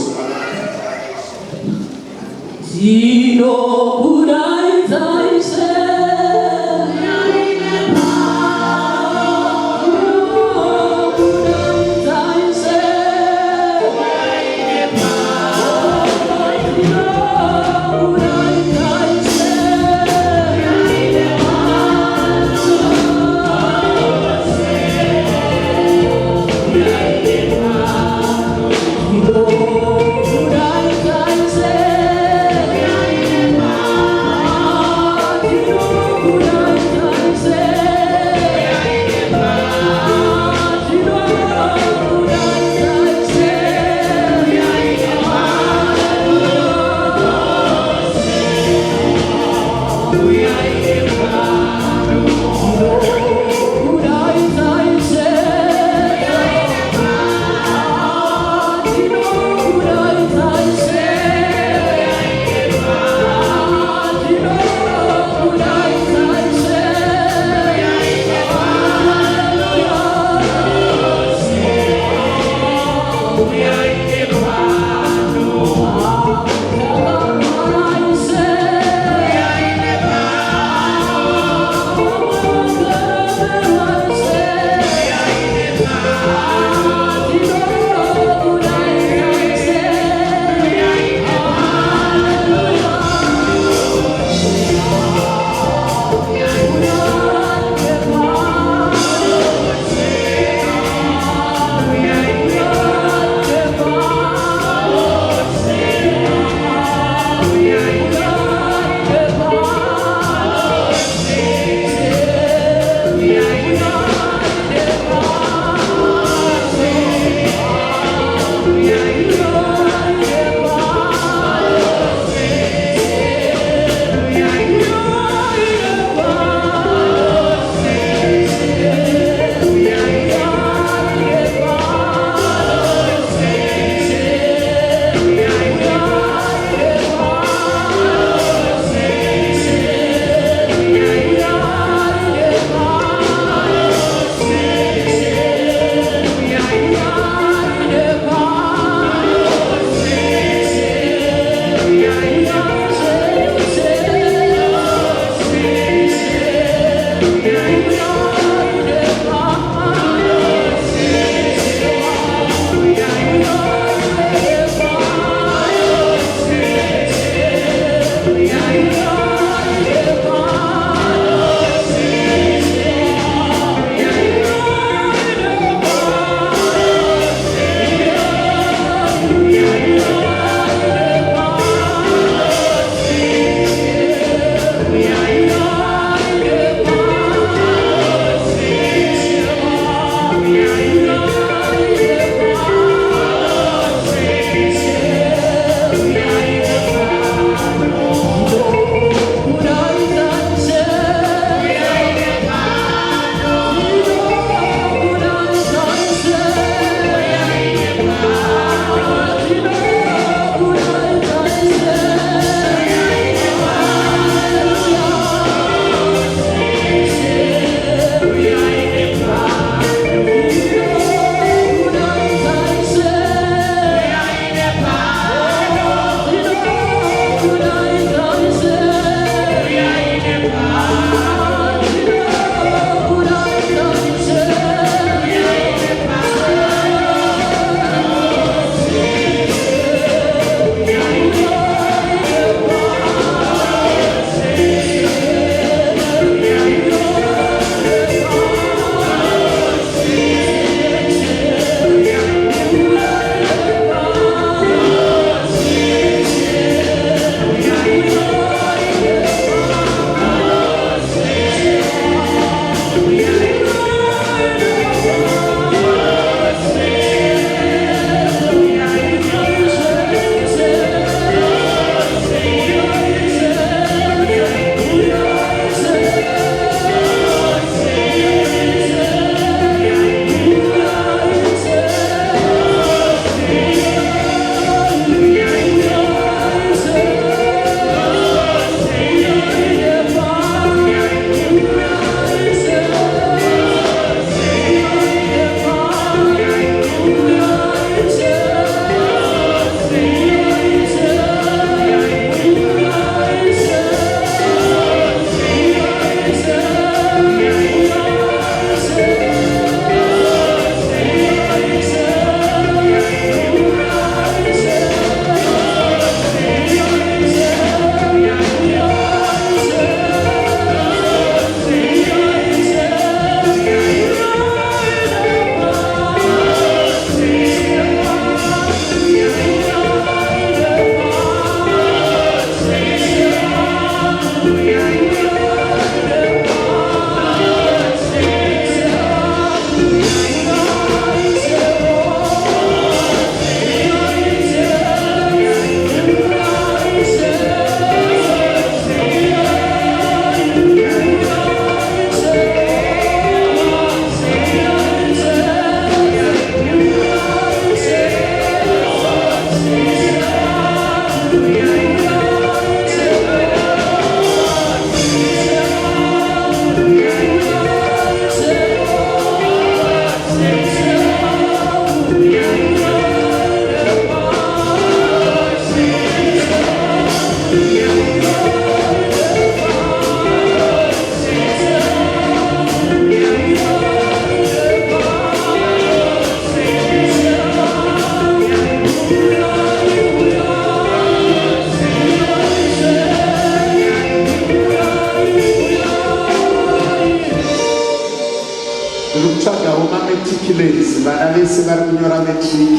S2: meticulous vana vese vari kunyora metric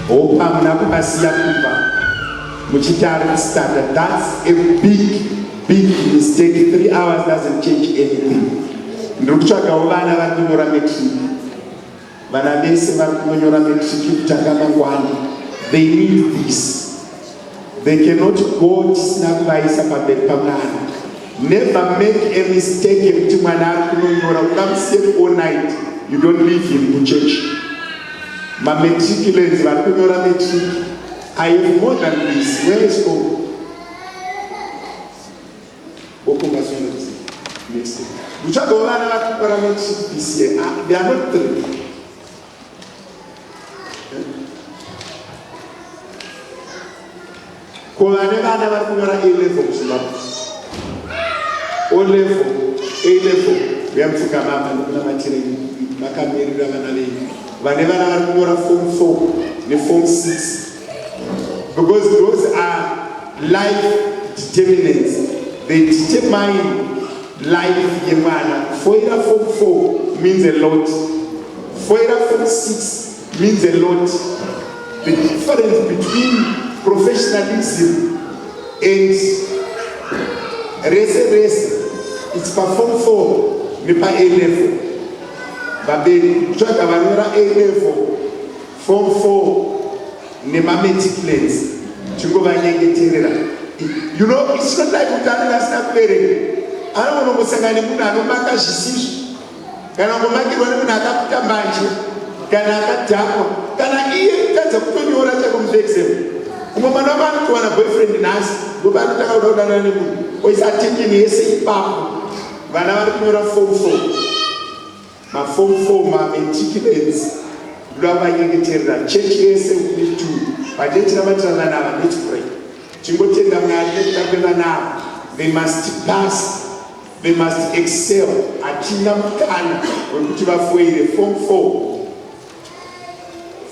S2: hope hamuna kuvasiya kumba muchiti ari kustanda. That's a big mistake. 3 hours doesn't change anything. Ndiri kutsvagawo vana vari kunyora metric, vana vese vari kunyora metric kutanga mangwana. They need this. They cannot go tisina kuvaisa pamberi pamwana. Never make a mistake yekuti mwana ari kunonyora ukamusiya all night. You don't leave him to church. Mametriculants vari kunyora metric. I have more than this. Where is home? Next day. Uchago vana vari kunyora metric this year. They are not 3. Kovane vana vari kunyora A level. O level, A level.
S1: uyapfugama apa nekunamatire vakamirira vana venyu vane vana vari kunyora form 4 neform 6 because those are life determinants. They determine life yemwana. Foira form 4 means a lot. Foira form 6 means a lot. The difference between professionalism and race, it's for form 4 nepa A level. Babeli kutsvaga vanora A level form 4 nemametic plans chingovanyengeterera. You know, it's not like utani vasina kubereka. Anoona kusangana nemunhu anomaka zvisizvo kana kungomakirwa nemunhu akapfuta mbanje kana akadhakwa kana iye kutadza kutonyora chako muexam. Umwe mwana wako anotowana boyfriend nhasi ndoba anotanga kuda kudanana nemunhu oisa attention yese ipapo. Vana vari kunyora form 4 maform 4 mametic ndavavanyengeterera chechi yese uitu vadetirabatirana nava. Let's pray. Chingotenda Mwari netapenda navo. They must pass, they must excel. Atina mukana wekuti vafoire form 4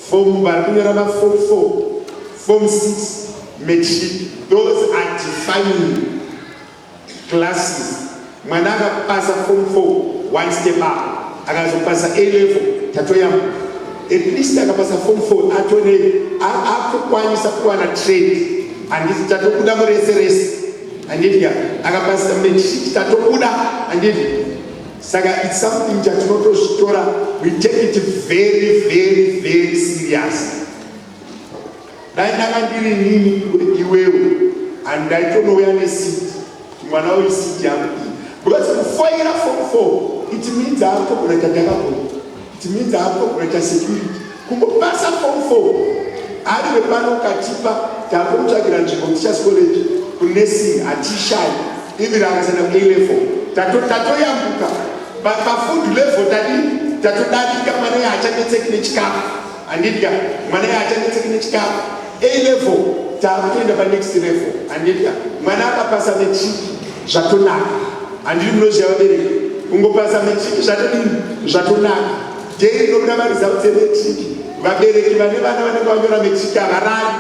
S1: form vari kunyora maform 4 form 6 metric. Those are defining classes. Mwana akapasa form 4 one step up, akazopasa A level tatoyama. At least akapasa form 4 atone akukwanisa kuwana trade anditi tatokuda murese anditi akapasa metric tatokuda anditi saka it's something chatinotosvitora. We take it very very very serious. Dai ndakandiri nini iwewe and ndaitonouya nesiti mwana wesiti yangu because kufoira form 4 it means haakogona chadakabona. It means haakogona security. Kumbopasa form 4 ari wepano katipa takomutsvagira nzvimbo teachers college kunesing hatishai even akasana ku A level tatoyambuka pafood level tatodarika. Mwana yaachanetseki nechikafu andidya mwana yaachanetseki nechikafu. A level takutoenda panext level andidya mwana akapasa metric zvatonaka. Handiri munoziva vabereki kungopasa metric zvatonaka. Dei inobuda maresults emetric. Vabereki vane vana vanenge vanyora metric havarari.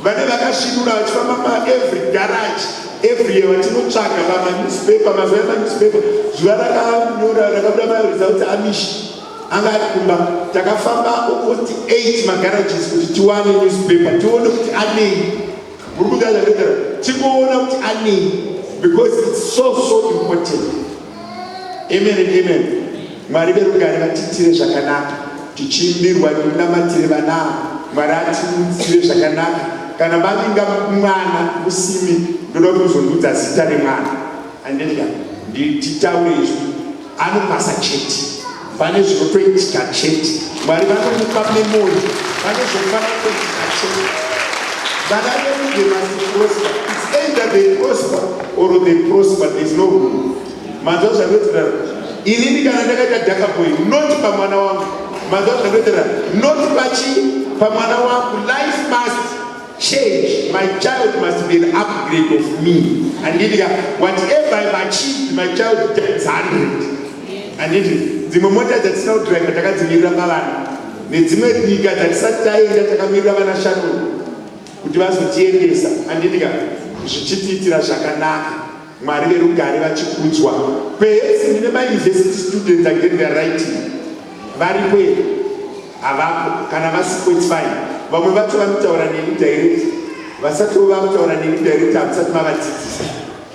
S1: Vane vakasvinura vachifamba every garage every year vatinotsvaga pamanewspaper. Mazuva emanewspaper zuva rakanyora rakabuda maresults amishi anga ari kumba. Takafamba almost 8 magarages kuti tiwane newspaper tione kuti anei. Muri kuzvazvakuitira tingoona kuti anei because it's so important. Amen and amen. Mwari verugare vatitire zvakanaka tichimbirwa nemunamatire vana. Mwari atiudzire zvakanaka. Kana vavinga mwana musimi ndoda kuzondudza zita remwana andendika ndititaure izvi anopasa chete. Pane zvinotoitika chete. Mwari vanomupa memori. Pane zvinofana kuitika chete. Vana vedu they must prosper. It's either they prosper or they prosper. There is no room. Manzwa zvavhetera inini kana ndakaita dhakaboy not pamwana wangu. Manzwa zvavhetera not pamwana wangu. Life must change. My child must be an upgrade of me. And whatever I've achieved, my child gets 100. And dzimwe mota dzatinodriva takadzimirira pavana nedzimwe nyika dzatisati taenda takamirira vana shanu kuti vazotiendesa. Andidika zvichitiitira zvakanaka. Mwari verugare vachikudzwa. Perhaps ndine mauniversity students again they are writing varipo here avapo kana vasipo it's fine. Vamwe vacho vanotaura neni direct vasati vanotaura neni direct hamusati mavadzidzisa.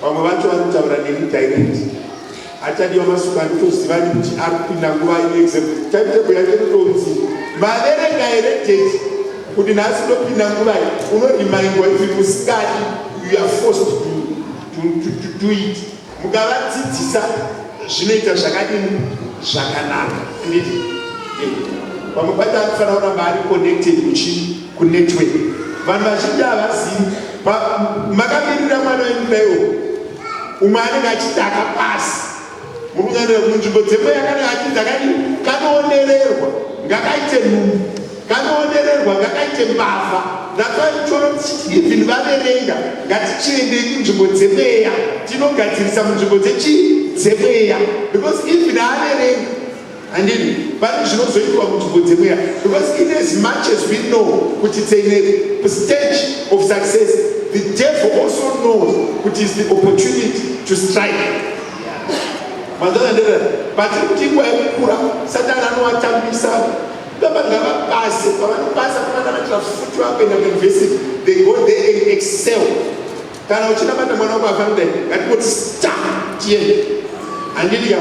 S1: Vamwe vacho vanotaura neni direct. Achadiwa masuku anotoziva kuti ari kupinda nguva inexam timetable yake inotonzi mavere directed kuti nhasi ndopinda nguva unoremindwa if usingadi you are forced to do it. Mukavadzidzisa zvinoita zvakadini zvakanaka. Vamwe pacho anofanira kuramba ari connected kunetwork. Vanhu vazhinji havazivi. Makamirira mwana wenyu daiwo umwe anenge achiti akapasi. Mukunyanira munzvimbo dzemwe yakanenge achiti akadini kanoonererwa ngakaite nhumbu kanoonererwa ngakaite mbavha. Ndatoitora kuti even vaverenga ngatichiendei kunzvimbo dzemeya tinogadzirisa munzvimbo dzemweya, because even haaverenga handini pane zvinozoitwa munzvimbo dzemweya, because in as much as we know kuti it's a stage of success, the devil also knows kuti is the opportunity to strike. Mazanandera patiri kuti nguva yekukura Satani anovatambisa ngavapase, pavanopasa pavanamatira futi vakuenda kuuniversity, they go there and excel. Kana uchinamata mwana wako afanira ngatingoti star tiende. Handiti ka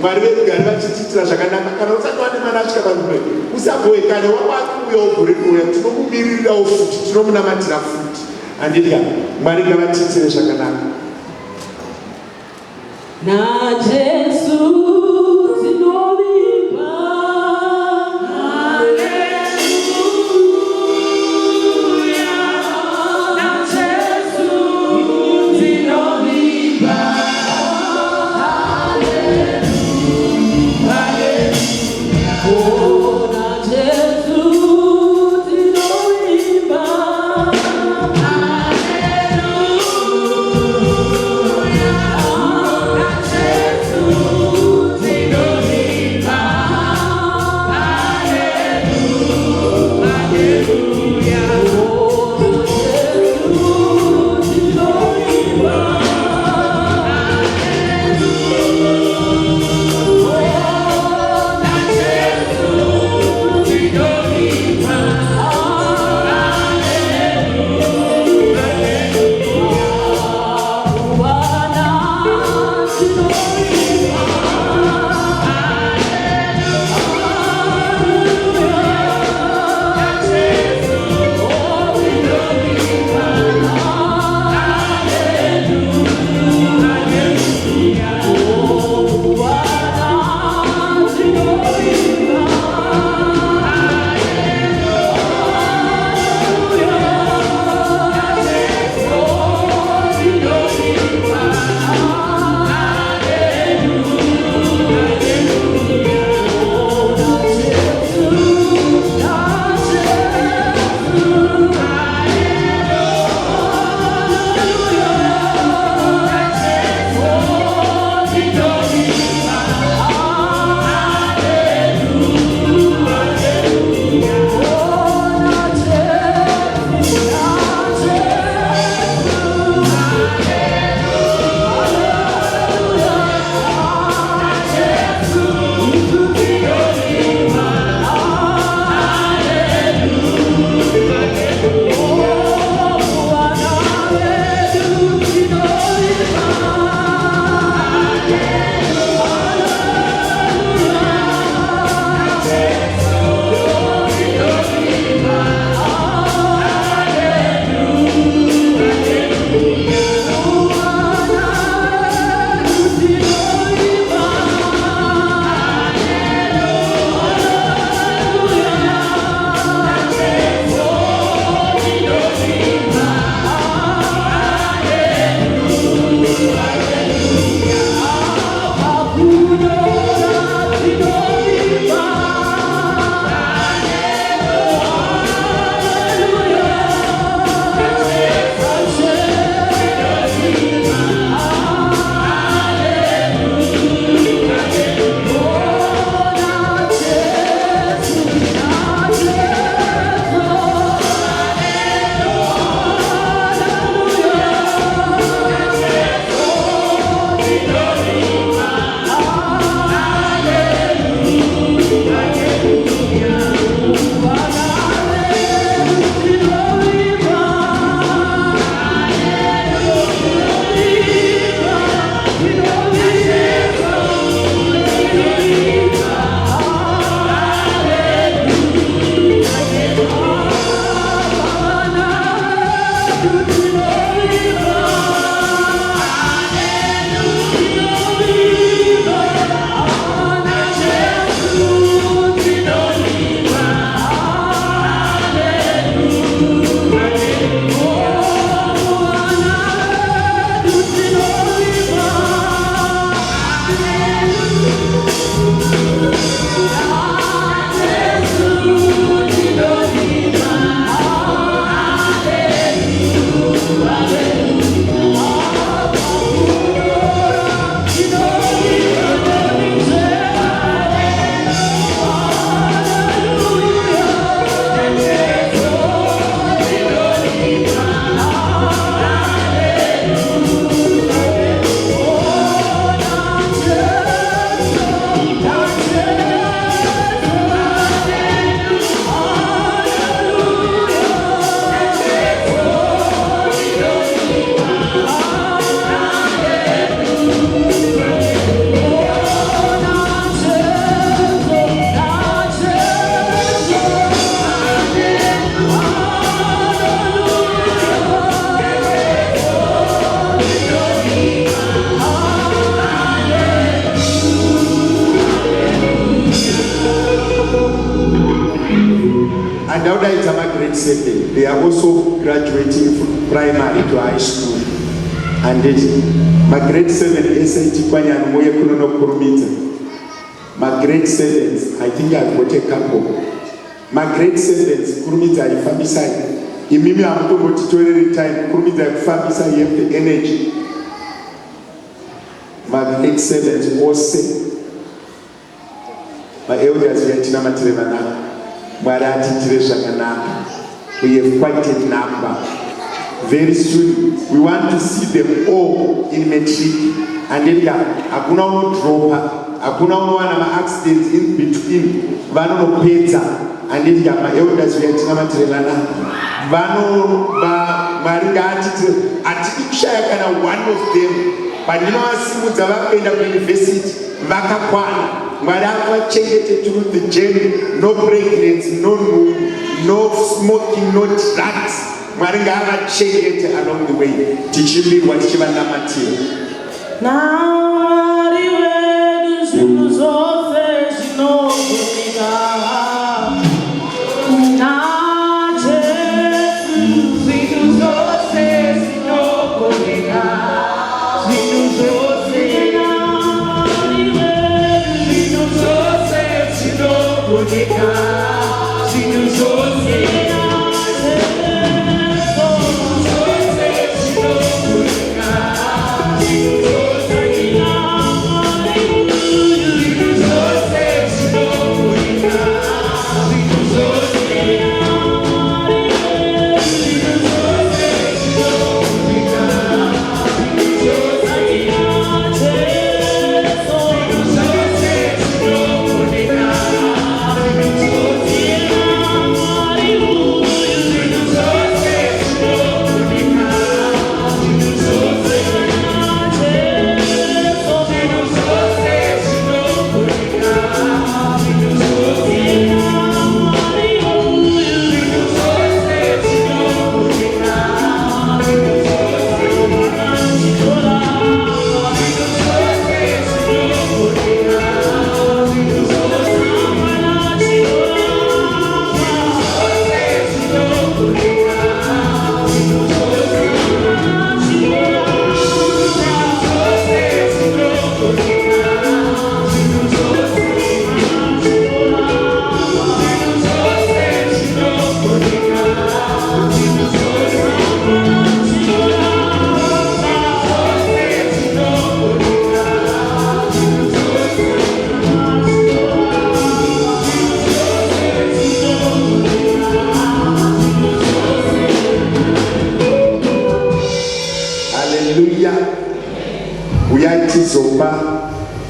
S1: Mwari vedu ngari vachitiitira zvakanaka. Kana usati wane mwana asvika panzvimbo usabhoye kana wavakuuya ugore kuuya, tinomumirirawo futi, tinomunamatira futi. Handiti ka Mwari ngavatiitire zvakanaka.
S3: Na Jesu tinovimba, haleluya. Na Jesu tinovimba, haleluya. Oh, na Jesu tinovimba, you know.
S1: Varaudaita grade 7, they are also graduating from primary to high school. And my grade 7 SAT Kwanya Moye Kunono Kurumita. My grade 7s, I think I've got a couple. My grade 7s, Kurumita Ifamisai. Imimi Amto Motitori time, Kurumita Ifamisai, you have the energy. My grade 7s also. My elders are Tina Matrevana. We have quite a number. Very soon, we want to see them all in matric. And then, hakuna uno dropa, hakuna uno wana accidents in between. Vano no pizza. And then, my elders we are Matrelana. Vano mariga ati kana one of them. But you know, as soon as I end up in university, vaka kwana. Whatever changed through the journey, no pregnancy, no smoking, no drugs. Maringa changed along the way. Teaching me what she was not. Now,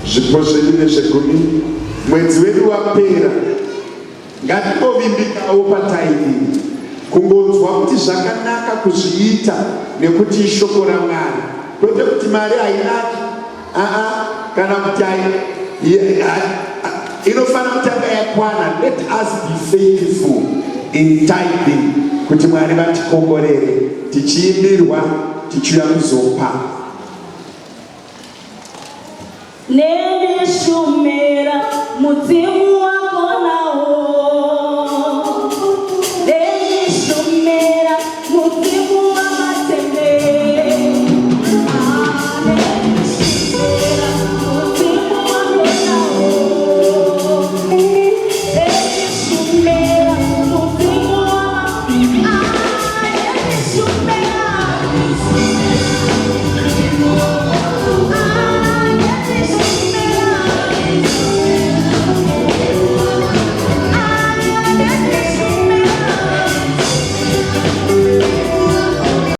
S1: zvipozelile zvegumi mwedzi wedu wapera ngatibovimbikawo pataivini kungonzwa kuti zvakanaka kuzviita nekuti ishoko raMwari kwete kuti mari hainaki kana kuti inofana kutanga yakwana. Let us be faithful in tithing kuti Mwari vatikomborere tichiimbirwa tichiuya kuzopa.
S3: Nene shumera mudzimu wako na